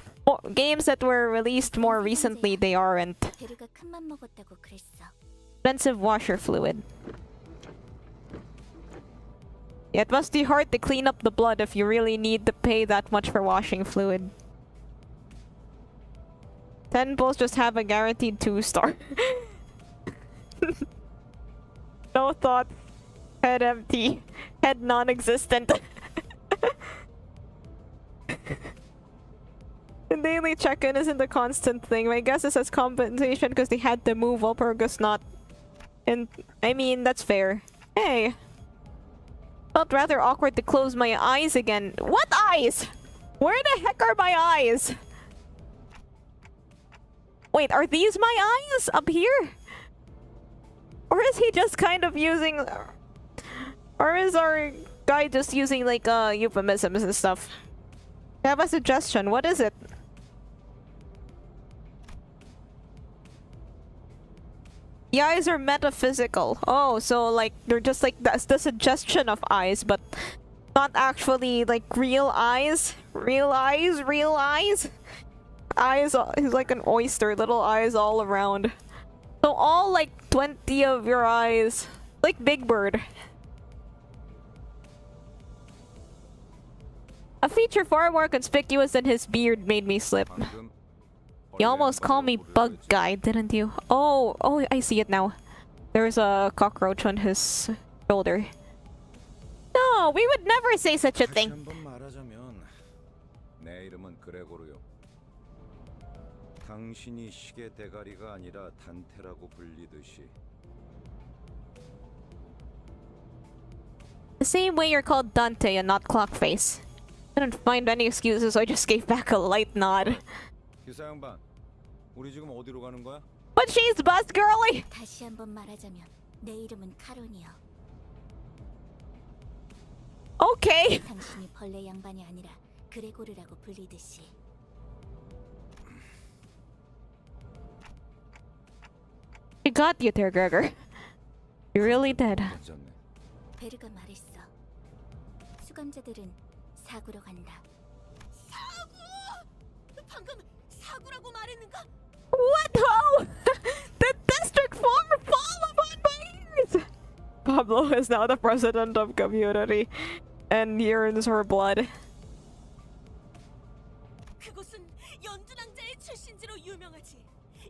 games that were released more recently, they aren't. 베르가 큰맘 먹었다고 그랬어. Expensive washer fluid. Yeah, it must be hard to clean up the blood if you really need to pay that much for washing fluid. Temples just have a guaranteed 2-star. No thought. Head empty. Head non-existent. The daily check-in isn't a constant thing. My guess is as compensation because they had to move while Pergus not. And I mean, that's fair. Hey. Felt rather awkward to close my eyes again. What eyes? Where the heck are my eyes? Wait, are these my eyes? Up here? Or is he just kind of using... Or is our guy just using like euphemisms and stuff. I have a suggestion. What is it? The eyes are metaphysical. Oh, so like they're just like that's the suggestion of eyes, but not actually like real eyes. Real eyes, real eyes. Eyes, he's like an oyster, little eyes all around. So all like 20 of your eyes. Like Big Bird. A feature far more conspicuous than his beard made me slip. You almost called me Bug Guy, didn't you? Oh, I see it now. There's a cockroach on his shoulder. No, we would never say such a thing. 한번 말하자면 내 이름은 그레고르요. 당신이 시계 대가리가 아니라 단테라고 불리듯이. The same way you're called Dante and not Clockface. I didn't find any excuses, so I just gave back a light nod. 기사 양반, 우리 지금 어디로 가는 거야? But she's bus girly! 다시 한번 말하자면 내 이름은 카론이요. Okay. 당신이 벌레 양반이 아니라 그레고르라고 불리듯이. She got you there, Gregor. You really did. 베르가 말했어. 수감자들은 사구로 간다. 사구! 방금 사구라고 말했는가? What ho? The District 4 fall upon my ears! Pablo is now the president of community and yearns her blood. 그곳은 연두낭자의 출신지로 유명하지.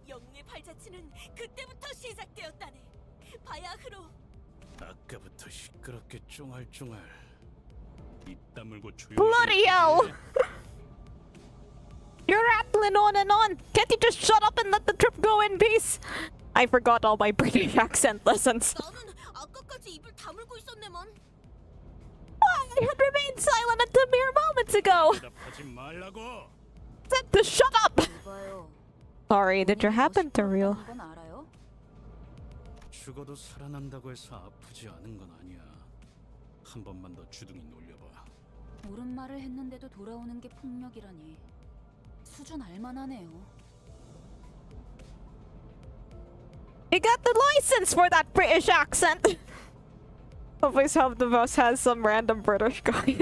영웅의 발자취는 그때부터 시작되었다네. 바야흐로. 아까부터 시끄럽게 쫑알쫑알. 입 다물고 조용히. Bloody hell! You're rattling on and on. Can't you just shut up and let the trip go in peace? I forgot all my British accent lessons. 나는 아까까지 입을 다물고 있었네만. I had remained silent until mere moments ago. 대답하지 말라고. Said to shut up. 이봐요. Sorry, did you happen to real? 건 알아요? 죽어도 살아난다고 해서 아프지 않은 건 아니야. 한 번만 더 주둥이 놀려봐. 옳은 말을 했는데도 돌아오는 게 폭력이라니. 수준 알만하네요. You got the license for that British accent. Always hope the boss has some random British guy.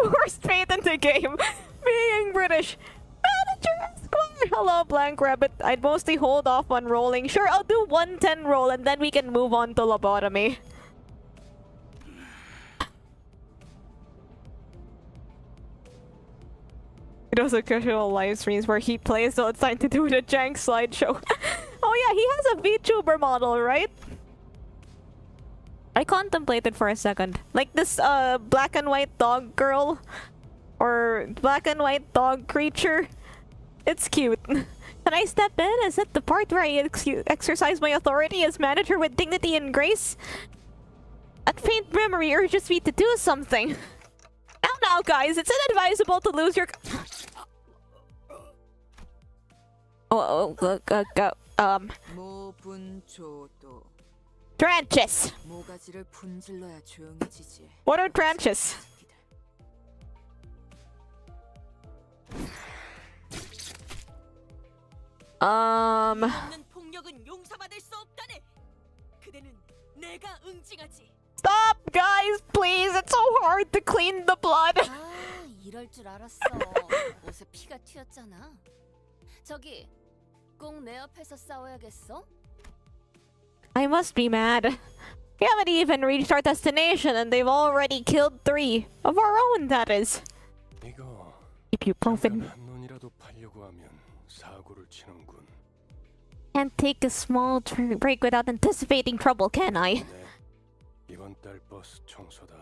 Worst fate in the game. Being British. Manager Esquire. Hello, Blank Rabbit. I'd mostly hold off on rolling. Sure, I'll do 110 roll and then we can move on to lobotomy. He does occasional live streams where he plays, so it's time to do the jank slideshow. Oh yeah, he has a VTuber model, right? I contemplated for a second. Like this black and white dog girl or black and white dog creature. It's cute. Can I step in? Is it the part where I exercise my authority as manager with dignity and grace? A faint memory urges me to do something. Now, guys, it's inadvisable to lose your... 모분초도 Tranches. 모가지를 분질러야 조용해지지. What are tranches? 없는 폭력은 용서받을 수 없다네. 그대는 내가 응징하지. Stop, guys, please. It's so hard to clean the blood. 아, 이럴 줄 알았어. 옷에 피가 튀었잖아. 저기, 꼭 내 옆에서 싸워야겠어? I must be mad. We haven't even reached our destination and they've already killed 3. Of our own, that is. 이거 Ibuprofen. 한 놈이라도 팔려고 하면 사고를 치는군. Can't take a small break without anticipating trouble, can I? 네, 이번 달 버스 청소다.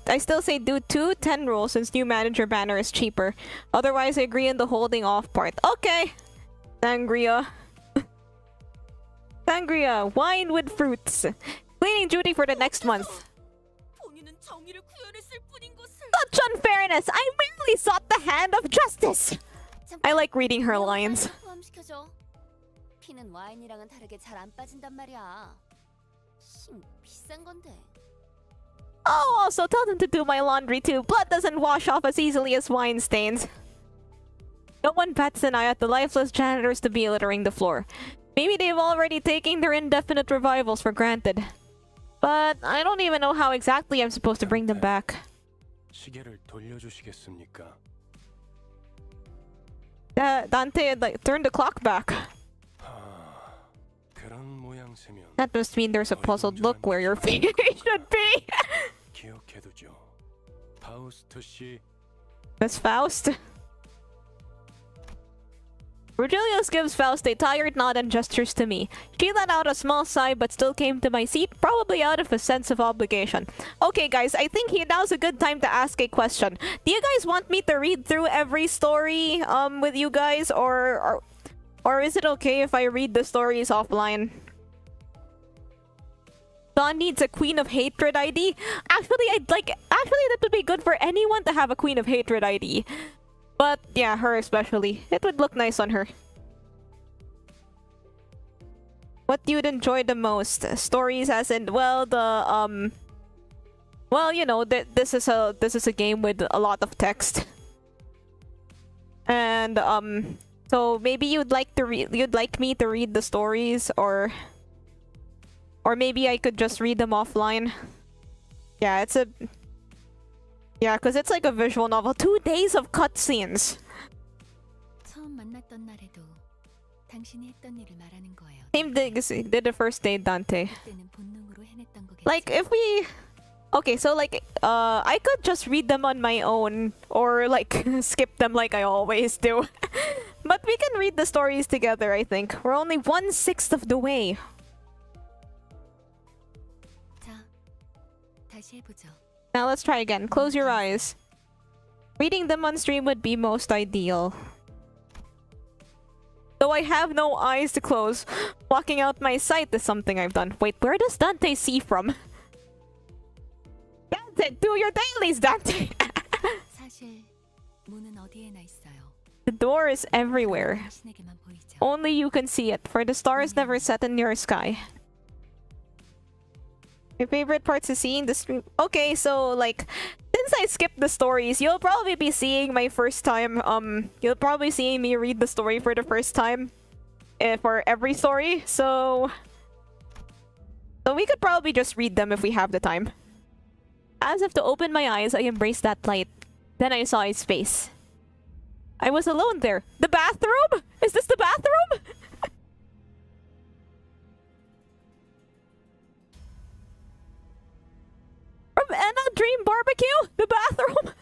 I still say do 210 rolls since new manager banner is cheaper. Otherwise, I agree on the holding off part. Okay. Sangria. Sangria. Wine with fruits. Cleaning duty for the next month. 본인은 정의를 구현했을 뿐인 것을. Such unfairness! I merely sought the hand of justice! I like reading her lines. 포함시켜줘. 피는 와인이랑은 다르게 잘 안 빠진단 말이야. 비싼 건데. Oh, also tell them to do my laundry too. Blood doesn't wash off as easily as wine stains. No one bats an eye at the lifeless janitors to be littering the floor. Maybe they've already taken their indefinite revivals for granted. But I don't even know how exactly I'm supposed to bring them back. 시계를 돌려주시겠습니까? Dante had like turned the clock back. 그런 모양새면 That must mean there's a puzzled look where your feet should be. 기억해두죠. 파우스트 씨. Miss Faust. Virgilius gives Faust a tired nod and gestures to me. She let out a small sigh but still came to my seat, probably out of a sense of obligation. Okay guys, I think now's a good time to ask a question. Do you guys want me to read through every story with you guys, or is it okay if I read the stories offline? Dawn needs a Queen of Hatred ID? Actually, that would be good for anyone to have a Queen of Hatred ID. But yeah, her especially. It would look nice on her. What you'd enjoy the most? Stories as in, well, well, you know, this is a game with a lot of text. And so maybe you'd like me to read the stories, or maybe I could just read them offline. Yeah, because it's like a visual novel. 2 days of cutscenes. 처음 만났던 날에도 당신이 했던 일을 말하는 거예요. Same thing as did the first day, Dante. 그때는 본능으로 해냈던 거겠지. Like if we, okay, so like I could just read them on my own, or like skip them like I always do. But we can read the stories together. I think we're only 1/6 of the way. 자, 다시 해보죠. Now let's try again. Close your eyes. Reading them on stream would be most ideal. Though I have no eyes to close, blocking out my sight is something I've done. Wait, where does Dante see from? Dante, do your dailies, Dante! 사실 문은 어디에나 있어요. The door is everywhere. 당신에게만 보이죠. Only you can see it, for the stars never set in your sky. My favorite parts is seeing the stream. Okay, so like, since I skipped the stories, you'll probably be seeing my first time. You'll probably see me read the story for the first time, for every story. So we could probably just read them if we have the time. As if to open my eyes, I embraced that light. Then I saw his face. I was alone there. The bathroom? Is this the bathroom? From Enna Dream Barbecue? The bathroom?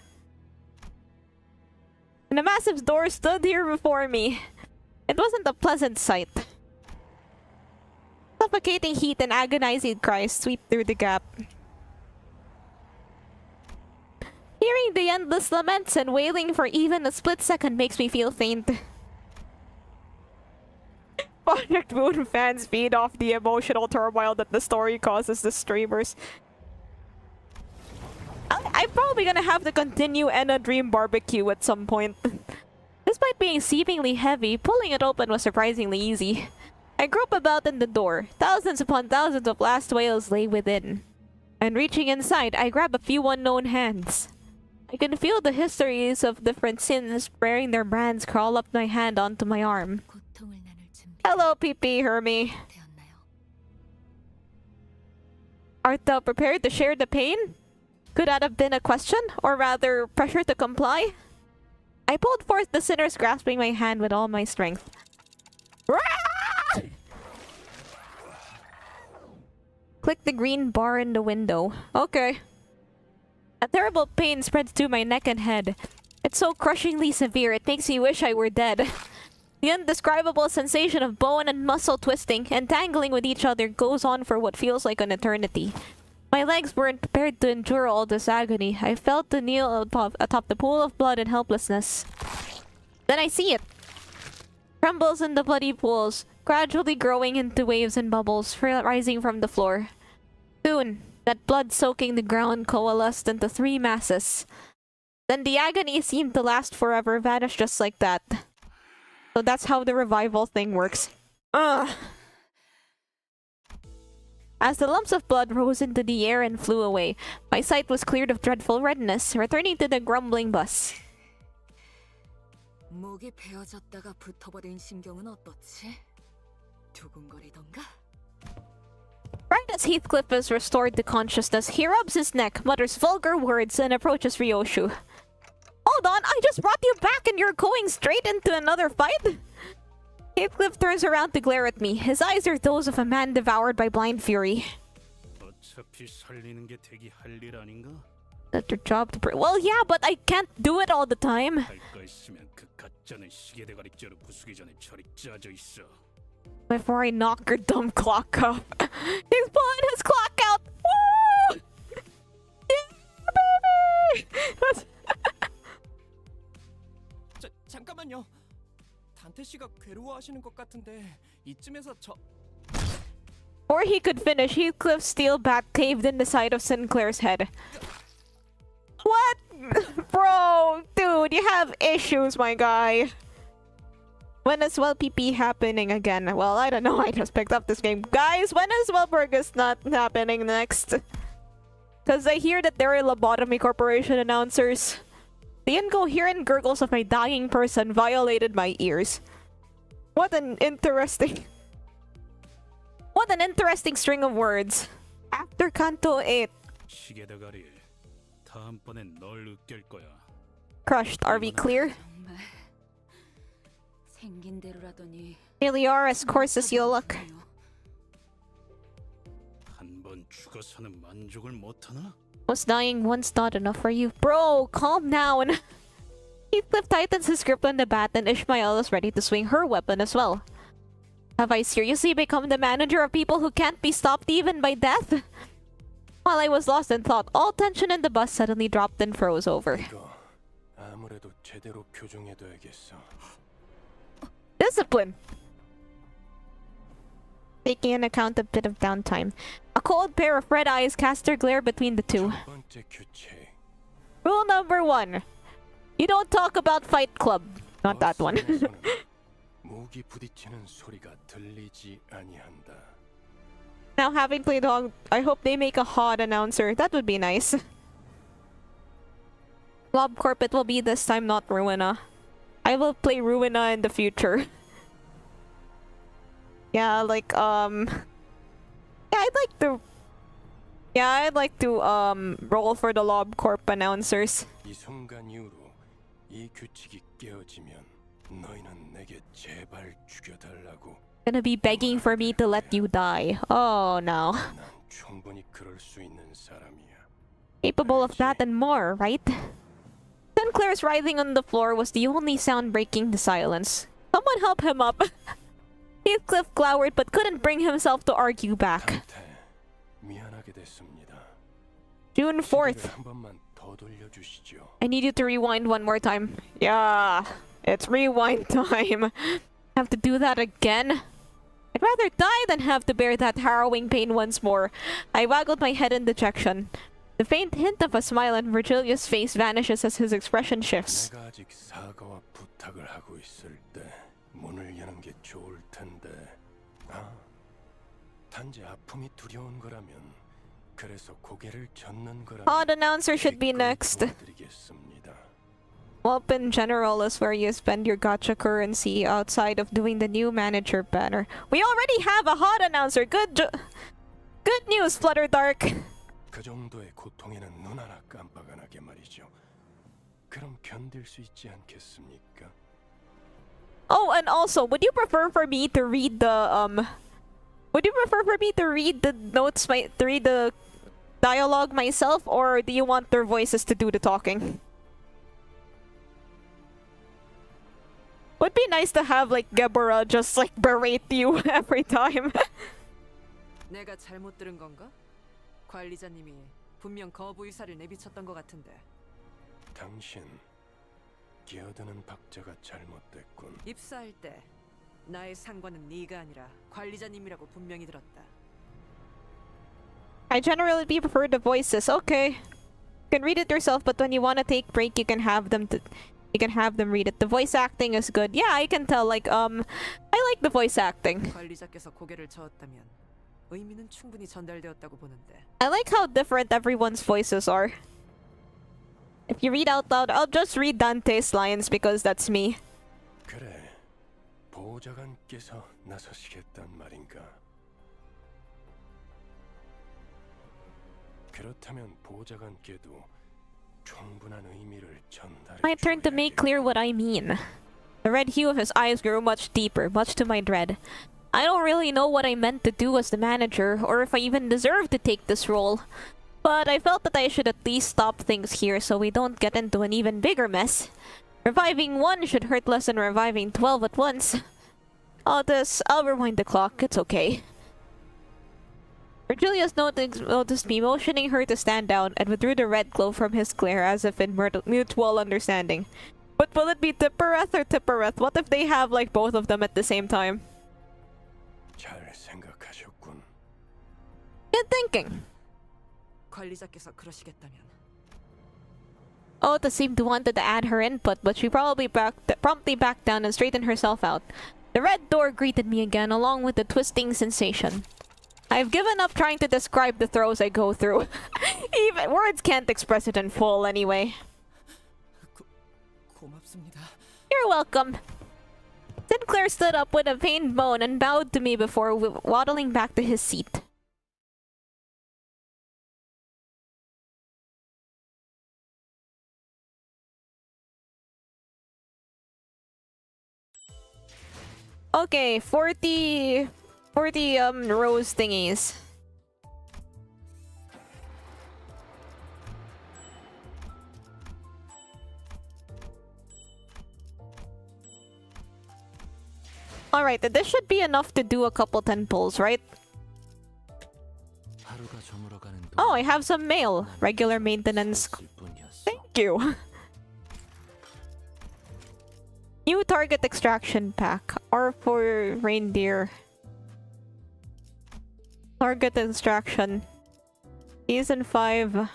And a massive door stood here before me. It wasn't a pleasant sight. Suffocating heat and agonizing cries sweep through the gap. Hearing the endless laments and wailing for even a split second makes me feel faint. Project Moon fans feed off the emotional turmoil that the story causes the streamers. I'm probably gonna have to continue Enna Dream Barbecue at some point. Despite being seemingly heavy, pulling it open was surprisingly easy. I grope about in the door. Thousands upon thousands of last whales lay within. And reaching inside, I grab a few unknown hands. I can feel the histories of different sins bearing their brands crawl up my hand onto my arm. 고통을 나눌 준비. Hello, PP Hermie. 되었나요? Art thou prepared to share the pain? Could that have been a question? Or rather, pressure to comply? I pulled forth the sinners, grasping my hand with all my strength. Click the green bar in the window. Okay. A terrible pain spreads through my neck and head. It's so crushingly severe, it makes me wish I were dead. The indescribable sensation of bone and muscle twisting, entangling with each other, goes on for what feels like an eternity. My legs weren't prepared to endure all this agony. I felt to kneel atop the pool of blood and helplessness. Then I see it. Trembles in the bloody pools, gradually growing into waves and bubbles, rising from the floor. Soon, that blood soaking the ground coalesced into 3 masses. Then the agony seemed to last forever, vanished just like that. So that's how the revival thing works. Ugh. as the lumps of blood rose into the air and flew away. My sight was cleared of dreadful redness, returning to the grumbling bus. 목이 베어졌다가 붙어버린 심경은 어떻지? 두근거리던가? Right as Heathcliff is restored to consciousness, he rubs his neck, mutters vulgar words, and approaches Ryoshu. Hold on, I just brought you back and you're going straight into another fight? Heathcliff turns around to glare at me. His eyes are those of a man devoured by blind fury. 어차피 살리는 게 되게 할 일 아닌가? That's your job to well, yeah, but I can't do it all the time. 할 거 있으면 그 가짜는 시계 대가리째로 부수기 전에 저리 짜져 있어. Before I knock your dumb clock off. He's pulling his clock out! Woo! Yeah, baby! 잠깐만요. 단테 씨가 괴로워하시는 것 같은데 이쯤에서 저 Before he could finish, Heathcliff's steel bat caved in the side of Sinclair's head. What? Bro, dude, you have issues, my guy. When is well PP happening again? Well, I don't know, I just picked up this game. Guys, when is Wellburgers not happening next? Because I hear that there are Lobotomy Corporation announcers. The incoherent gurgles of my dying person violated my ears. What an interesting string of words. After Kanto 8. 시계 대가리. 다음번엔 널 으깰 거야. Crushed, are we clear? 정말 생긴 대로라더니 Here you are, as coarse as you look. 한번 죽어서는 만족을 못 하나? Was dying once not enough for you? Bro, calm down. Heathcliff tightens his grip on the bat and Ishmael is ready to swing her weapon as well. Have I seriously become the manager of people who can't be stopped even by death? While I was lost in thought, all tension in the bus suddenly dropped and froze over. 이거 아무래도 제대로 교정해둬야겠어. Discipline! Taking into account a bit of downtime. A cold pair of red eyes cast their glare between the two. 첫 번째 규칙. Rule number 1. You don't talk about Fight Club. Not that one. 버스에서는 무기 부딪히는 소리가 들리지 아니한다. Now having played Hog, I hope they make a HOD announcer. That would be nice. Lob Corp it will be this time, not Ruina. I will play Ruina in the future. Yeah, like, yeah, I'd like to roll for the Lob Corp announcers. 이 순간 이후로 이 규칙이 깨어지면 너희는 내게 제발 죽여달라고. Gonna be begging for me to let you die. Oh no. 난 충분히 그럴 수 있는 사람이야. Capable of that and more, right? Sinclair's writhing on the floor was the only sound breaking the silence. Someone help him up. Heathcliff glowered but couldn't bring himself to argue back. 단테, 미안하게 됐습니다. June 4th. 시계를 한 번만 더 돌려주시죠. I need you to rewind one more time. Yeah, it's rewind time. Have to do that again? I'd rather die than have to bear that harrowing pain once more. I waggled my head in dejection. The faint hint of a smile on Virgilius' face vanishes as his expression shifts. 내가 아직 사과와 부탁을 하고 있을 때 문을 여는 게 좋을 텐데. 아, 단지 아픔이 두려운 거라면 그래서 고개를 젓는 거라면. Odd announcer should be next. 도와드리겠습니다. Welp in general is where you spend your gacha currency outside of doing the new manager banner. We already have a hot announcer. Good news, Flutter Dark. 그 정도의 고통에는 눈 하나 깜빡 안 하게 말이죠. 그럼 견딜 수 있지 않겠습니까? Oh, and also, would you prefer for me to read the notes, to read the dialogue myself, or do you want their voices to do the talking? Would be nice to have like Gebora just like berate you every time. 내가 잘못 들은 건가? 관리자님이 분명 거부 의사를 내비쳤던 것 같은데. 당신 끼어드는 박자가 잘못됐군. 입사할 때 나의 상관은 네가 아니라 관리자님이라고 분명히 들었다. I generally prefer the voices. Okay, you can read it yourself, but when you want to take break, you can have them read it. The voice acting is good. Yeah, I can tell. Like I like the voice acting. 관리자께서 고개를 저었다면 의미는 충분히 전달되었다고 보는데. I like how different everyone's voices are. If you read out loud, I'll just read Dante's lines because that's me. 그래, 보호자관께서 나서시겠단 말인가? 그렇다면 보호자관께도 충분한 의미를 전달해. My turn to make clear what I mean. The red hue of his eyes grew much deeper, much to my dread. I don't really know what I meant to do as the manager, or if I even deserve to take this role. But I felt that I should at least stop things here so we don't get into an even bigger mess. Reviving one should hurt less than reviving 12 at once. I'll rewind the clock, it's okay. Virgilius noticed me, motioning her to stand down, and withdrew the red glow from his glare as if in mutual understanding. But will it be Tippereth or Tippereth? What if they have like both of them at the same time? 잘 생각하셨군. Good thinking. 관리자께서 그러시겠다면. Ota seemed to wanted to add her input, but she promptly backed down and straightened herself out. The red door greeted me again, along with the twisting sensation. I've given up trying to describe the throes I go through. Even words can't express it in full anyway. 고맙습니다. You're welcome. Sinclair stood up with a pained moan and bowed to me before waddling back to his seat. Okay, 40 rose thingies. Alright, this should be enough to do a couple 10 pulls, right? Oh, I have some mail. Regular maintenance. Thank you. New target extraction pack. R for reindeer. Target extraction. Season 5.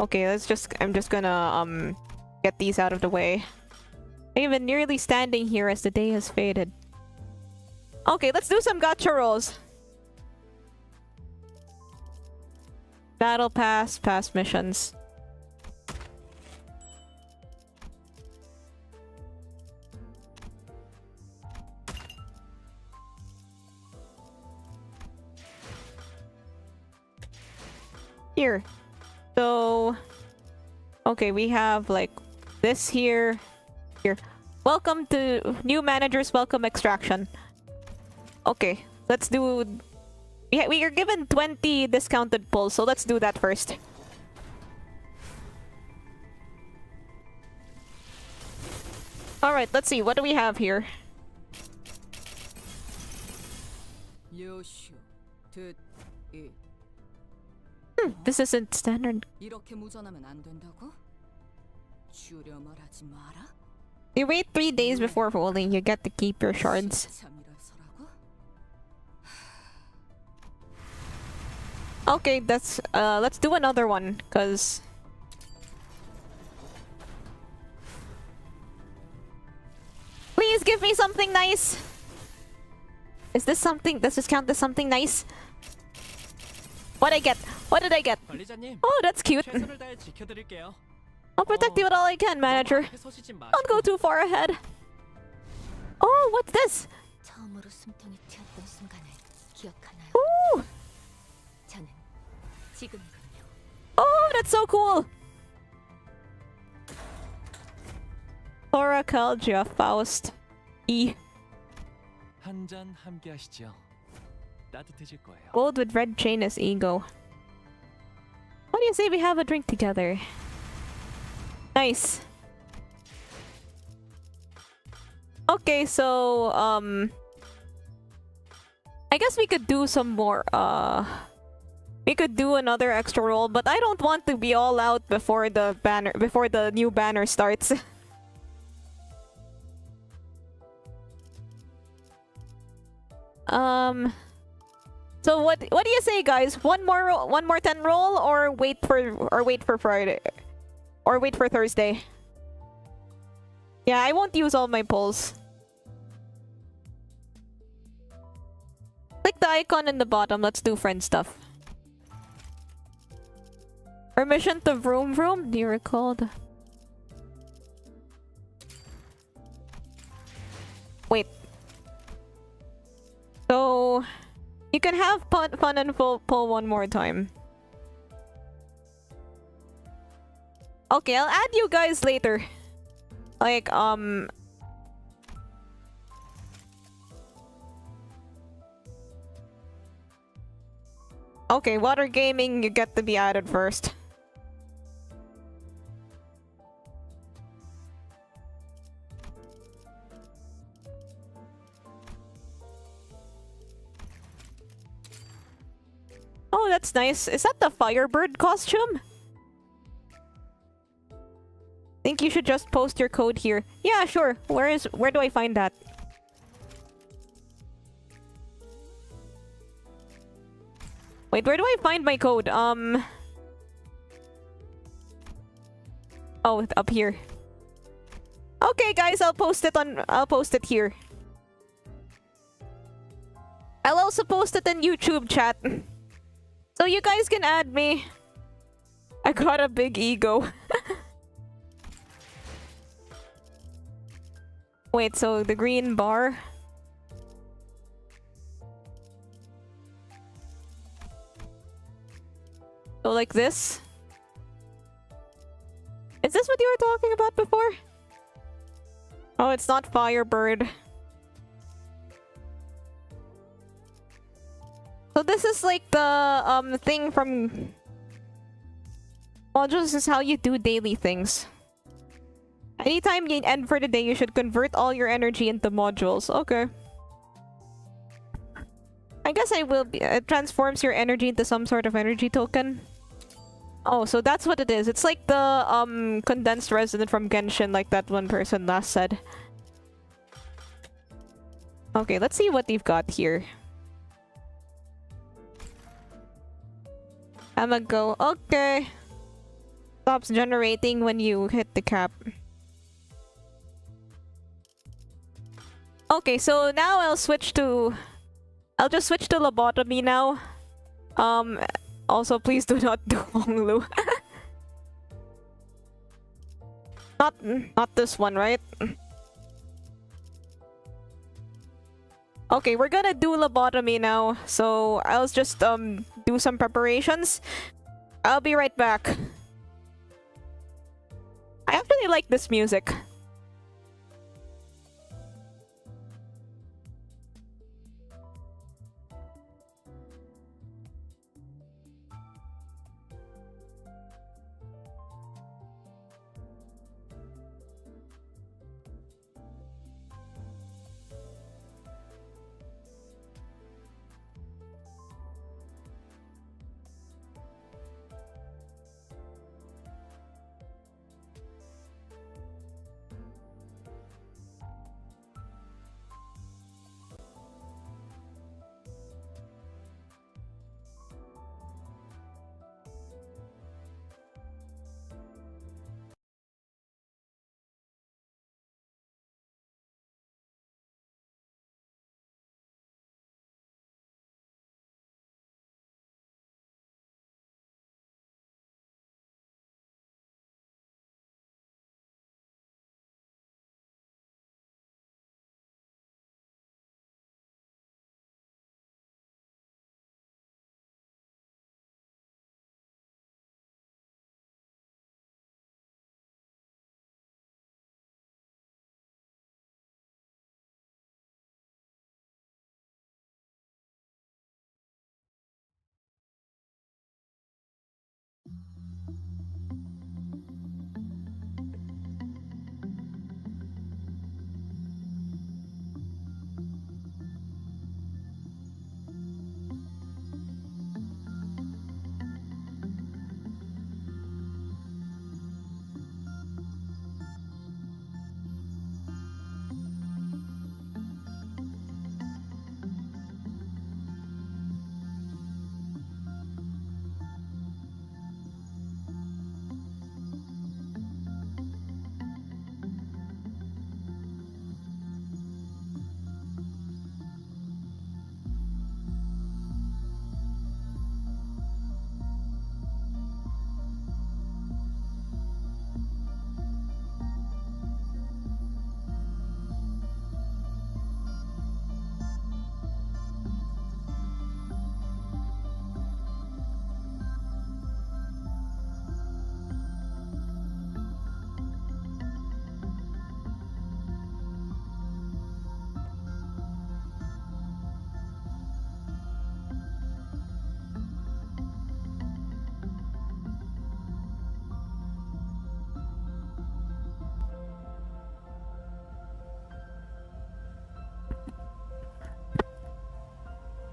Okay, I'm just gonna get these out of the way. I've been nearly standing here as the day has faded. Okay, let's do some gacha rolls. Battle pass, past missions. Here. So... Okay, we have like this here. Here. Welcome to new managers, welcome extraction. Okay, let's do... We are given 20 discounted pulls, so let's do that first. Alright, let's see. What do we have here? This isn't standard. 이렇게 무전하면 안 된다고? 주려말하지 마라. You wait 3 days before rolling, you get to keep your shards. Okay, that's let's do another one, cause please give me something nice. Is this something? Does this count as something nice? What I get? What did I get? 관리자님, Oh, that's cute. 최선을 다해 지켜드릴게요. I'll protect you with all I can, manager. 서시진 마. Don't go too far ahead. Oh, what's this? 처음으로 숨통이 튀었던 순간을 기억하나요? Ooh! 저는 지금이군요. Oh, that's so cool. Thoracalgia, Faust, E. 한 잔 함께 하시죠. 따뜻해질 거예요. Gold with red chain is E.G.O. What do you say we have a drink together? Nice. Okay, so I guess we could do some more we could do another extra roll, but I don't want to be all out before the new banner starts. So what do you say, guys? One more 10 roll, or wait for Friday, or wait for Thursday? Yeah, I won't use all my pulls. Click the icon in the bottom. Let's do friend stuff. Permission to vroom vroom? Do you recall the... Wait. So... You can have fun and pull one more time. Okay, I'll add you guys later. Like, Okay, water gaming, you get to be added first. Oh, that's nice. Is that the Firebird costume? Think you should just post your code here. Yeah, sure. Where do I find that? Wait, where do I find my code? Oh, up here. Okay, guys, I'll post it here. I'll also post it in YouTube chat. So you guys can add me. I got a big ego. Wait, so the green bar? So like this? Is this what you were talking about before? Oh, it's not Firebird. So this is like the thing from modules. This is how you do daily things. Anytime you end for the day, you should convert all your energy into modules. Okay. I guess I will be... It transforms your energy into some sort of energy token. Oh, so that's what it is. It's like the condensed resident from Genshin, like that one person last said. Okay, let's see what they've got here. I'ma go. Okay. Stops generating when you hit the cap. Okay, so now I'll just switch to lobotomy now. Also, please do not do Honglu. Not this one, right? Okay, we're gonna do lobotomy now. So I'll just do some preparations. I'll be right back. I actually like this music.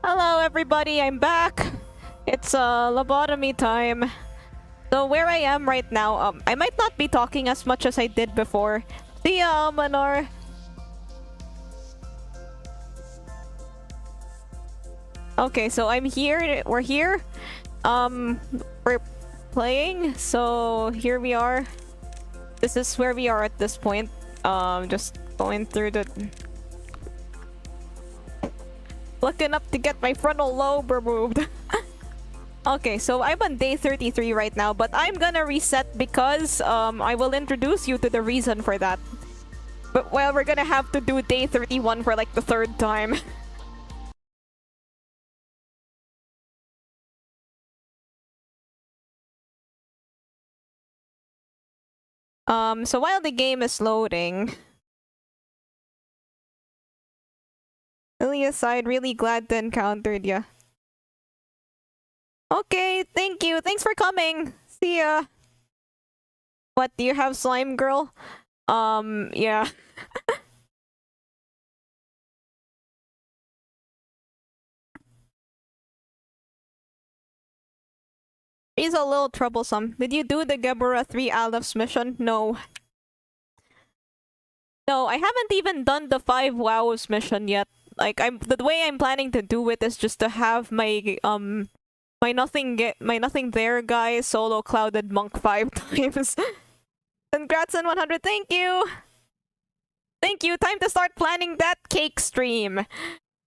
Hello everybody, I'm back. It's lobotomy time. So where I am right now, I might not be talking as much as I did before. See ya, Manor. Okay, so I'm here. We're here. We're playing. So here we are. This is where we are at this point. Just going through the... Looking up to get my frontal lobe removed. Okay, so I'm on day 33 right now, but I'm gonna reset because I will introduce you to the reason for that. But well, we're gonna have to do day 31 for like the third time. So while the game is loading... Really aside, really glad to encountered ya. Okay, thank you. Thanks for coming. See ya. What, do you have slime, girl? Yeah. He's a little troublesome. Did you do the Gebura 3 Aleph mission? No. No, I haven't even done the 5 WoWs mission yet. Like, the way I'm planning to do it is just to have my my nothing there guy solo clouded monk 5 times. Congrats on 100. Thank you. Thank you. Time to start planning that cake stream.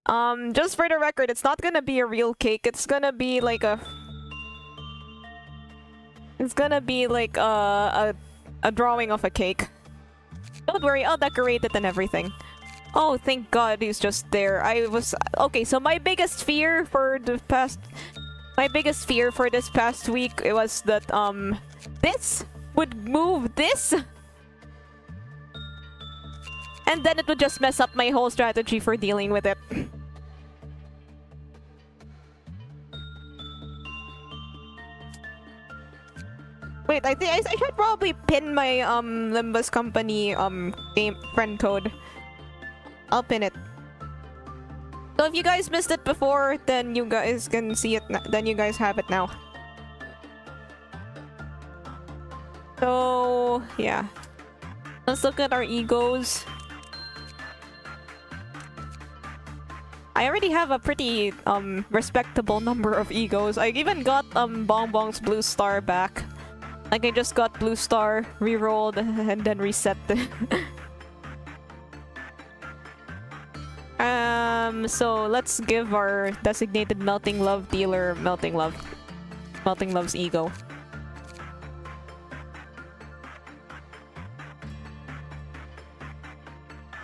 Just for the record, it's not gonna be a real cake. It's gonna be like a drawing of a cake. Don't worry, I'll decorate it and everything. Oh, thank God he's just there. Okay, so my biggest fear for this past week, it was that this would move this, and then it would just mess up my whole strategy for dealing with it. Wait, I think I should probably pin my Limbus company game friend code. I'll pin it. So if you guys missed it before, then you guys can see it. Then you guys have it now. So yeah, let's look at our E.G.Os. I already have a pretty respectable number of E.G.Os. I even got Bongbong's blue star back. Like, I just got blue star, re-rolled, and then reset the... So let's give our designated Melting Love dealer Melting Love's E.G.O.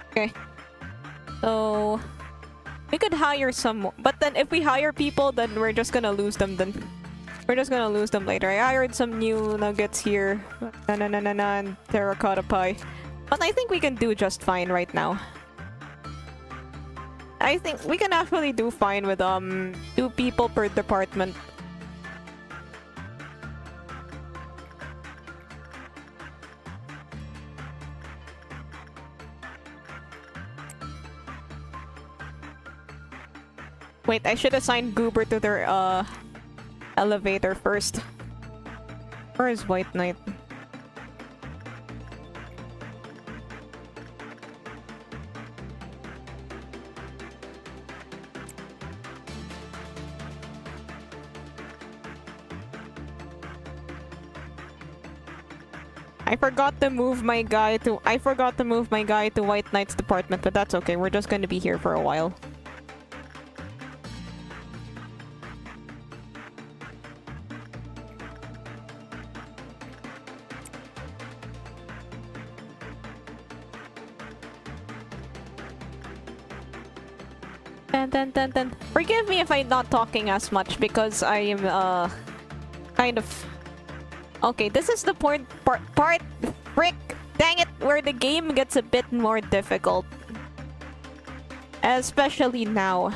Okay. So we could hire some, but then if we hire people, then we're just gonna lose them later. I hired some new nuggets here. And terracotta pie. But I think we can do just fine right now. I think we can actually do fine with 2 people per department. Wait, I should assign Goober to their elevator first. Where is White Knight? I forgot to move my guy to White Knight's department, but that's okay. We're just gonna be here for a while. Dun. Forgive me if I'm not talking as much because I am kind of... Okay, this is the part, frick, dang it, where the game gets a bit more difficult. Especially now.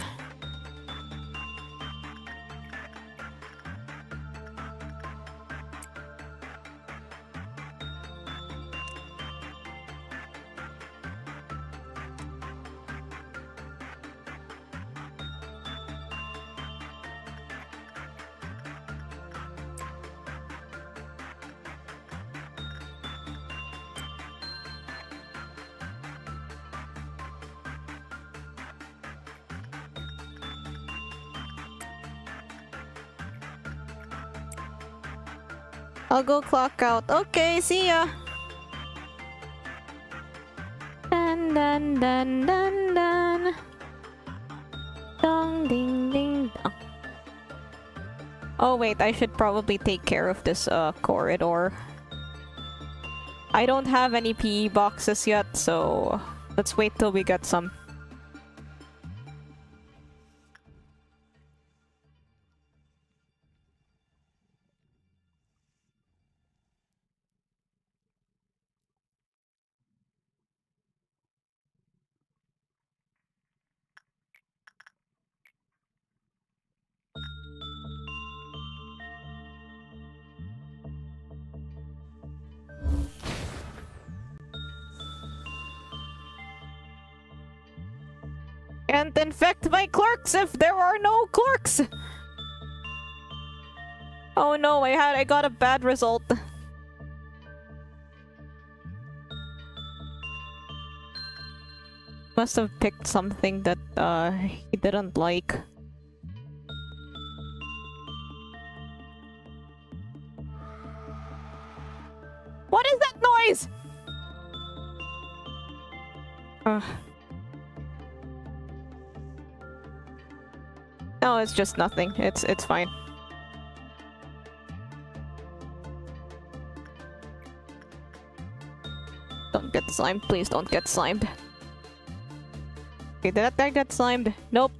I'll go clock out. Okay, see ya. Dun dun dun dun dun. Dong ding ding dong. Oh wait, I should probably take care of this corridor. I don't have any PE boxes yet, so let's wait till we get some. Can't infect my clerks if there are no clerks! Oh no, I got a bad result. Must have picked something that he didn't like. What is that noise? No, it's just nothing. It's fine. Don't get slimed, please don't get slimed. Okay, did that guy get slimed? Nope.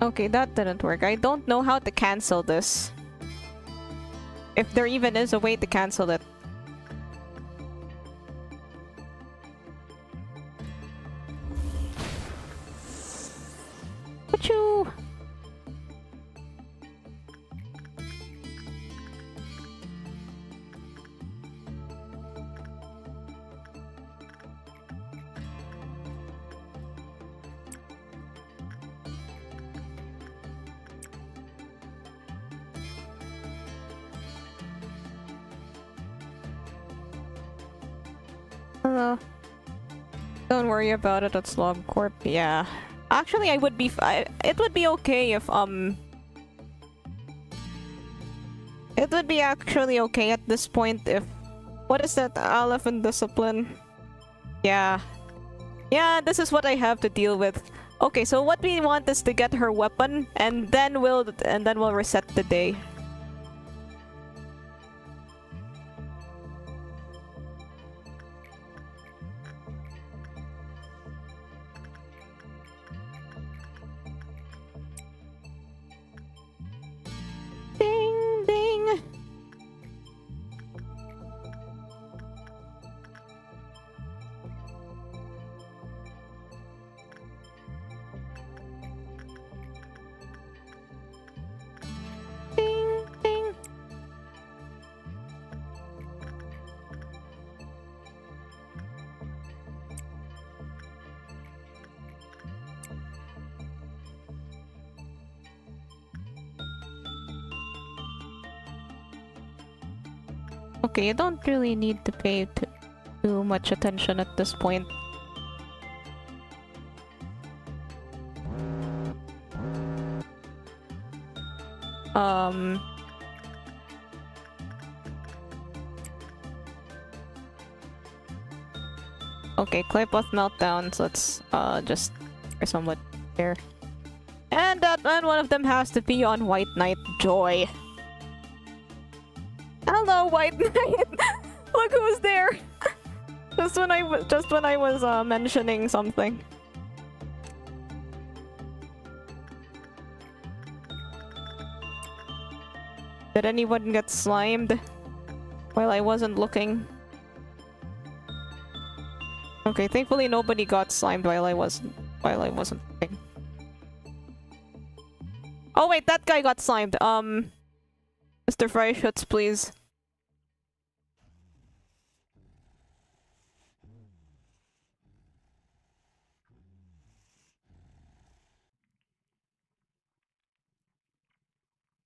Okay, that didn't work. I don't know how to cancel this. If there even is a way to cancel it. Achoo! Hello. Don't worry about it, it's Log Corp. Yeah. Actually, I would be it would be okay if it would be actually okay at this point if what is that elephant discipline? Yeah. Yeah, this is what I have to deal with. Okay, so what we want is to get her weapon and then we'll reset the day. Ding ding. Ding ding. Okay, you don't really need to pay too much attention at this point. Okay, Claypoth meltdowns. Let's just or somewhat here. And one of them has to be on White Knight Joy. Hello, White Knight. Look who's there. just when I was mentioning something. Did anyone get slimed while I wasn't looking? Okay, thankfully nobody got slimed while I wasn't looking. Oh wait, that guy got slimed. Mr. Freischutz, please.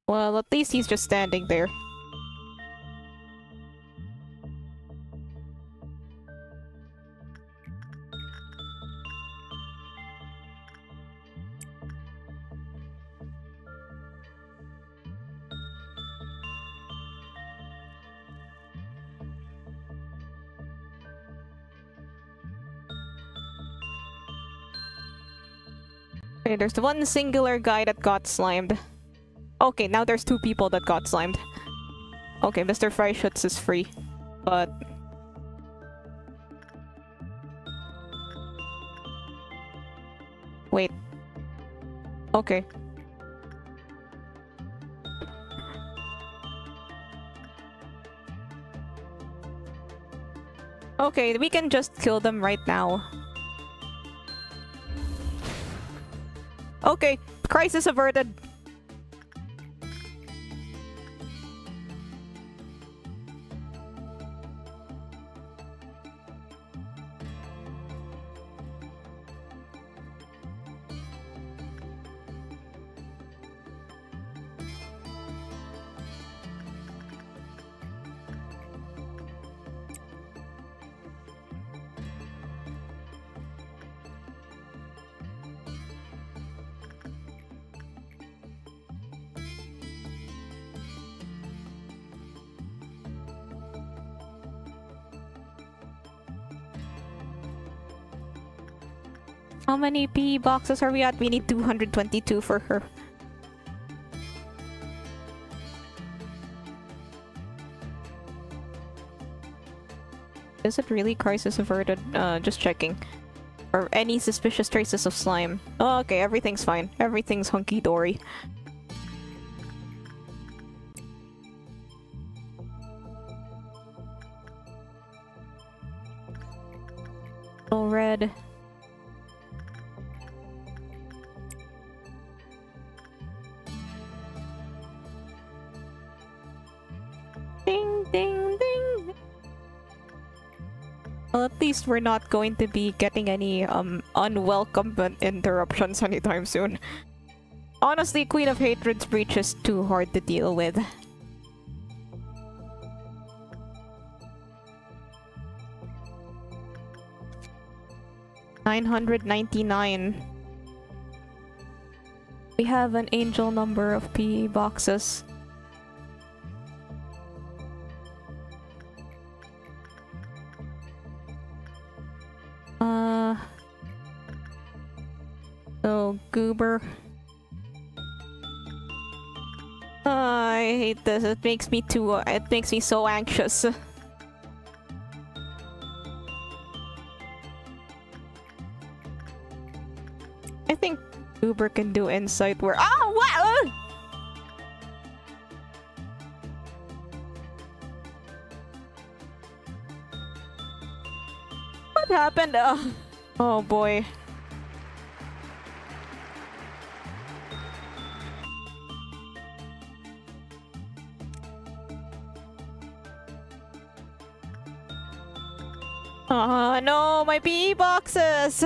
Well, at least he's just standing there. Okay, there's the one singular guy that got slimed. Okay, now there's 2 people that got slimed. Okay, Mr. Freischutz is free. But... wait. Okay. Okay, we can just kill them right now. Okay, crisis averted. How many PE boxes are we at? We need 222 for her. Is it really crisis averted? Just checking. Or any suspicious traces of slime. Oh, okay, everything's fine. Everything's hunky-dory. All red. Ding, ding, ding. Well, at least we're not going to be getting any unwelcome interruptions anytime soon. Honestly, Queen of Hatred's breach is too hard to deal with. $999. We have an angel number of PE boxes. So Goober. I hate this. It makes me it makes me so anxious. I think Goober can do insight where— oh, what? What happened? Oh boy. Oh no, my PE boxes!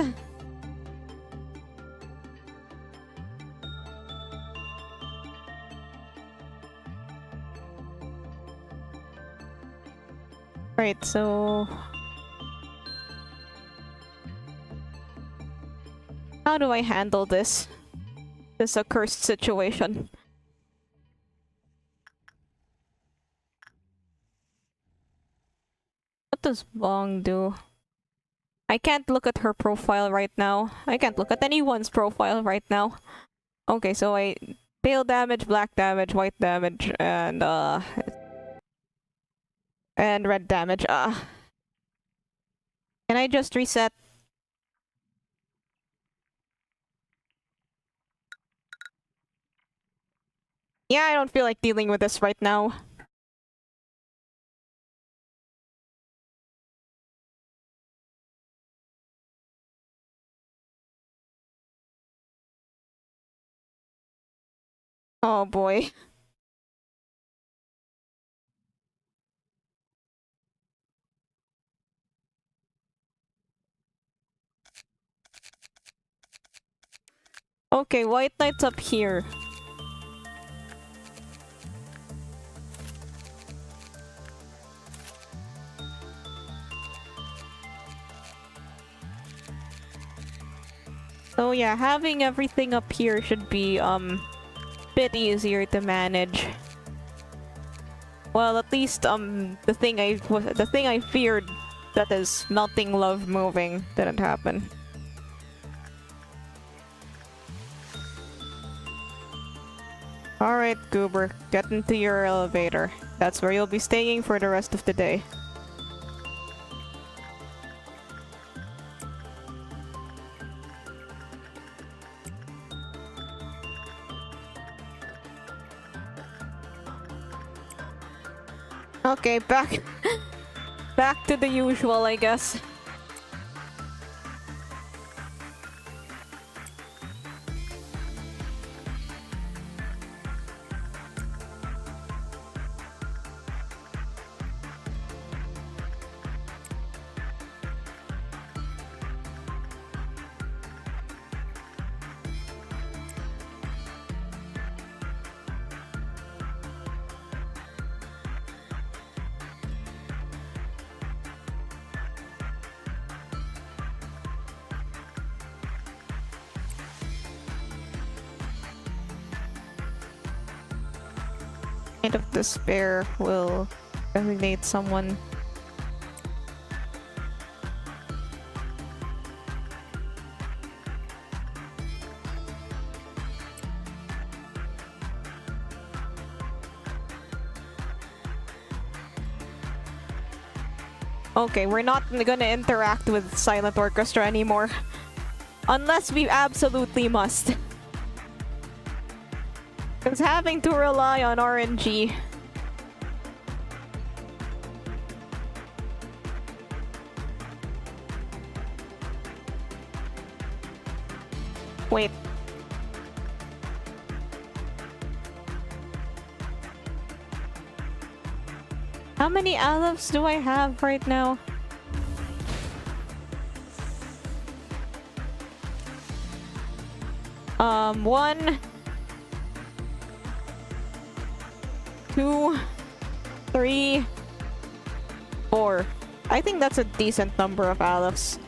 Right, so... how do I handle this? This accursed situation. What does Bong do? I can't look at her profile right now. I can't look at anyone's profile right now. Okay, so I... pale damage, black damage, white damage, and red damage. Can I just reset? Yeah, I don't feel like dealing with this right now. Oh boy. Okay, White Knight's up here. So yeah, having everything up here should be bit easier to manage. Well, at least the thing I feared, that is melting love moving, didn't happen. Alright, Goober, get into your elevator. That's where you'll be staying for the rest of the day. Okay, back back to the usual, I guess. Kind of despair will designate someone. Okay, we're not gonna interact with Silent Orchestra anymore. Unless we absolutely must. Because having to rely on RNG. Wait. How many olives do I have right now? One, 2, 3, 4. I think that's a decent number of olives.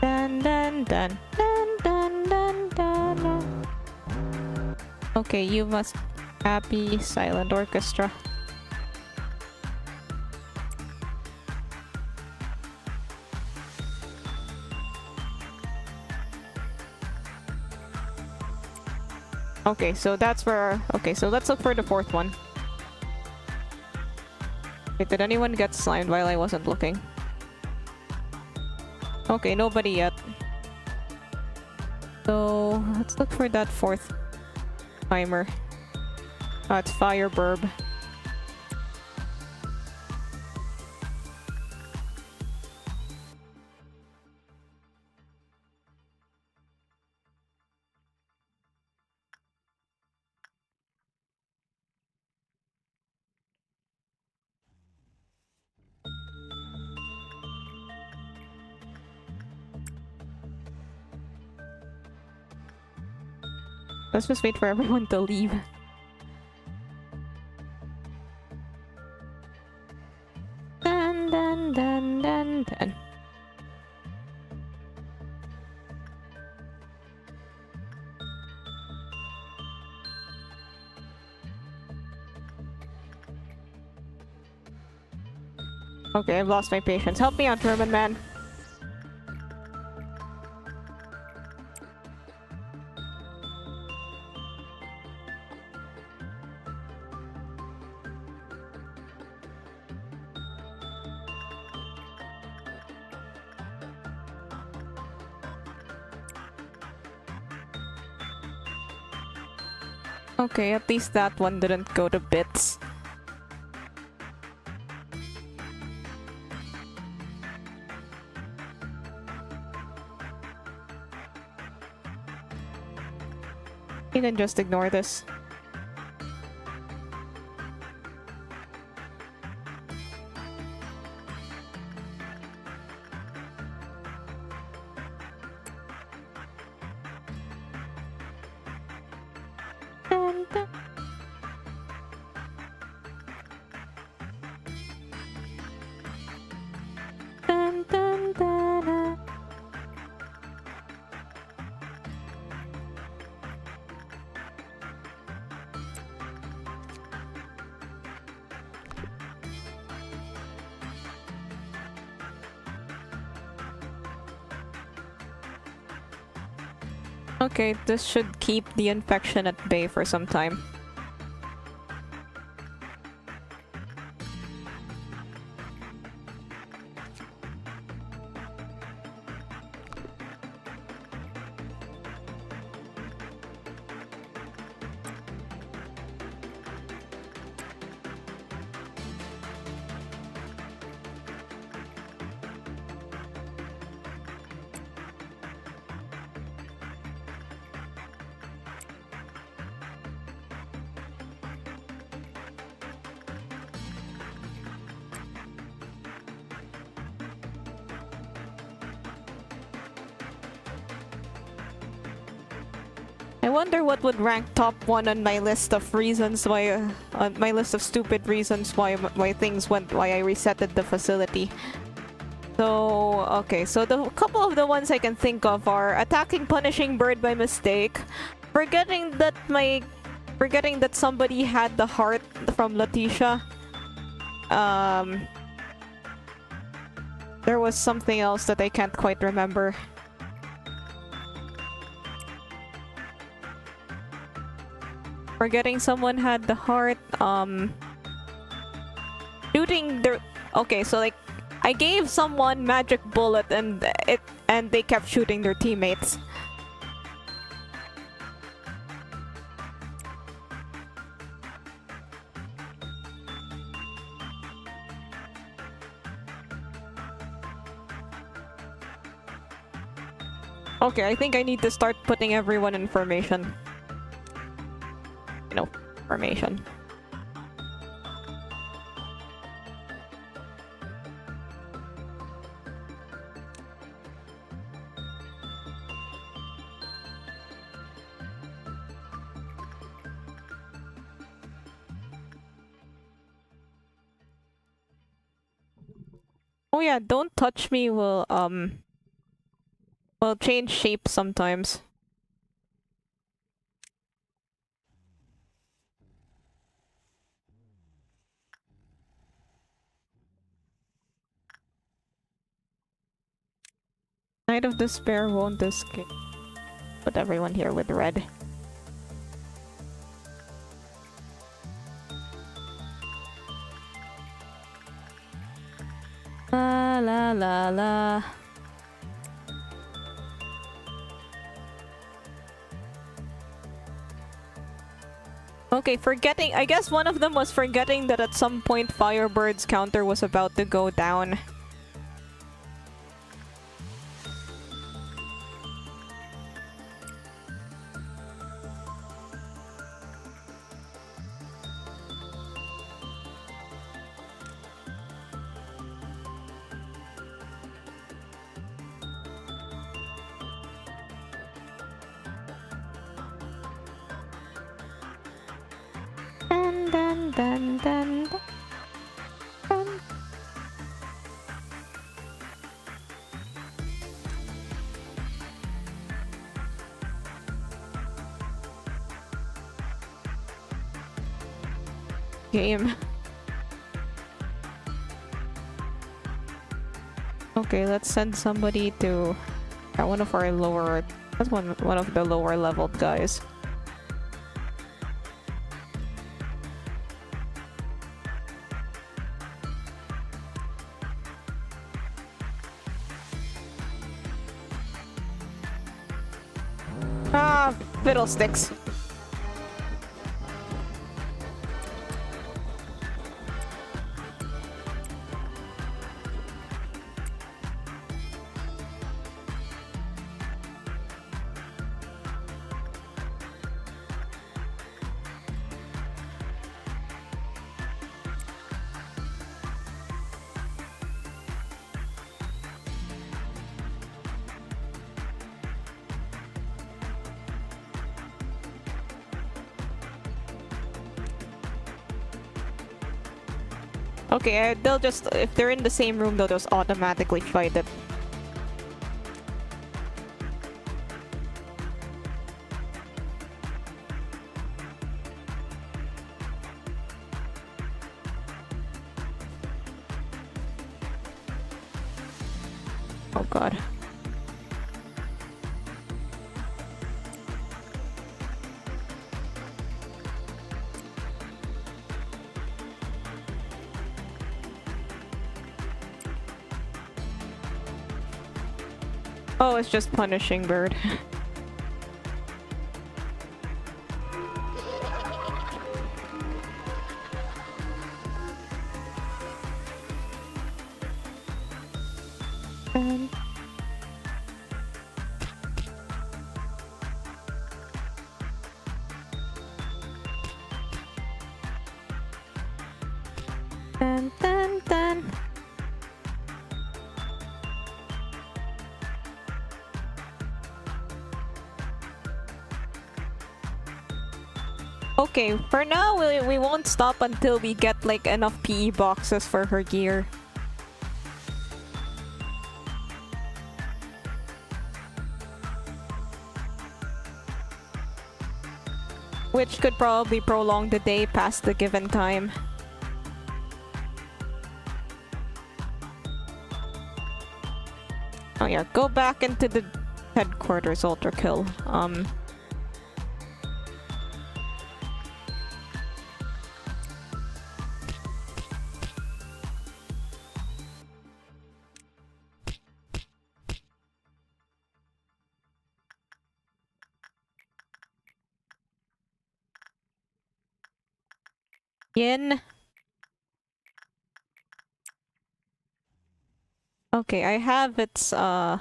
Dun dun dun dun dun dun dun dun. Okay, you must happy Silent Orchestra. Okay, so that's where... Okay, so let's look for the fourth one. Wait, did anyone get slimed while I wasn't looking? Okay, nobody yet. So, let's look for that fourth timer. It's Fireburb. Let's just wait for everyone to leave. Dun dun dun dun dun. Okay, I've lost my patience. Help me out, German man. Okay, at least that one didn't go to bits. You can just ignore this. Okay, this should keep the infection at bay for some time. I wonder what would rank top 1 on my list of reasons why, on my list of stupid reasons why why I resetted the facility. So, okay, so the couple of the ones I can think of are attacking punishing bird by mistake, forgetting that somebody had the heart from Letitia. There was something else that I can't quite remember. Forgetting someone had the heart, shooting their... Okay, so like, I gave someone magic bullet and they kept shooting their teammates. Okay, I think I need to start putting everyone in formation. No, formation. Oh yeah, don't touch me will change shape sometimes. Night of Despair won't escape. Put everyone here with red. La la la la. Okay, forgetting. I guess one of them was forgetting that at some point Firebird's counter was about to go down. Dun, dun, dun, dun, dun. Game. Okay, let's send somebody to one of our lower. That's one of the lower leveled guys. Ah, fiddlesticks. Okay, they'll just, if they're in the same room, they'll just automatically fight it. Oh god. Oh, it's just punishing bird. Dun, dun, dun. Okay, for now we won't stop until we get like enough PE boxes for her gear. Which could probably prolong the day past the given time. Oh yeah, go back into the headquarters, Ultra Kill. Yin. Okay, I have its friend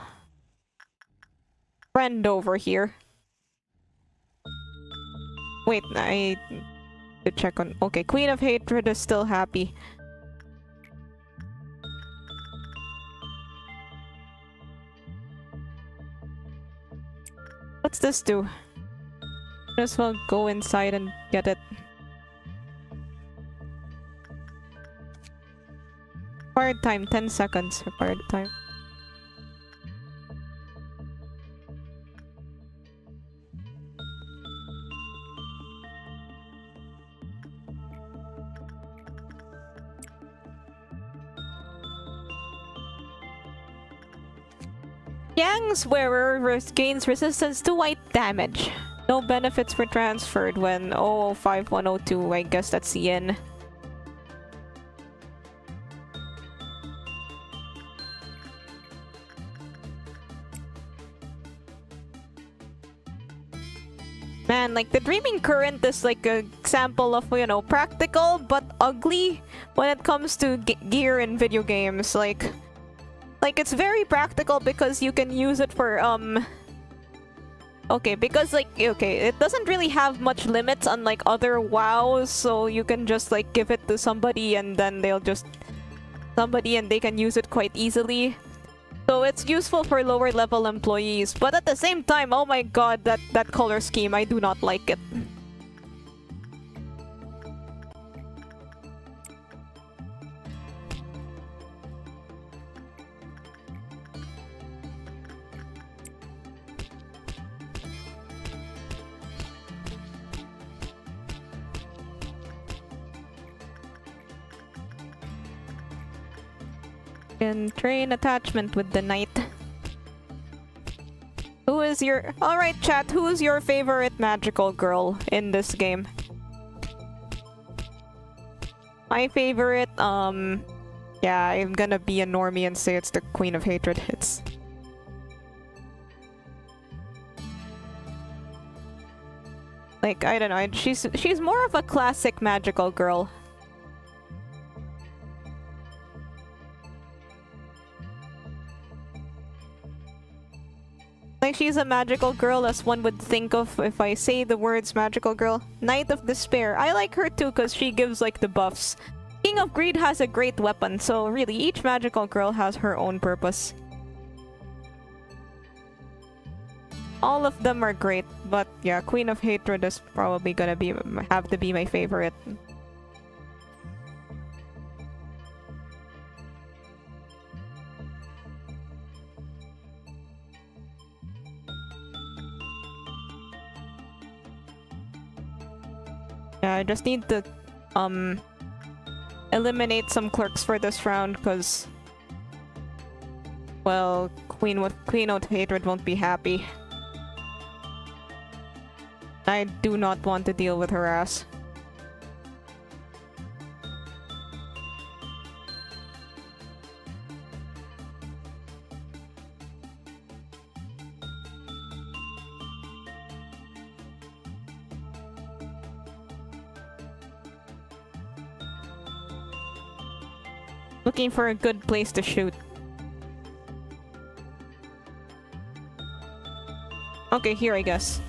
over here. Wait, I to check on. Okay, Queen of Hatred is still happy. What's this do? Might as well go inside and get it. Required time 10 seconds. Required time. Yang's wearer gains resistance to white damage. No benefits were transferred when 005102. I guess that's yen. Man, like the Dreaming Current is like an example of, you know, practical but ugly when it comes to gear in video games. Like it's very practical because you can use it for okay, because like it doesn't really have much limits unlike other WoWs, so you can just like give it to somebody and then they can use it quite easily. So it's useful for lower level employees, but at the same time, oh my god, that color scheme, I do not like it. And train attachment with the knight. Who is your... Alright chat, who's your favorite magical girl in this game? My favorite, yeah, I'm gonna be a normie and say it's the Queen of Hatred. It's... like, I don't know, she's more of a classic magical girl. Like, she's a magical girl as one would think of if I say the words magical girl. Knight of Despair. I like her too because she gives like the buffs. King of Greed has a great weapon, so really each magical girl has her own purpose. All of them are great, but yeah, Queen of Hatred is probably gonna have to be my favorite. Yeah, I just need to eliminate some clerks for this round because, well, Queen of Hatred won't be happy. I do not want to deal with her ass. Looking for a good place to shoot. Okay, here I guess.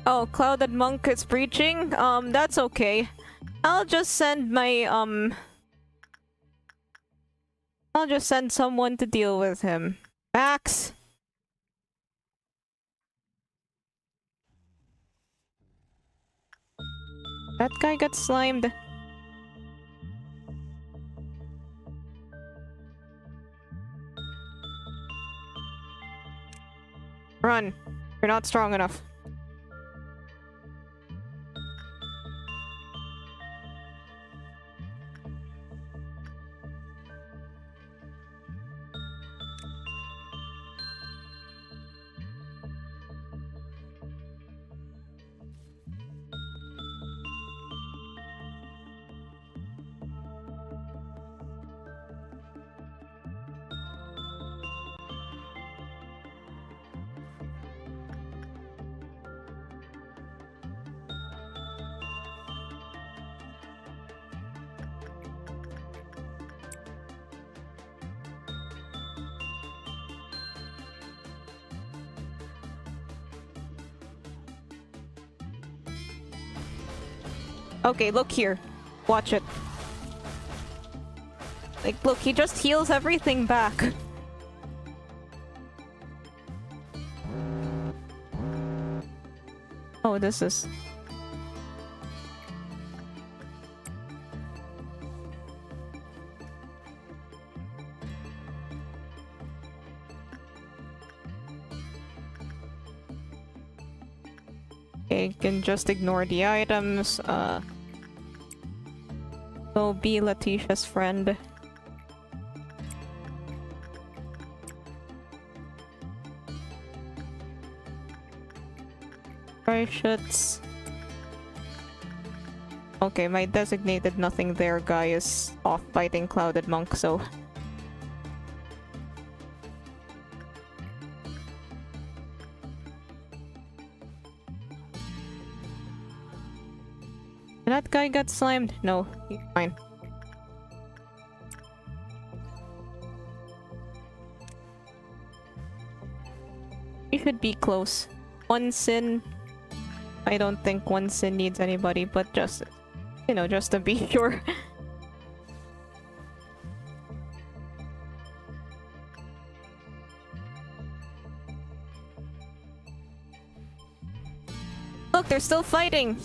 Oh, Clouded Monk is breaching? That's okay. I'll just send my, I'll just send someone to deal with him. Max! That guy got slimed. Run. You're not strong enough. Okay, look here. Watch it. Like, look, he just heals everything back. Oh, this is... Okay, you can just ignore the items, Go be Letitia's friend. Shoots. Okay, my designated nothing there guy is off fighting Clouded Monk, so... That guy got slimed? No, he's fine. You should be close. One sin. I don't think one sin needs anybody, but just, you know, just to be sure. Look, they're still fighting!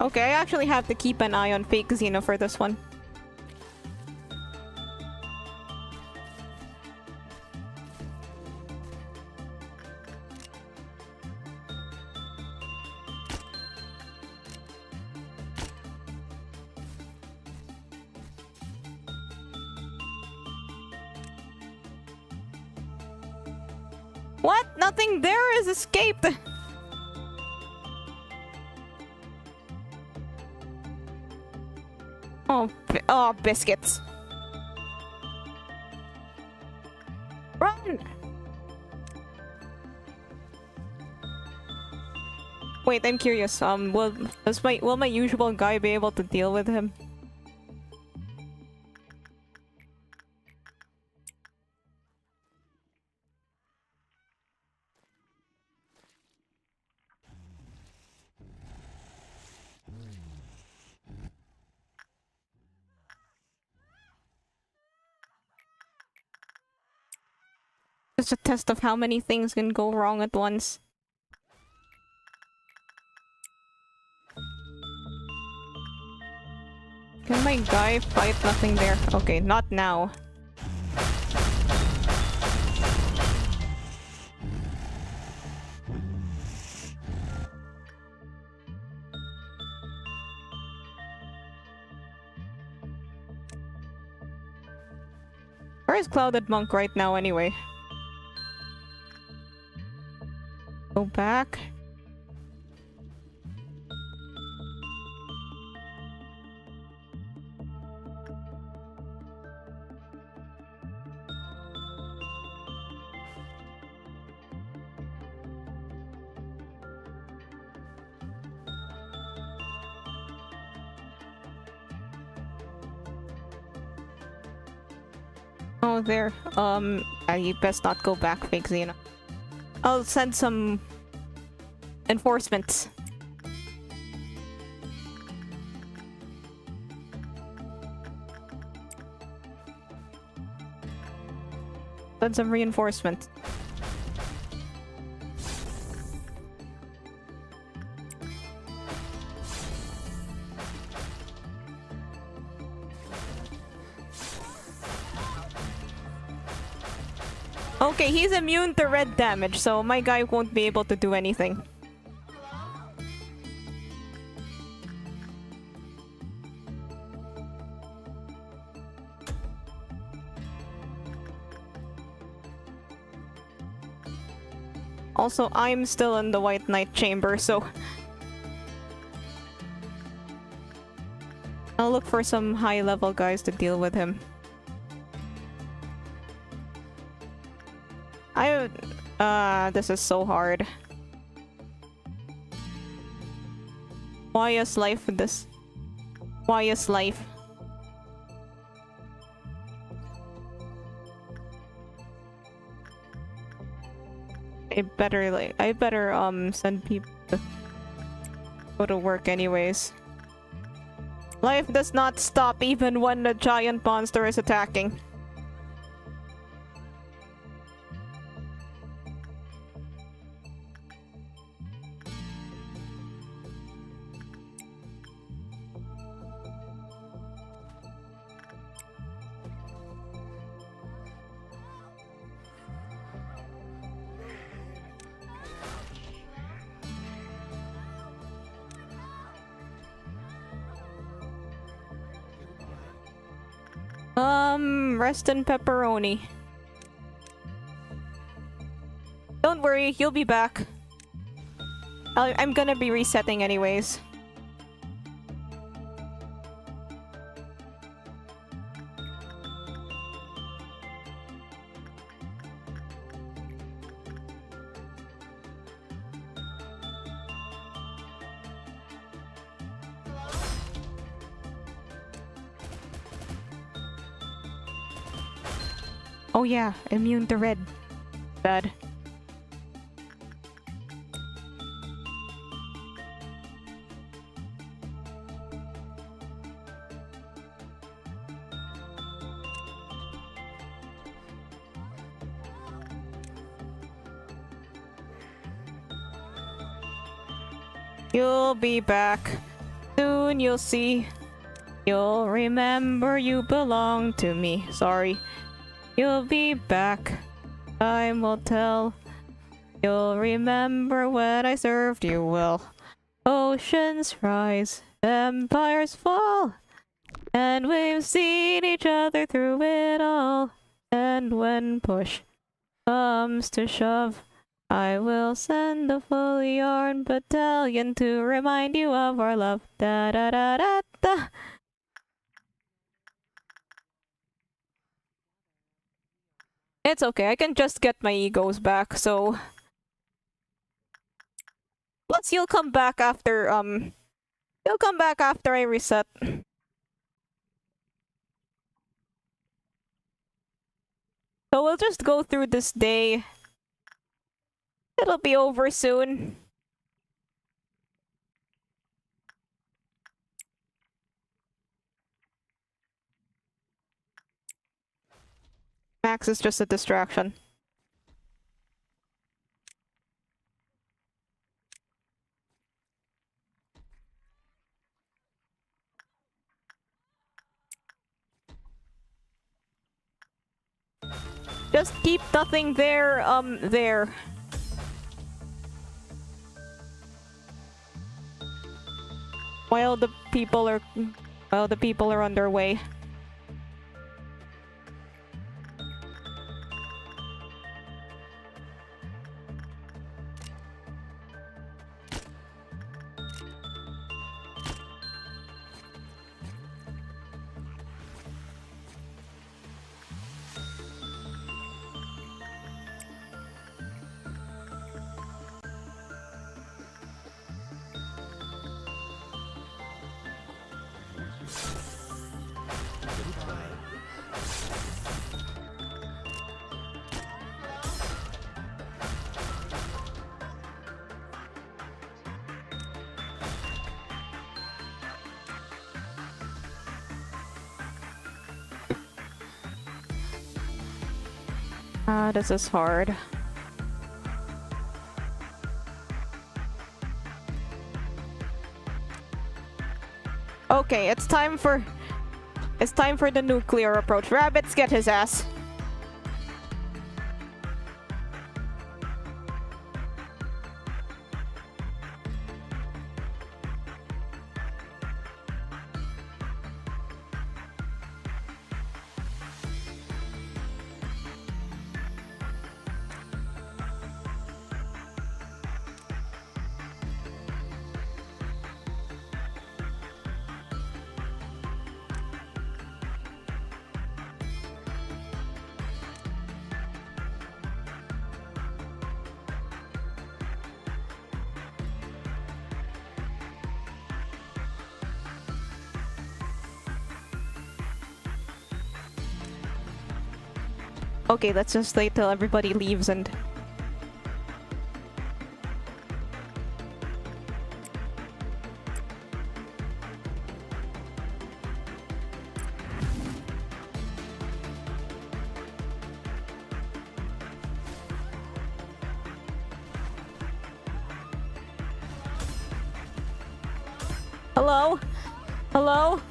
Okay, I actually have to keep an eye on fake Xeno for this one. What? Nothing there is escaped! Oh, biscuits. Run! Wait, I'm curious. Will my usual guy be able to deal with him? Just a test of how many things can go wrong at once. Can my guy fight? Nothing there. Okay, not now. Where is Clouded Monk right now anyway? Go back. Oh, there. You best not go back, fake Xena. I'll send some enforcements. Send some reinforcement. Okay, he's immune to red damage, so my guy won't be able to do anything. Also, I'm still in the White Knight chamber, so I'll look for some high-level guys to deal with him. This is so hard. Why is life this? Why is life? I better send people to go to work anyways. Life does not stop even when the giant monster is attacking. Rest in pepperoni. Don't worry, you'll be back. I'm gonna be resetting anyways. Oh yeah, immune to red. Bad. You'll be back. Soon you'll see. You'll remember you belong to me. Sorry. You'll be back. Time will tell. You'll remember when I served you well. Oceans rise, empires fall, and we've seen each other through it all. And when push comes to shove, I will send a full yarn battalion to remind you of our love. Da da da da da. It's okay, I can just get my egos back, so... Plus, you'll come back after, You'll come back after I reset. So we'll just go through this day. It'll be over soon. Max is just a distraction. Just keep nothing there, there. While the people are on their way. This is hard. Okay, it's time for the nuclear approach. Rabbits, get his ass. Okay, let's just wait till everybody leaves and... Hello? Hello?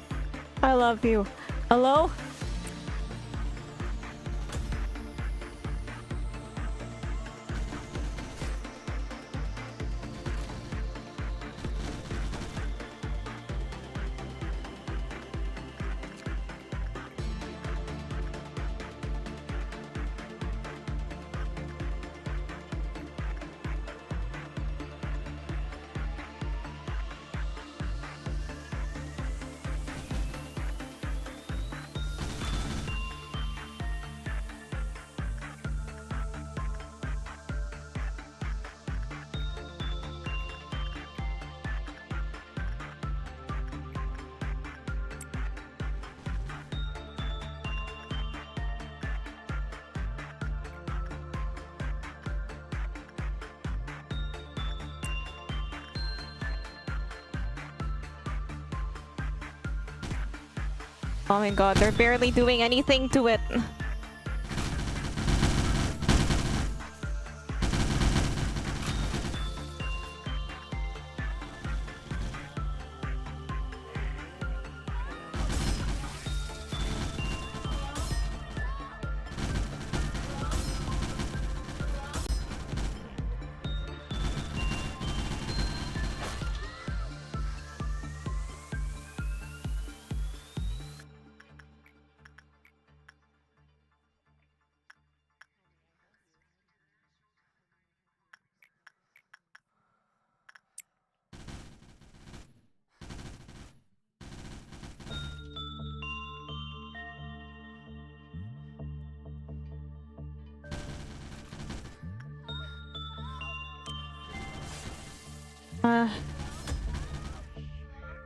I love you. Hello? Oh my god, they're barely doing anything to it.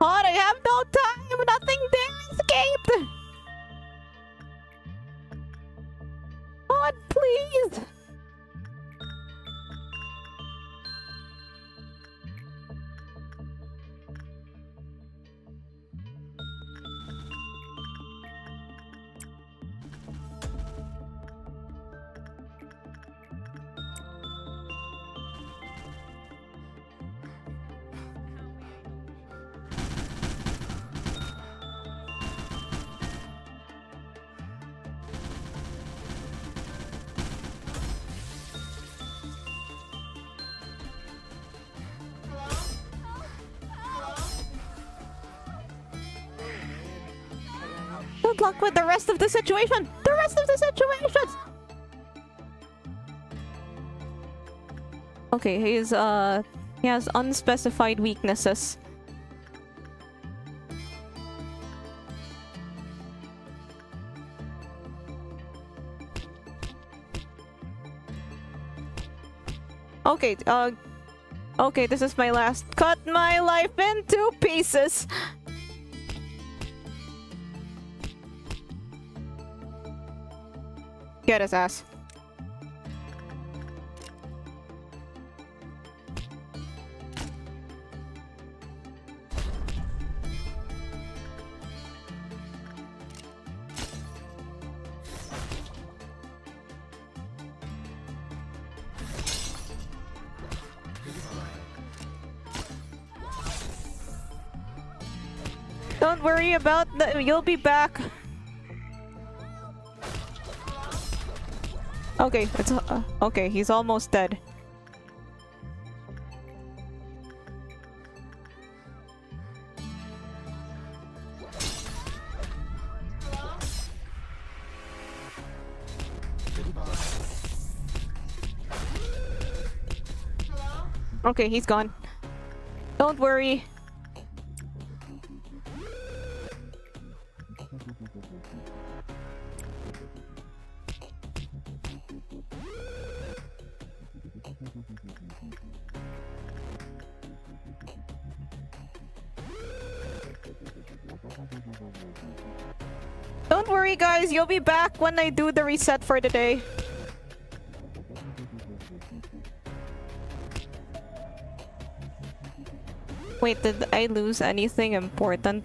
God, I have no time! Nothing there escaped! God, please! Good luck with the rest of the situation! The rest of the situations! Okay, he has unspecified weaknesses. Okay, okay, this is my last. Cut my life into pieces! Get his ass. Don't worry about the- you'll be back. Okay, it's okay, he's almost dead. Okay, he's gone. Don't worry. Don't worry, guys. You'll be back when I do the reset for the day. Wait, did I lose anything important?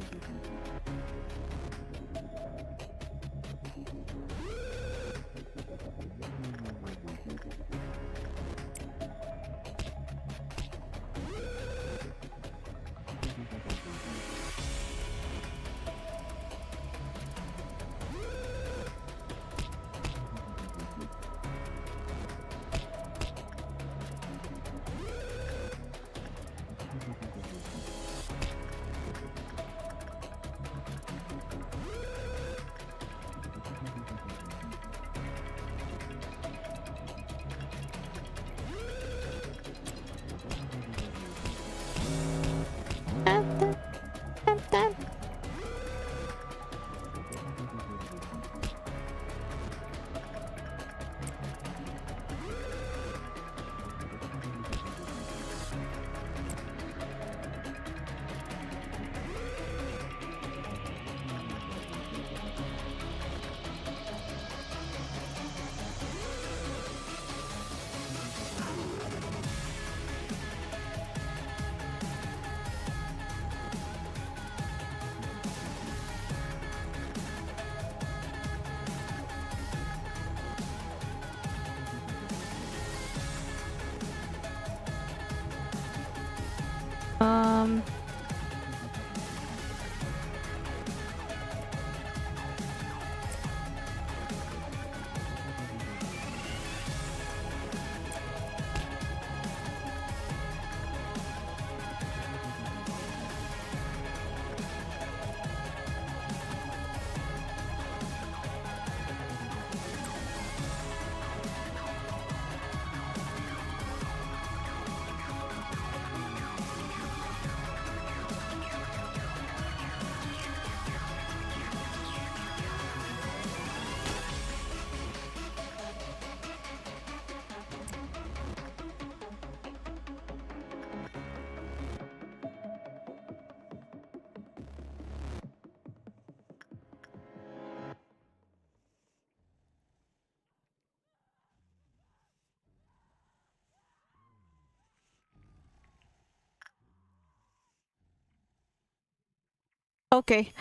Okay,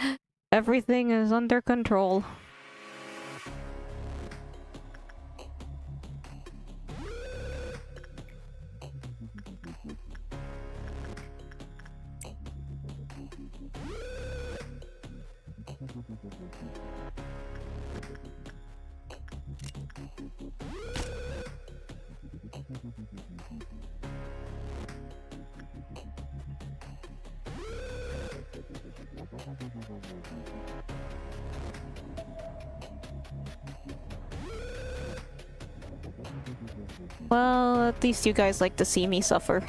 everything is under control. Well, at least you guys like to see me suffer.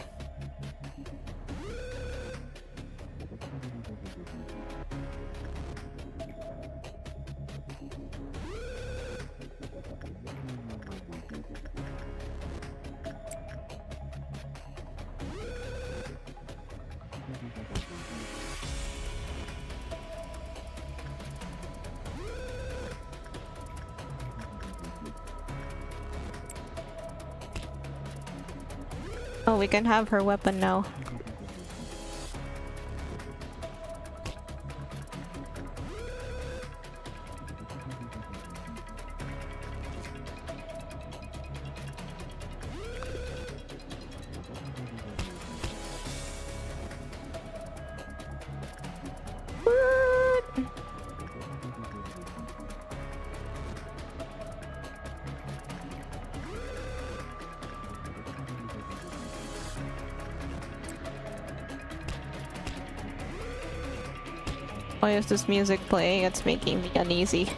Oh, we can have her weapon now. Why is this music playing? It's making me uneasy.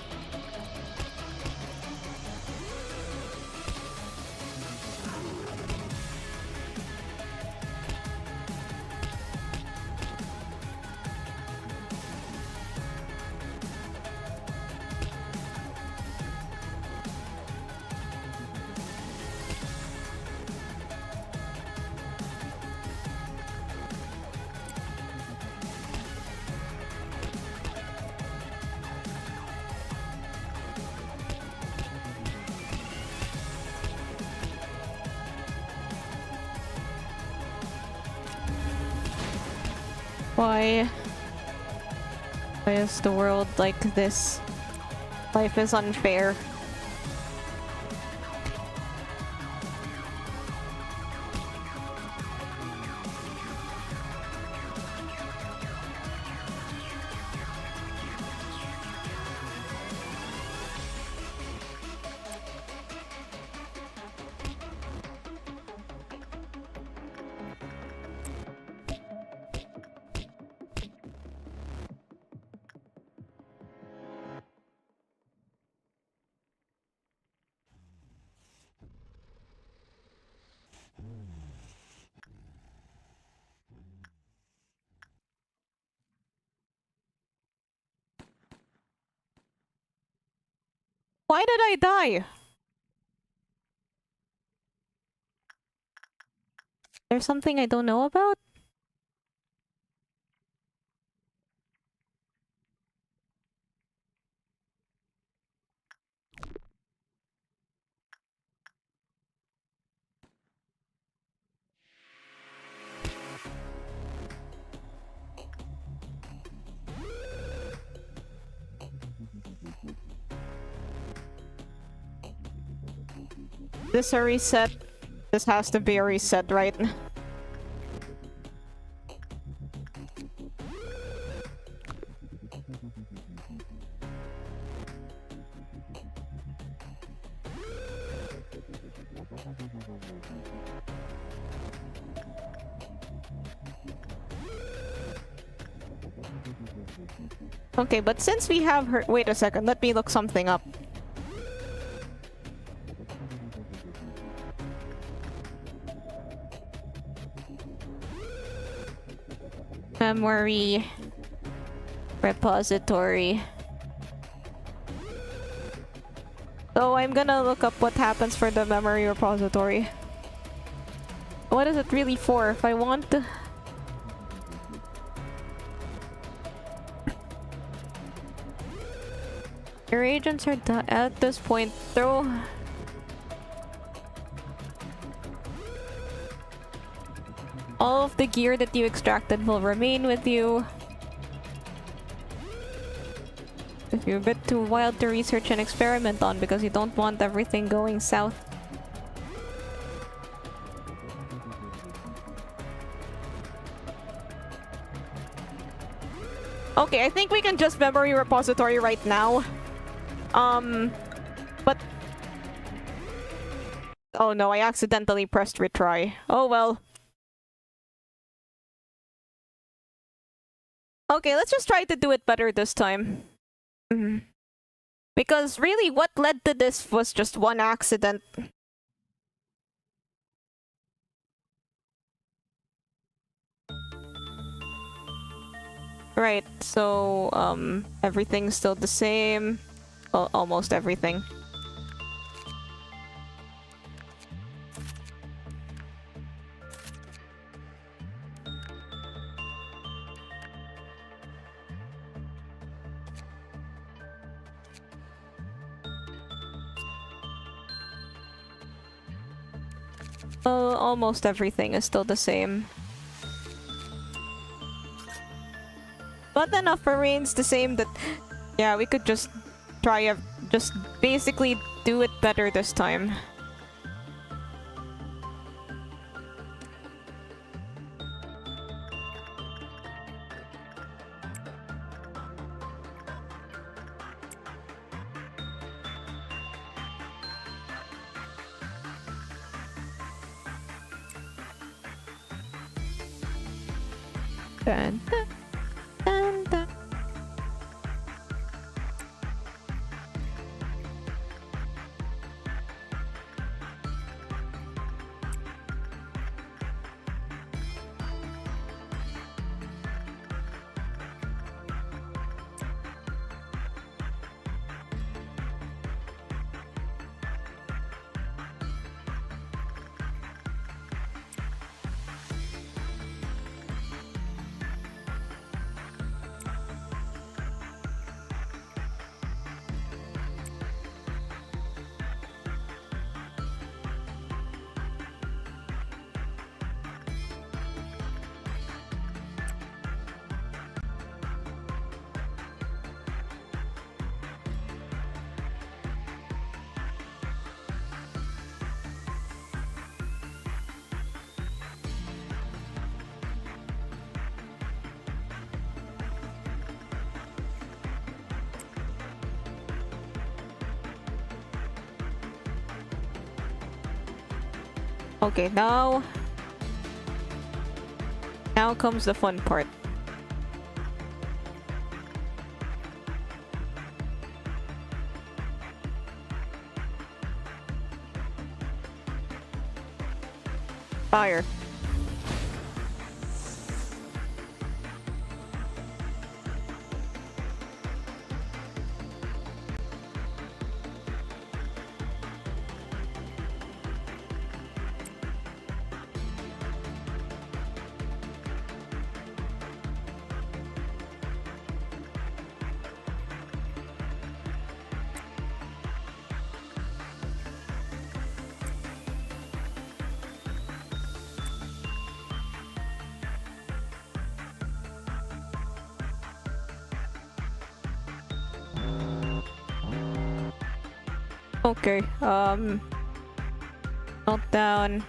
Why is the world like this? Life is unfair. Why did I die? There's something I don't know about? This a reset? This has to be a reset, right? Okay, but since we have her- wait a second, let me look something up. Memory repository. So I'm gonna look up what happens for the memory repository. What is it really for? If I want to... Your agents are at this point, though. All of the gear that you extracted will remain with you. If you're a bit too wild to research and experiment on because you don't want everything going south. Okay, I think we can just memory repository right now. But... oh no, I accidentally pressed retry. Oh well. Okay, let's just try to do it better this time. Because really, what led to this was just one accident. Right, so everything's still the same. Well, almost everything. Almost everything is still the same. But enough for Rain's the same that... Yeah, we could just try just basically do it better this time. Dun, dun, dun, dun. Okay, now comes the fun part. Fire. Okay, meltdown.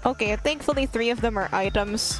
Okay, thankfully 3 of them are items.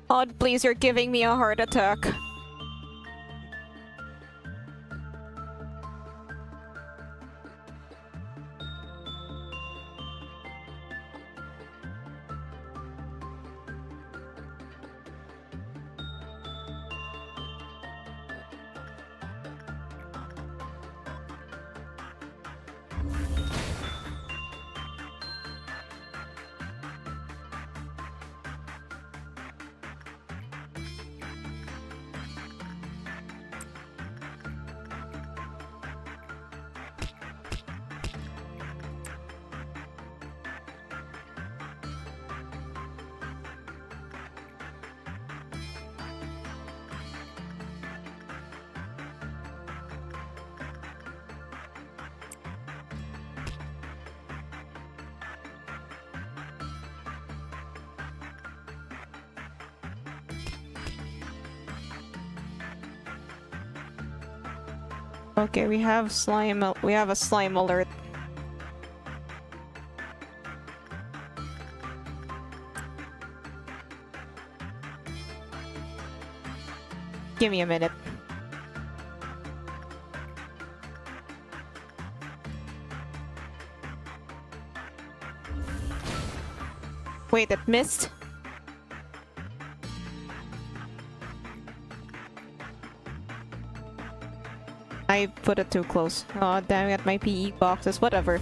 Odd, please, you're giving me a heart attack. Okay, we have slime. We have a slime alert. Give me a minute. Wait, it missed? I put it too close. Oh, damn it, my PE boxes, whatever.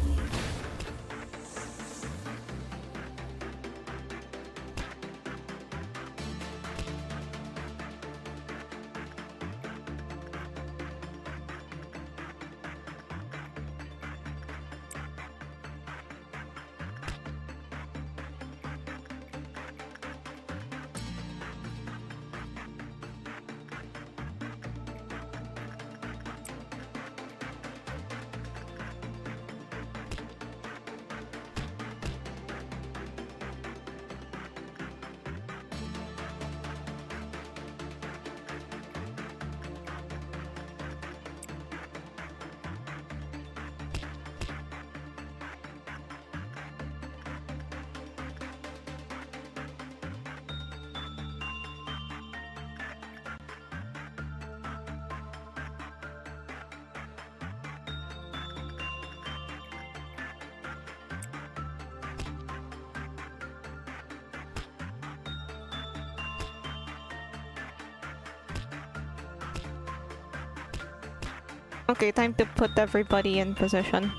Okay, time to put everybody in position.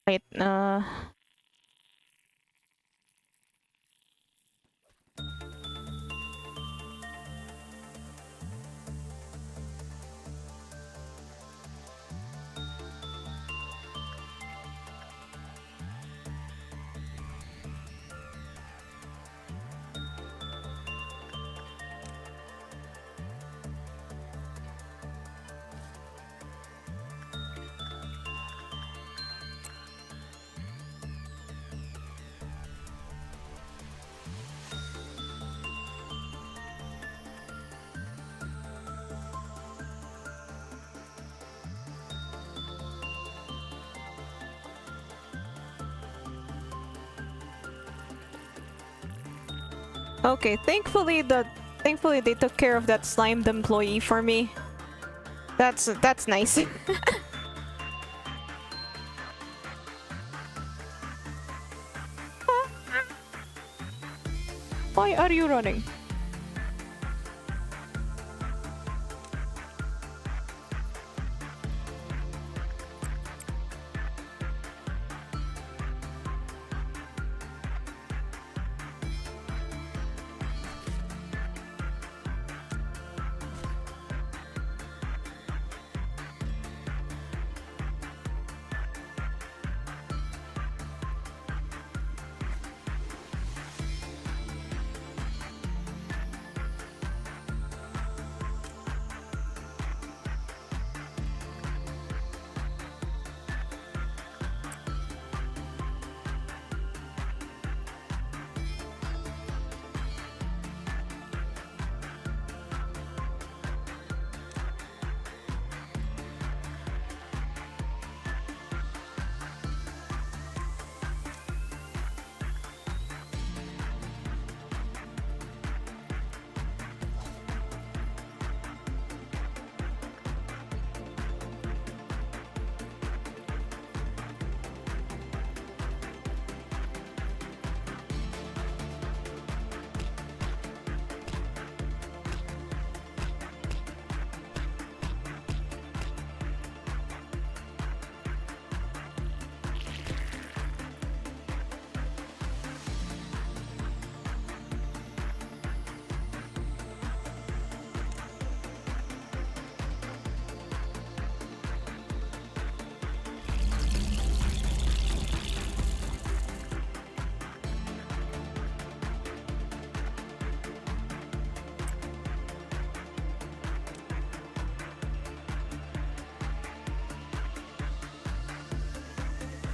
Wait, okay, thankfully they took care of that slimed employee for me. That's nice. Why are you running?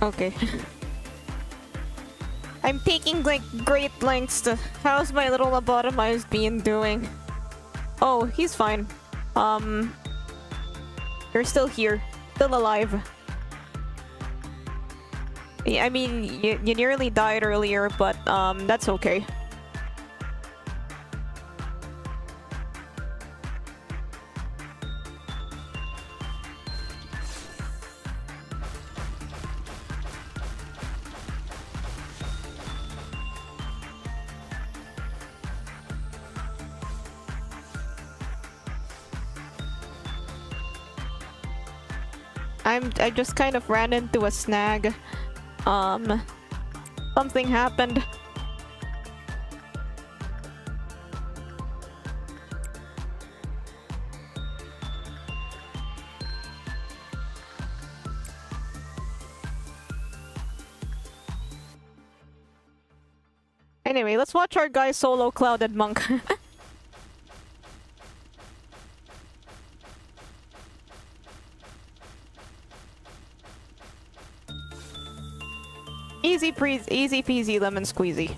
Okay. I'm taking like great lengths to. How's my little lobotomized being doing? Oh, he's fine. You're still here, still alive. I mean, you nearly died earlier, but that's okay. I just kind of ran into a snag. Something happened. Anyway, let's watch our guy solo Clouded Monk. Easy peasy lemon squeezy.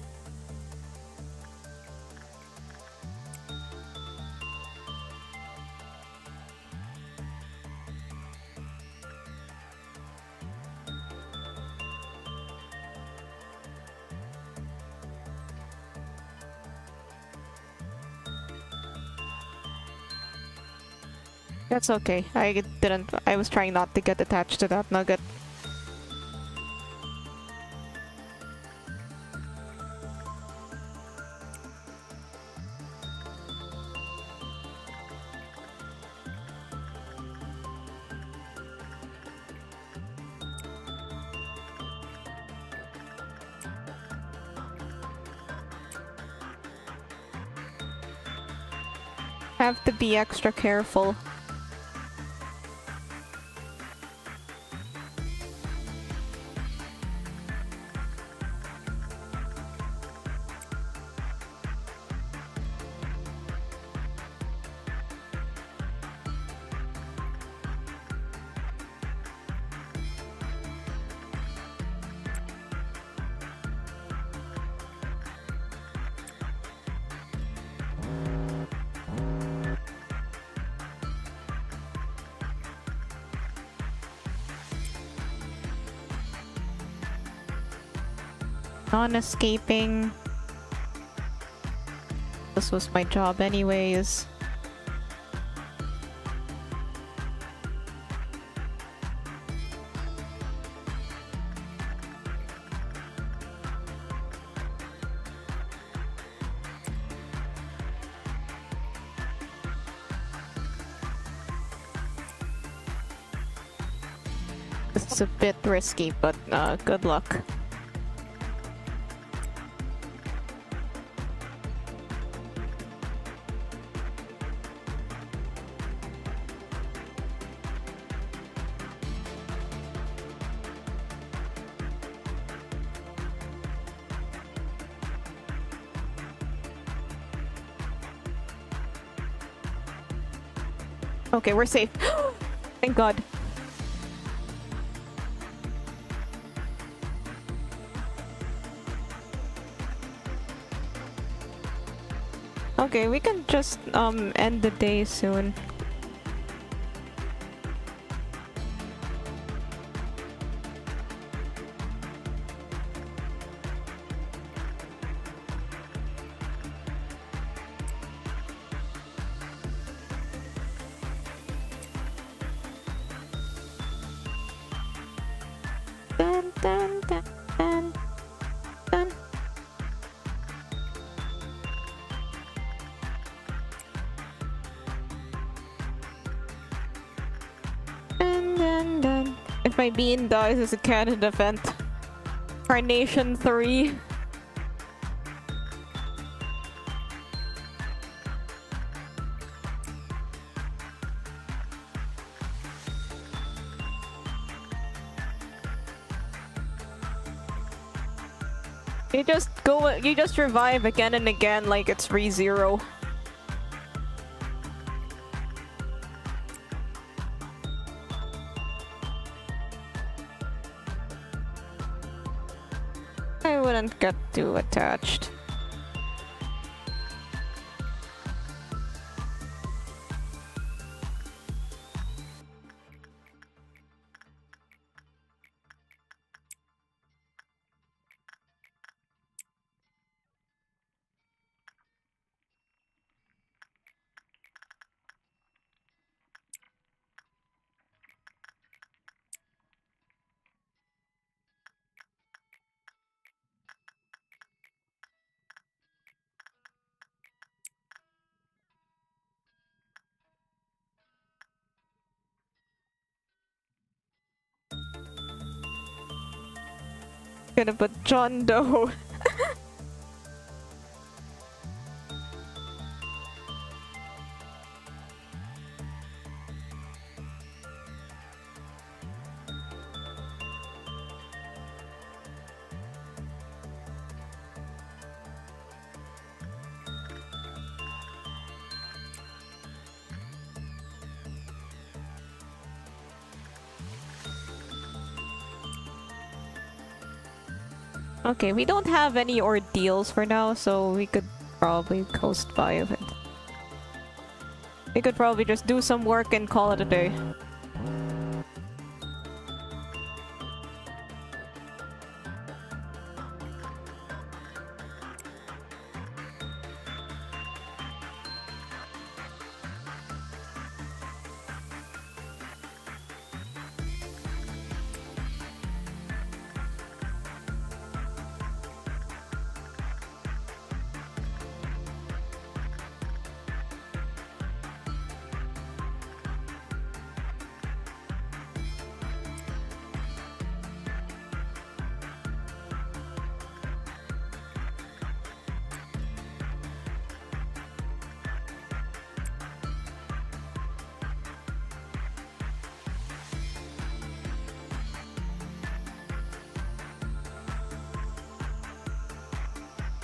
That's okay. I was trying not to get attached to that nugget. Have to be extra careful. Non-escaping. This was my job anyways. This is a bit risky, but good luck. Okay, we're safe. Thank God. Okay, we can just end the day soon. Dun, dun, dun, dun, dun. Dun, dun, dun. If my bean dies as a canon event. Carnation 3. You just revive again and again like it's ReZero. wouldn't get too attached. Gonna put John Doe. Okay, we don't have any ordeals for now, so we could probably coast by of it. We could probably just do some work and call it a day.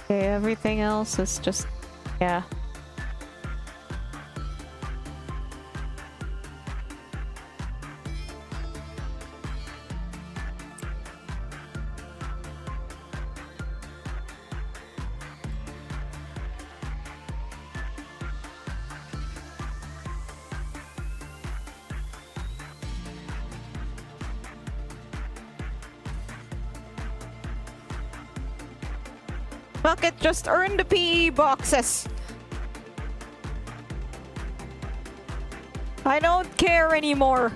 Okay, everything else is just... yeah. Fuck it, just earn the PE boxes. I don't care anymore.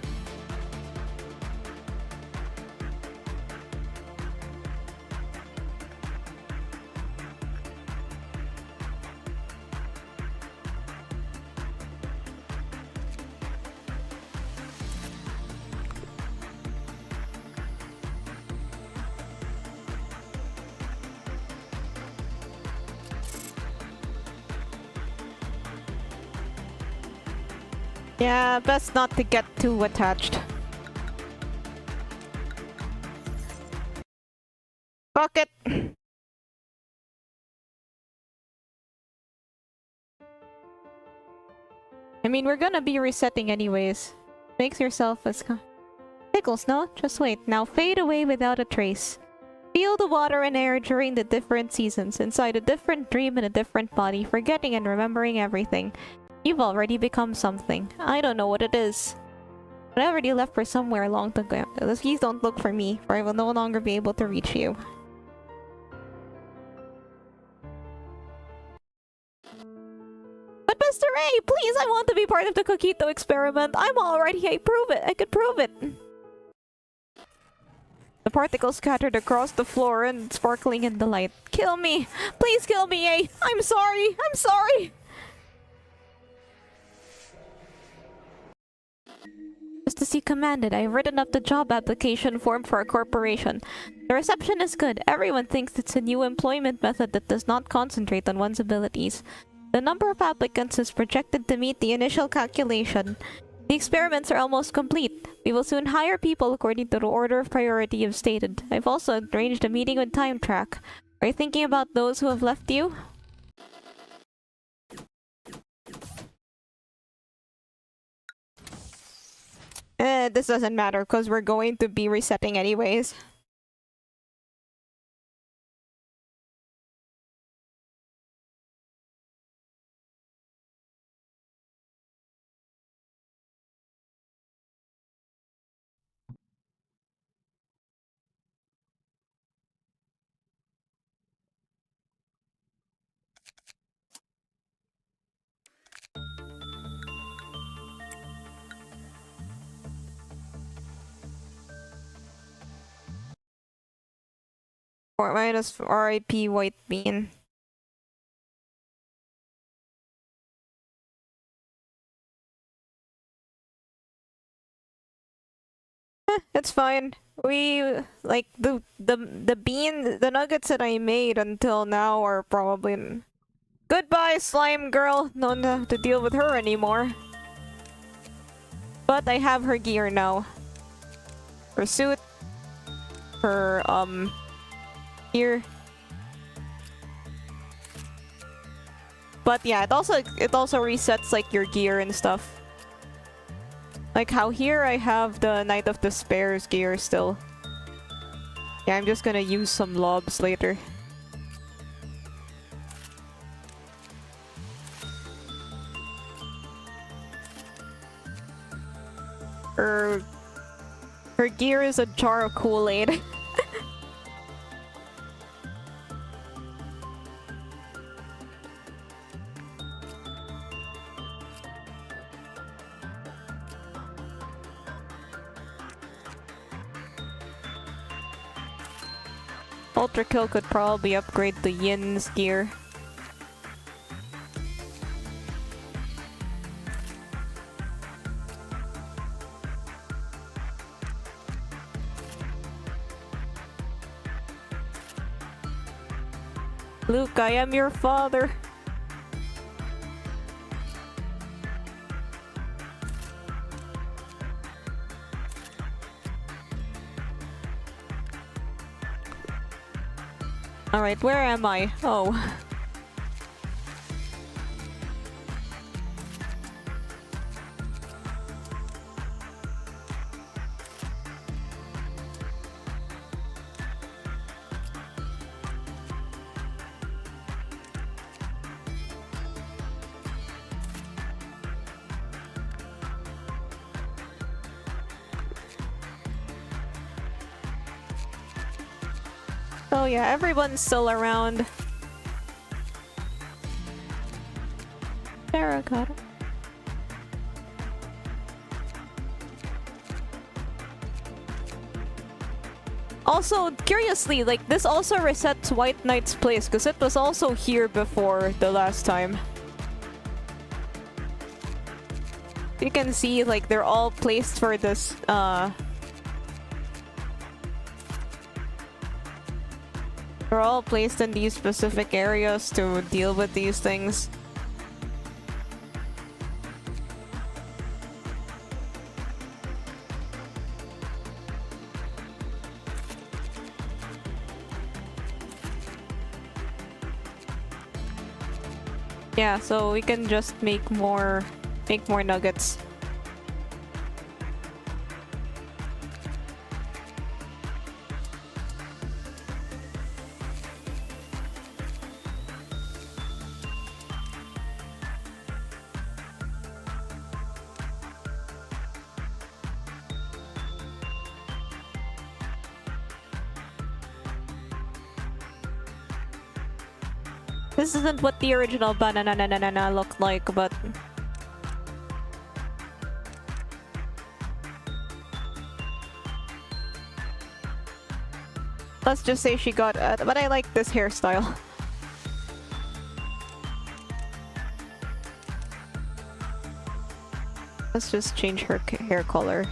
Yeah, best not to get too attached. Fuck it. I mean, we're gonna be resetting anyways. Makes yourself as... Pickles, no? Just wait. Now fade away without a trace. Feel the water and air during the different seasons, inside a different dream in a different body, forgetting and remembering everything. You've already become something. I don't know what it is, but I already left for somewhere long to go. Please don't look for me, for I will no longer be able to reach you. But Mr. A, please, I want to be part of the Coquito experiment. I'm already... I could prove it. The particles scattered across the floor and sparkling in the light. Kill me. Please kill me, A. I'm sorry. I'm sorry. Just as you commanded, I've written up the job application form for our corporation. The reception is good. Everyone thinks it's a new employment method that does not concentrate on one's abilities. The number of applicants is projected to meet the initial calculation. The experiments are almost complete. We will soon hire people according to the order of priority you've stated. I've also arranged a meeting with Time Track. Are you thinking about those who have left you? This doesn't matter because we're going to be resetting anyways. Or minus RIP White Bean. It's fine. We like the the nuggets that I made until now are probably goodbye, slime girl. Don't have to deal with her anymore. But I have her gear now. Her suit. Her gear. But yeah, it also resets like your gear and stuff. Like how here I have the Knight of Despair's gear still. Yeah, I'm just gonna use some lobs later. Her gear is a jar of Kool-Aid. Ultra Kill could probably upgrade the Yin's gear. Luke, I am your father. Alright, where am I? Oh. Oh yeah, everyone's still around. Terracotta. Also, curiously, like, this also resets White Knight's place, because it was also here before the last time. You can see, like, they're all placed for this, they're all placed in these specific areas to deal with these things. Yeah, so we can just make more nuggets. This isn't what the original banana looked like, but let's just say she got but I like this hairstyle. Let's just change her hair color.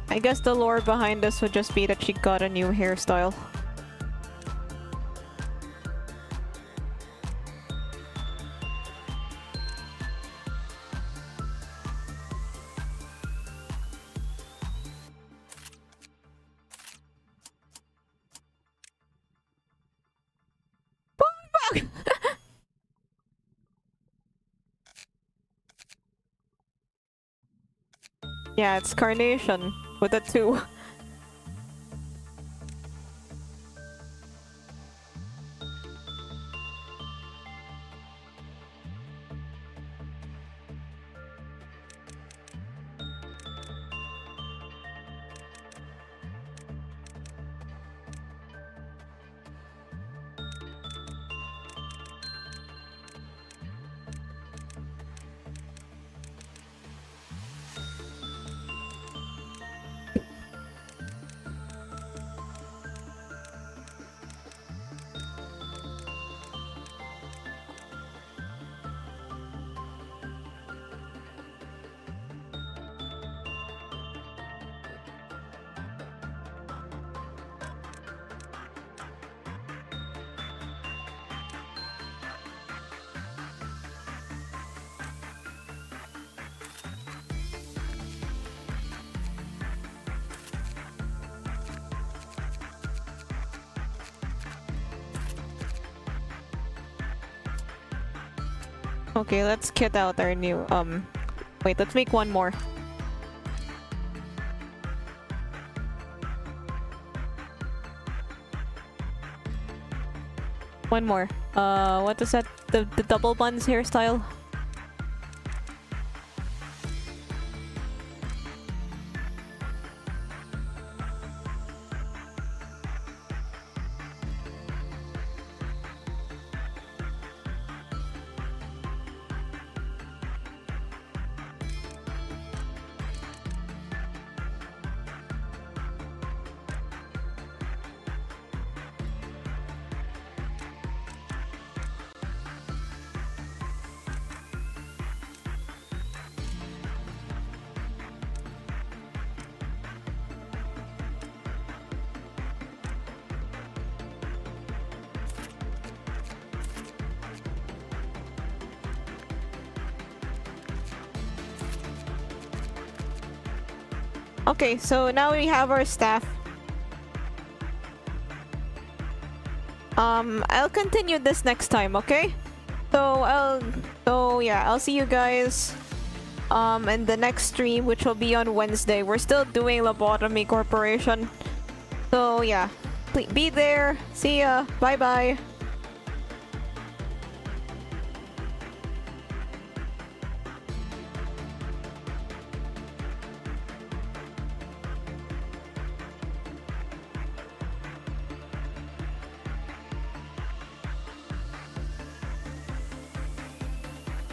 I guess the lore behind this would just be that she got a new hairstyle. Yeah, it's Carnation with a 2. Okay, let's kit out our new wait, let's make one more. One more. What is that? The double buns hairstyle? Okay, so now we have our staff. I'll continue this next time, okay? So yeah, I'll see you guys in the next stream, which will be on Wednesday. We're still doing Lobotomy Corporation. So yeah, please be there. See ya. Bye bye.